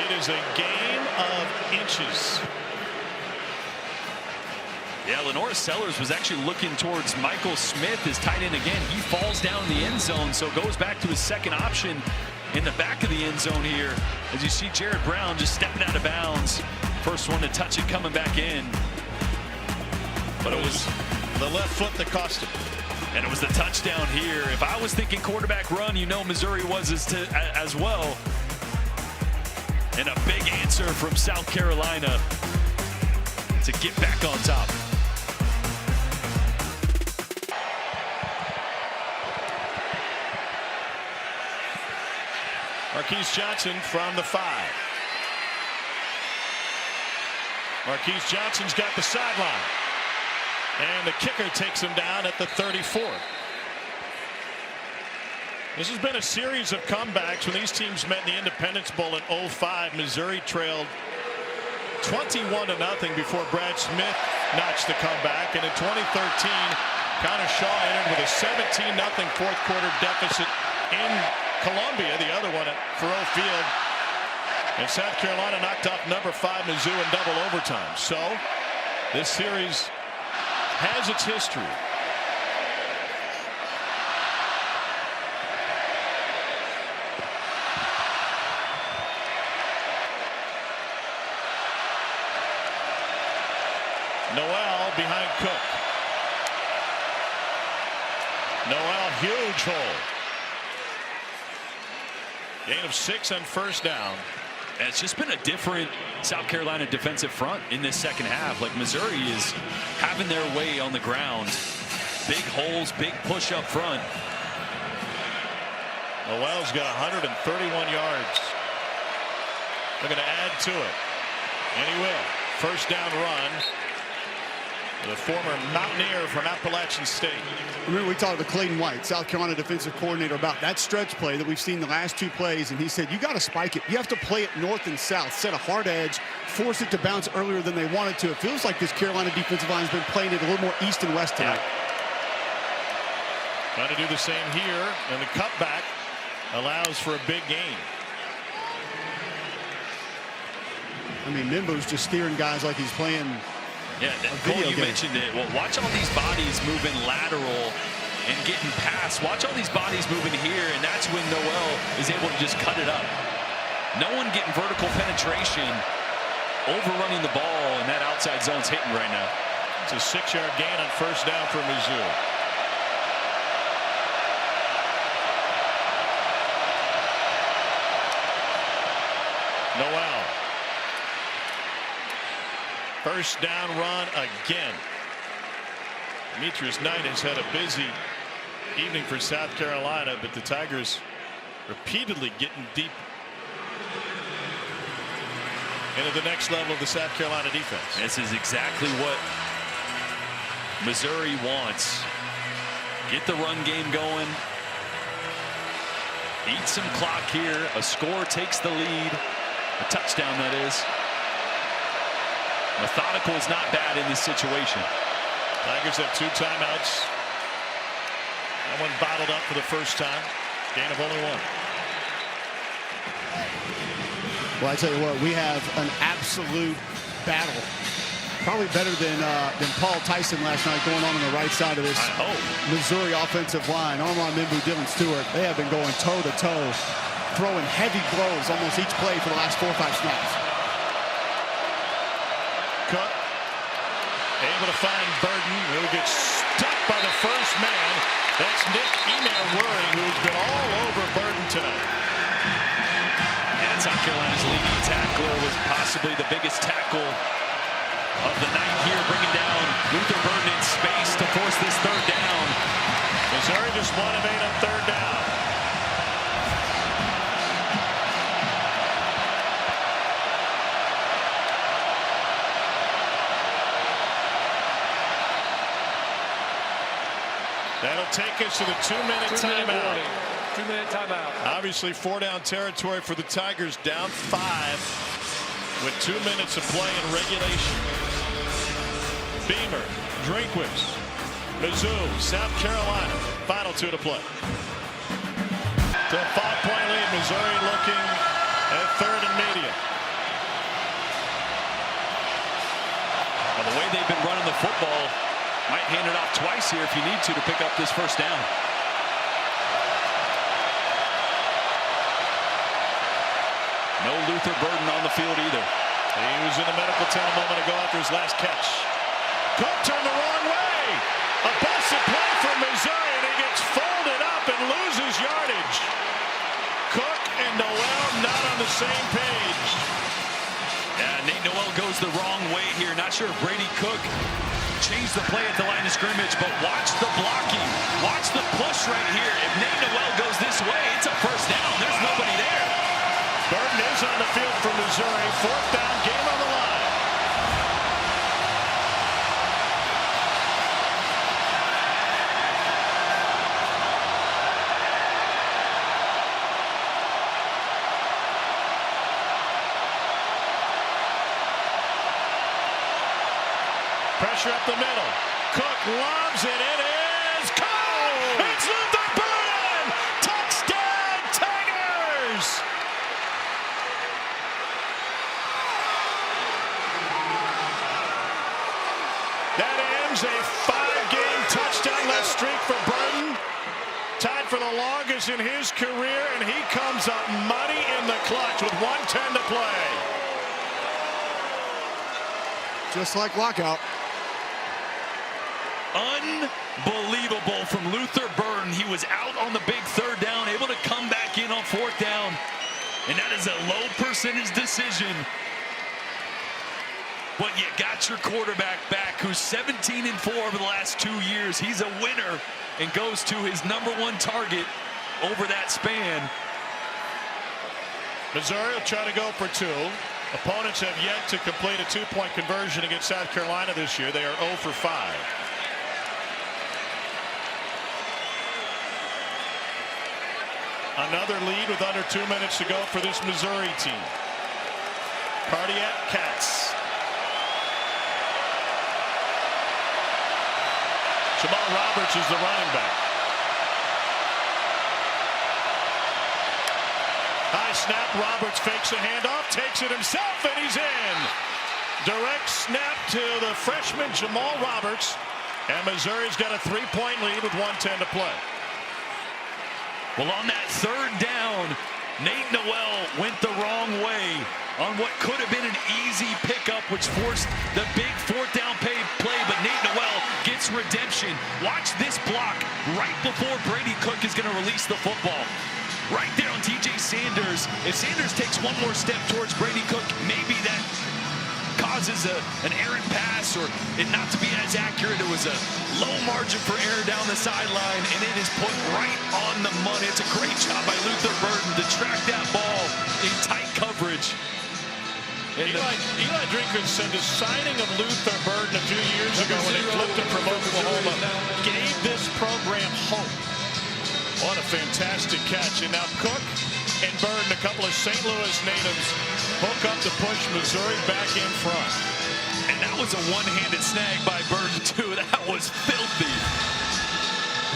It is a game of inches. Yeah, Lenore Sellers was actually looking towards Michael Smith, his tight end again. He falls down in the end zone, so goes back to his second option in the back of the end zone here. As you see Jared Brown just stepping out of bounds. First one to touch it coming back in. But it was the left foot that cost him. And it was the touchdown here. If I was thinking quarterback run, you know Missouri was as well. And a big answer from South Carolina to get back on top. Marquise Johnson from the 5. Marquise Johnson's got the sideline. And the kicker takes him down at the 34. This has been a series of comebacks when these teams met in the Independence Bowl in 05. Missouri trailed 21-0 before Brad Smith notched the comeback. And in 2013, Connor Shaw entered with a 17-0 fourth quarter deficit in Columbia, the other one at Faurot Field. And South Carolina knocked off number 5 Mizzou in double overtime. So this series has its history. Noel behind Cook. Noel, huge hole. Gain of 6 on first down. And it's just been a different South Carolina defensive front in this second half. Like Missouri is having their way on the ground. Big holes, big push up front. Noel's got 131 yards. They're going to add to it. And he will. First down run. The former Mountaineer from Appalachian State. Remember, we talked to Clayton White, South Carolina defensive coordinator, about that stretch play that we've seen the last 2 plays, and he said you got to spike it. You have to play it north and south, set a hard edge, force it to bounce earlier than they wanted to. It feels like this Carolina defensive line has been playing it a little more east and west tonight. Trying to do the same here, and the cutback allows for a big gain. I mean, Mimbo's just steering guys like he's playing. Yeah, Cole, you mentioned it. Well, watch all these bodies moving lateral and getting past. Watch all these bodies moving here, and that's when Noel is able to just cut it up. No one getting vertical penetration, overrunning the ball, and that outside zone's hitting right now. It's a 6-yard gain on first down for Mizzou. Noel. First down run again. Demetrius Knight has had a busy evening for South Carolina, but the Tigers repeatedly getting deep into the next level of the South Carolina defense. This is exactly what Missouri wants. Get the run game going. Eat some clock here. A score takes the lead. A touchdown, that is. Methodical is not bad in this situation. Tigers have 2 timeouts. That one bottled up for the first time. Gain of only 1. Well, I tell you what, we have an absolute battle. Probably better than Paul Tyson last night going on the right side of this Missouri offensive line. Armand Mimbu, Dylan Stewart, they have been going toe-to-toe, throwing heavy blows almost each play for the last 4 or 5 snaps. Cook able to find Burden, who gets stuck by the first man. That's Nick Emel-Wuring, who's been all over Burden tonight. And South Carolina's leading tackler was possibly the biggest tackle of the night here, bringing down Luther Burden in space to force this third down. Missouri just 1 of 8 on third down. That'll take us to the 2-minute timeout. 2-minute timeout. Obviously 4-down territory for the Tigers, down 5 with 2 minutes of play in regulation. Beamer, Drinkwitz, Mizzou, South Carolina, final 2 to play. To a 5-point lead, Missouri looking at third and medium. Well, the way they've been running the football, might hand it off twice here if you need to pick up this first down. No Luther Burden on the field either. He was in the medical tent a moment ago after his last catch. Cook turned the wrong way. A busted play from Missouri, and he gets folded up and loses yardage. Cook and Noel not on the same page. Yeah, Nate Noel goes the wrong way here. Not sure if Brady Cook changed the play at the line of scrimmage, but watch the blocking. Watch the push right here. If Nate Noel goes this way, it's a first down. There's nobody there. Burden is on the field for Missouri. 4th down, game on the line. Pressure up the middle. Cook lobs it. It is Cole. It's Luther Burden. Touchdown, Tigers. That ends a 5-game touchdown-less streak for Burden. Tied for the longest in his career, and he comes up money in the clutch with 1:10 to play. Just like lockout. Unbelievable from Luther Burden. He was out on the big third down, able to come back in on 4th down. And that is a low percentage decision. But you got your quarterback back, who's 17-4 over the last 2 years. He's a winner and goes to his #1 target over that span. Missouri will try to go for 2. Opponents have yet to complete a 2-point conversion against South Carolina this year. They are 0 for 5. Another lead with under 2 minutes to go for this Missouri team. Cardiac Cats. Jamal Roberts is the running back. High snap. Roberts fakes a handoff, takes it himself, and he's in. Direct snap to the freshman Jamal Roberts, and Missouri's got a 3-point lead with 1:10 to play. Well, on that third down, Nate Noel went the wrong way on what could have been an easy pickup, which forced the big 4th down play, but Nate Noel gets redemption. Watch this block right before Brady Cook is going to release the football. Right there on TJ Sanders. If Sanders takes one more step towards Brady Cook, maybe that causes an errant pass or it not to be as accurate. It was a low margin for error down the sideline, and it is put right on the money. It's a great job by Luther Burden to track that ball in tight coverage. Eli Drinkwitz said the signing of Luther Burden a few years ago when they flipped him from Oklahoma gave this program hope. What a fantastic catch. And now Cook and Burden, a couple of St. Louis natives, hook up to push Missouri back in front. And that was a one-handed snag by Burden, too. That was filthy.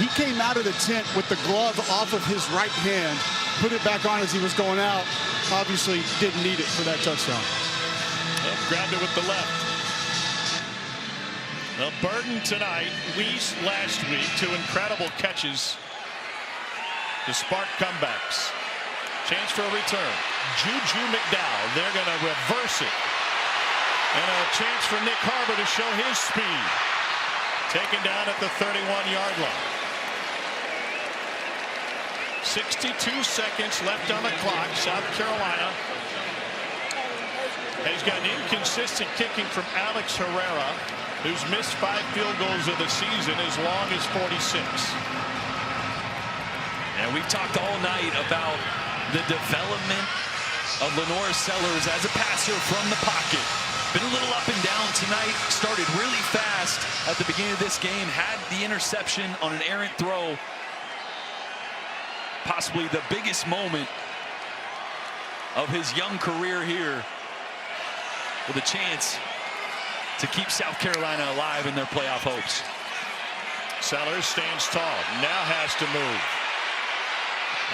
He came out of the tent with the glove off of his right hand, put it back on as he was going out. Obviously didn't need it for that touchdown. Well, grabbed it with the left. Well, Burden tonight, Weiss last week, 2 incredible catches to spark comebacks. Chance for a return. Juju McDowell, they're going to reverse it. And a chance for Nick Harbor to show his speed. Taken down at the 31-yard line. 62 seconds left on the clock. South Carolina has got inconsistent kicking from Alex Herrera. who's missed 5 field goals of the season, as long as 46. And we've talked all night about the development of Lenore Sellers as a passer from the pocket. Been a little up and down tonight. Started really fast at the beginning of this game. Had the interception on an errant throw. Possibly the biggest moment of his young career here, with a chance to keep South Carolina alive in their playoff hopes. Sellers stands tall, now has to move.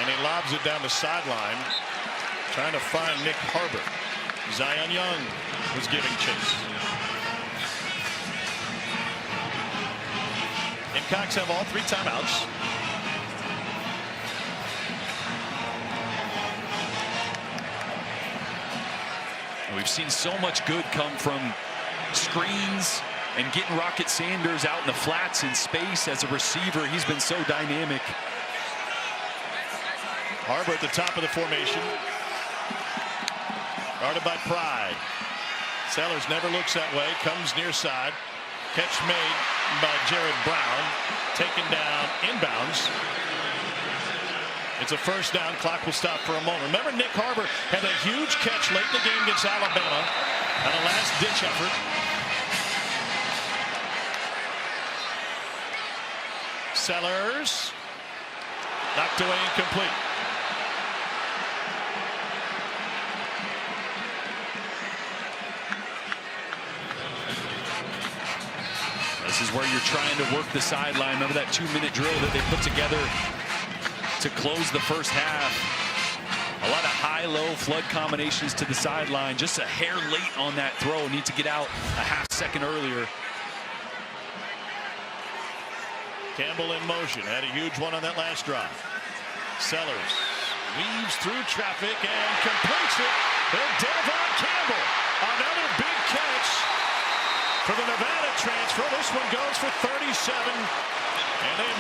And he lobs it down the sideline, trying to find Nick Harbor. Zion Young was giving chase. Gamecocks have all 3 timeouts. We've seen so much good come from screens and getting Rocket Sanders out in the flats in space as a receiver. He's been so dynamic. Harbor at the top of the formation. Guarded by Pride. Sellers never looks that way. Comes near side. Catch made by Jared Brown. Taken down inbounds. It's a first down. Clock will stop for a moment. Remember, Nick Harbor had a huge catch late in the game against Alabama on a last-ditch effort. Sellers knocked away, incomplete. This is where you're trying to work the sideline. Remember that 2-minute drill that they put together to close the first half. A lot of high-low flood combinations to the sideline. Just a hair late on that throw. Need to get out a half second earlier. Campbell in motion. Had a huge one on that last drive. Sellers weaves through traffic and completes it. And Devon Campbell, another big catch for the Nevada transfer. This one goes for 37. And they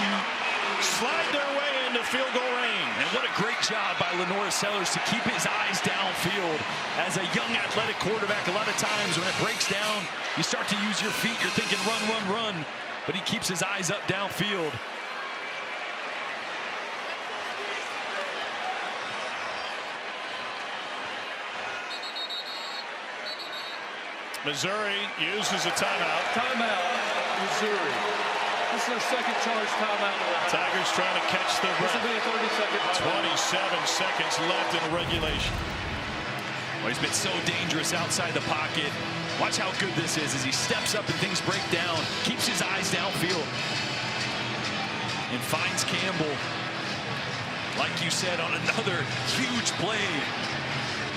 slide their way into field goal range. And what a great job by Lenore Sellers to keep his eyes downfield. As a young athletic quarterback, a lot of times when it breaks down, you start to use your feet. You're thinking run, run, run. But he keeps his eyes up downfield. Missouri uses a timeout. Timeout, Missouri. This is their second charge timeout. Tigers trying to catch their This breath. will be a 30-second timeout. 27 seconds left in regulation. Well, he's been so dangerous outside the pocket. Watch how good this is as he steps up and things break down. Keeps his eyes downfield. And finds Campbell, like you said, on another huge play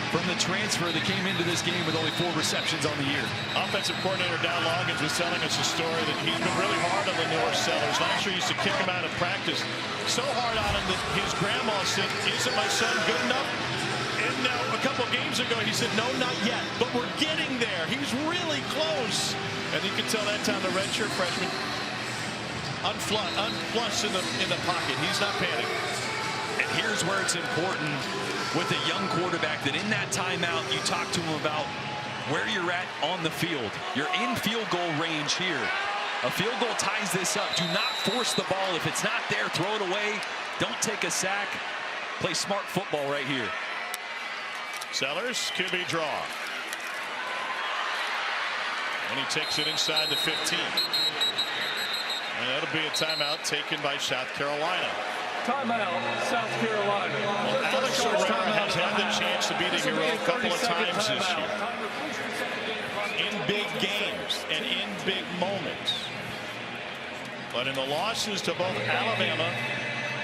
from the transfer that came into this game with only 4 receptions on the year. Offensive coordinator Dow Loggins was telling us a story that he's been really hard on Lenore Sellers. Last year he used to kick him out of practice. So hard on him that his grandma said, "Isn't my son good enough?" And now a couple games ago he said, "No, not yet, but we're getting there. He's really close." And you can tell that time the redshirt freshman unflush in the pocket. He's not panicking. And here's where it's important with a young quarterback that in that timeout you talk to him about where you're at on the field. You're in field goal range here. A field goal ties this up. Do not force the ball. If it's not there, throw it away. Don't take a sack. Play smart football right here. Sellers, QB draw. And he takes it inside the 15. And that'll be a timeout taken by South Carolina. Timeout, South Carolina. Well, Alex Herrera has had the chance to be the hero a couple of times this year. In big games and in big moments. But in the losses to both Alabama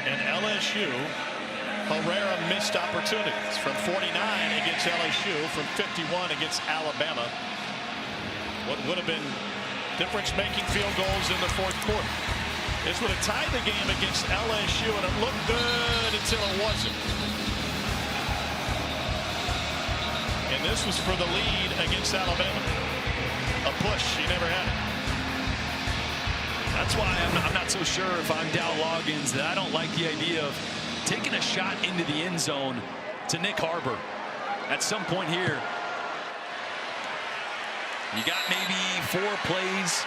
and LSU, Herrera missed opportunities from 49 against LSU, from 51 against Alabama. What would have been difference-making field goals in the fourth quarter. This would have tied the game against LSU, and it looked good until it wasn't. And this was for the lead against Alabama. A push, he never had it. That's why I'm not so sure if I'm Dow Loggins that I don't like the idea of taking a shot into the end zone to Nick Harbor. At some point here, you got maybe 4 plays,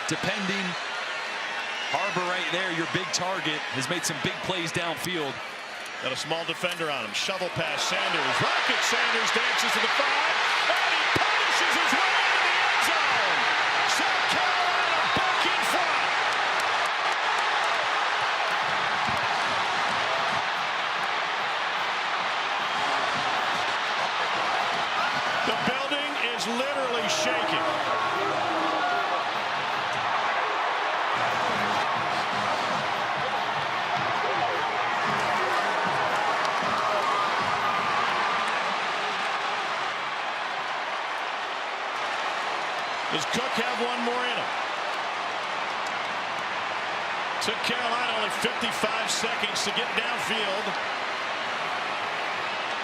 depending. Harbor right there, your big target, has made some big plays downfield. Got a small defender on him. Shovel pass, Sanders. Rocket Sanders dances to the 5, and he punishes his way into the end zone. South Carolina back in front. The building is literally shaking. Does Cook have one more in him? Took Carolina only 55 seconds to get downfield.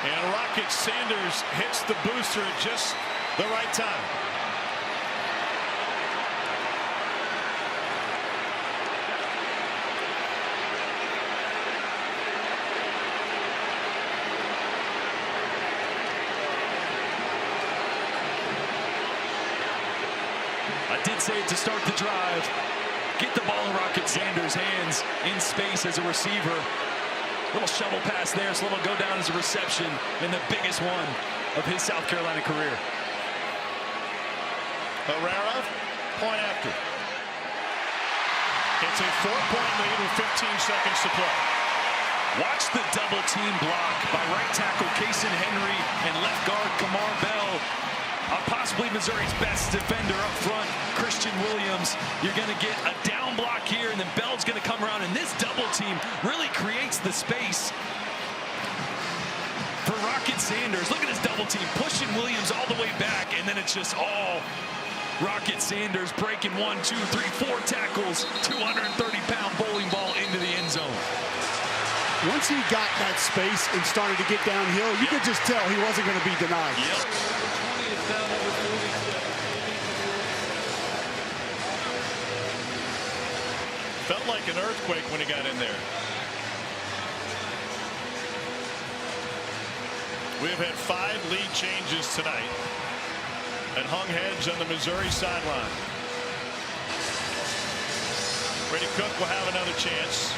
And Rocket Sanders hits the booster at just the right time. I did say it to start the drive. Get the ball in Rocket Sanders' hands in space as a receiver. Little shovel pass there, so it'll go down as a reception in the biggest one of his South Carolina career. Herrera, point after. It's a 4-point lead with 15 seconds to play. Watch the double team block by right tackle Kason Henry and left guard Kamar Bell. Possibly Missouri's best defender up front, Christian Williams. You're going to get a down block here, and then Bell's going to come around, and this double team really creates the space for Rocket Sanders. Look at his double team, pushing Williams all the way back, and then it's just all Rocket Sanders breaking 1, 2, 3, 4 tackles, 230-pound bowling ball into the end zone. Once he got that space and started to get downhill, you could just tell he wasn't going to be denied. Felt like an earthquake when he got in there. We have had 5 lead changes tonight and hung heads on the Missouri sideline. Brady Cook will have another chance.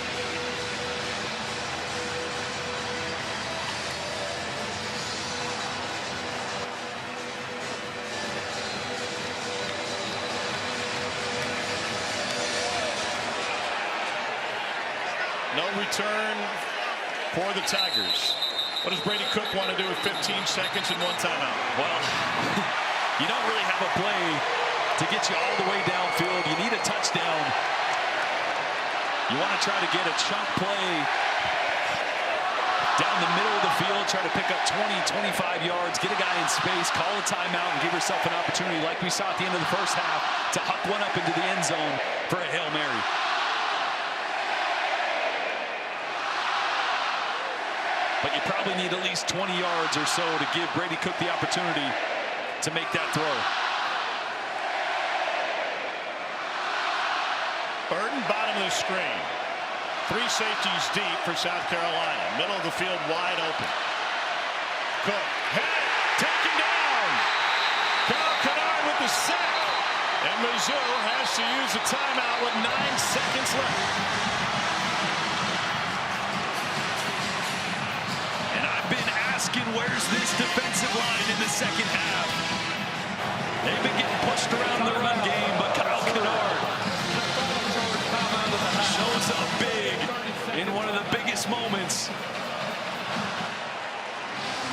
No return for the Tigers. What does Brady Cook want to do with 15 seconds and 1 timeout? Well, you don't really have a play to get you all the way downfield. You need a touchdown. You want to try to get a chunk play down the middle of the field, try to pick up 20, 25 yards, get a guy in space, call a timeout, and give yourself an opportunity, like we saw at the end of the first half, to huck one up into the end zone for a Hail Mary. But you probably need at least 20 yards or so to give Brady Cook the opportunity to make that throw. Burton, bottom of the screen. 3 safeties deep for South Carolina. Middle of the field wide open. Cook, head, taken down. Kyle Kennard with the sack. And Mizzou has to use a timeout with 9 seconds left. Where's this defensive line in the second half? They've been getting pushed around the run game, but Kyle Kennard shows up big in one of the biggest moments.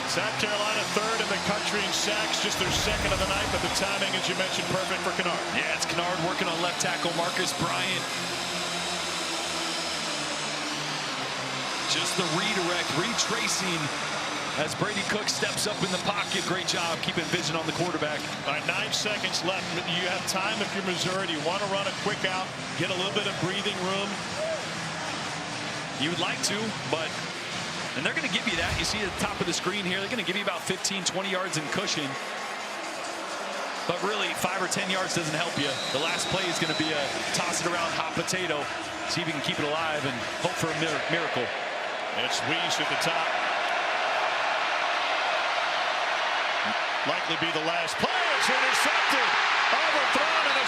South Carolina 3rd in the country in sacks, just their 2nd of the night, but the timing, as you mentioned, perfect for Kennard. Yeah, it's Kennard working on left tackle Marcus Bryant. Just the redirect, retracing as Brady Cook steps up in the pocket. Great job keeping vision on the quarterback. All right, 9 seconds left. You have time if you're Missouri. Do you want to run a quick out, get a little bit of breathing room? You would like to, but, and they're going to give you that. You see at the top of the screen here, they're going to give you about 15, 20 yards in cushion. But really, 5 or 10 yards doesn't help you. The last play is going to be a toss it around hot potato. See if you can keep it alive and hope for a miracle. It's Weiss at the top. Likely be the last play. It's intercepted. Overthrown, and a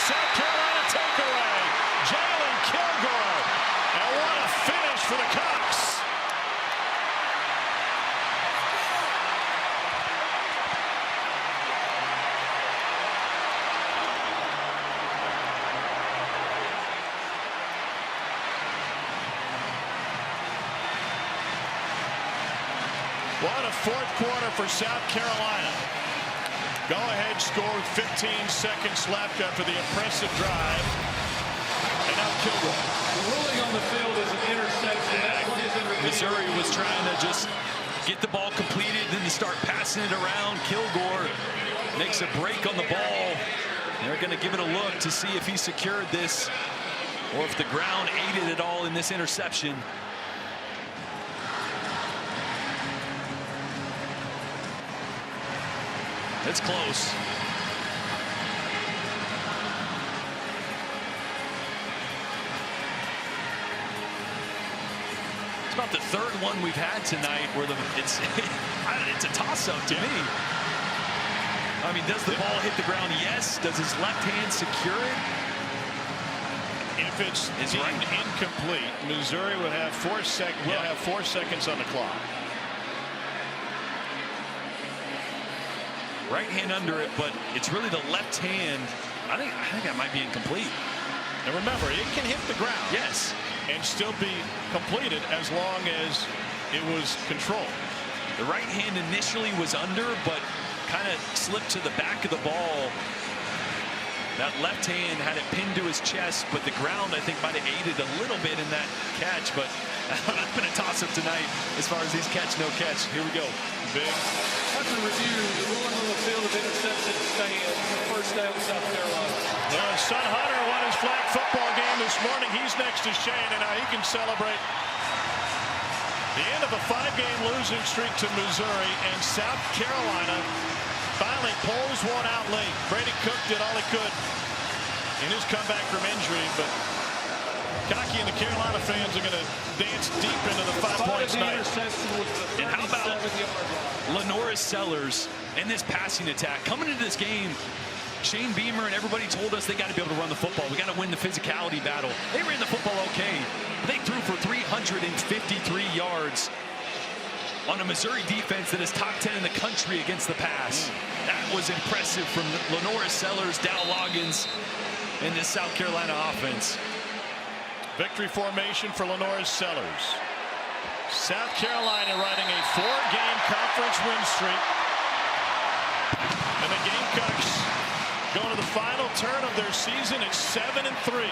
What a fourth quarter for South Carolina. Go-ahead score, 15 seconds left after the impressive drive. And now Kilgore. The ruling on the field is an interception. That play is interference. Missouri was trying to just get the ball completed, then to start passing it around. Kilgore makes a break on the ball. They're going to give it a look to see if he secured this or if the ground aided at all in this interception. It's close. It's about the third one we've had tonight where it's a toss-up to me. I mean, does the ball hit the ground? Yes. Does his left hand secure it? If it's deemed incomplete, Missouri will have 4 seconds on the clock. Right hand under it, but it's really the left hand. I think that might be incomplete. And remember, it can hit the ground. Yes. And still be completed as long as it was controlled. The right hand initially was under, but kind of slipped to the back of the ball. That left hand had it pinned to his chest, but the ground, I think, might have aided a little bit in that catch. But that's been a toss-up tonight as far as these catch, no catch. Here we go. Big. After review, the ruling on the field of interception stands. First down, South Carolina. Well, Son Hunter won his flag football game this morning. He's next to Shane, and now he can celebrate the end of a 5-game losing streak to Missouri, and South Carolina finally pulls one out late. Brady Cook did all he could in his comeback from injury, but Cocky and the Carolina fans are going to dance deep into the 5 points night. And how about Lenoris Sellers and this passing attack? Coming into this game, Shane Beamer and everybody told us they got to be able to run the football. We got to win the physicality battle. They ran the football okay. They threw for 353 yards on a Missouri defense that is top 10 in the country against the pass. That was impressive from Lenoris Sellers, Dow Loggins, and this South Carolina offense. Victory formation for Lenoris Sellers. South Carolina riding a 4-game conference win streak. And the Gamecocks going to the final turn of their season at 7-3.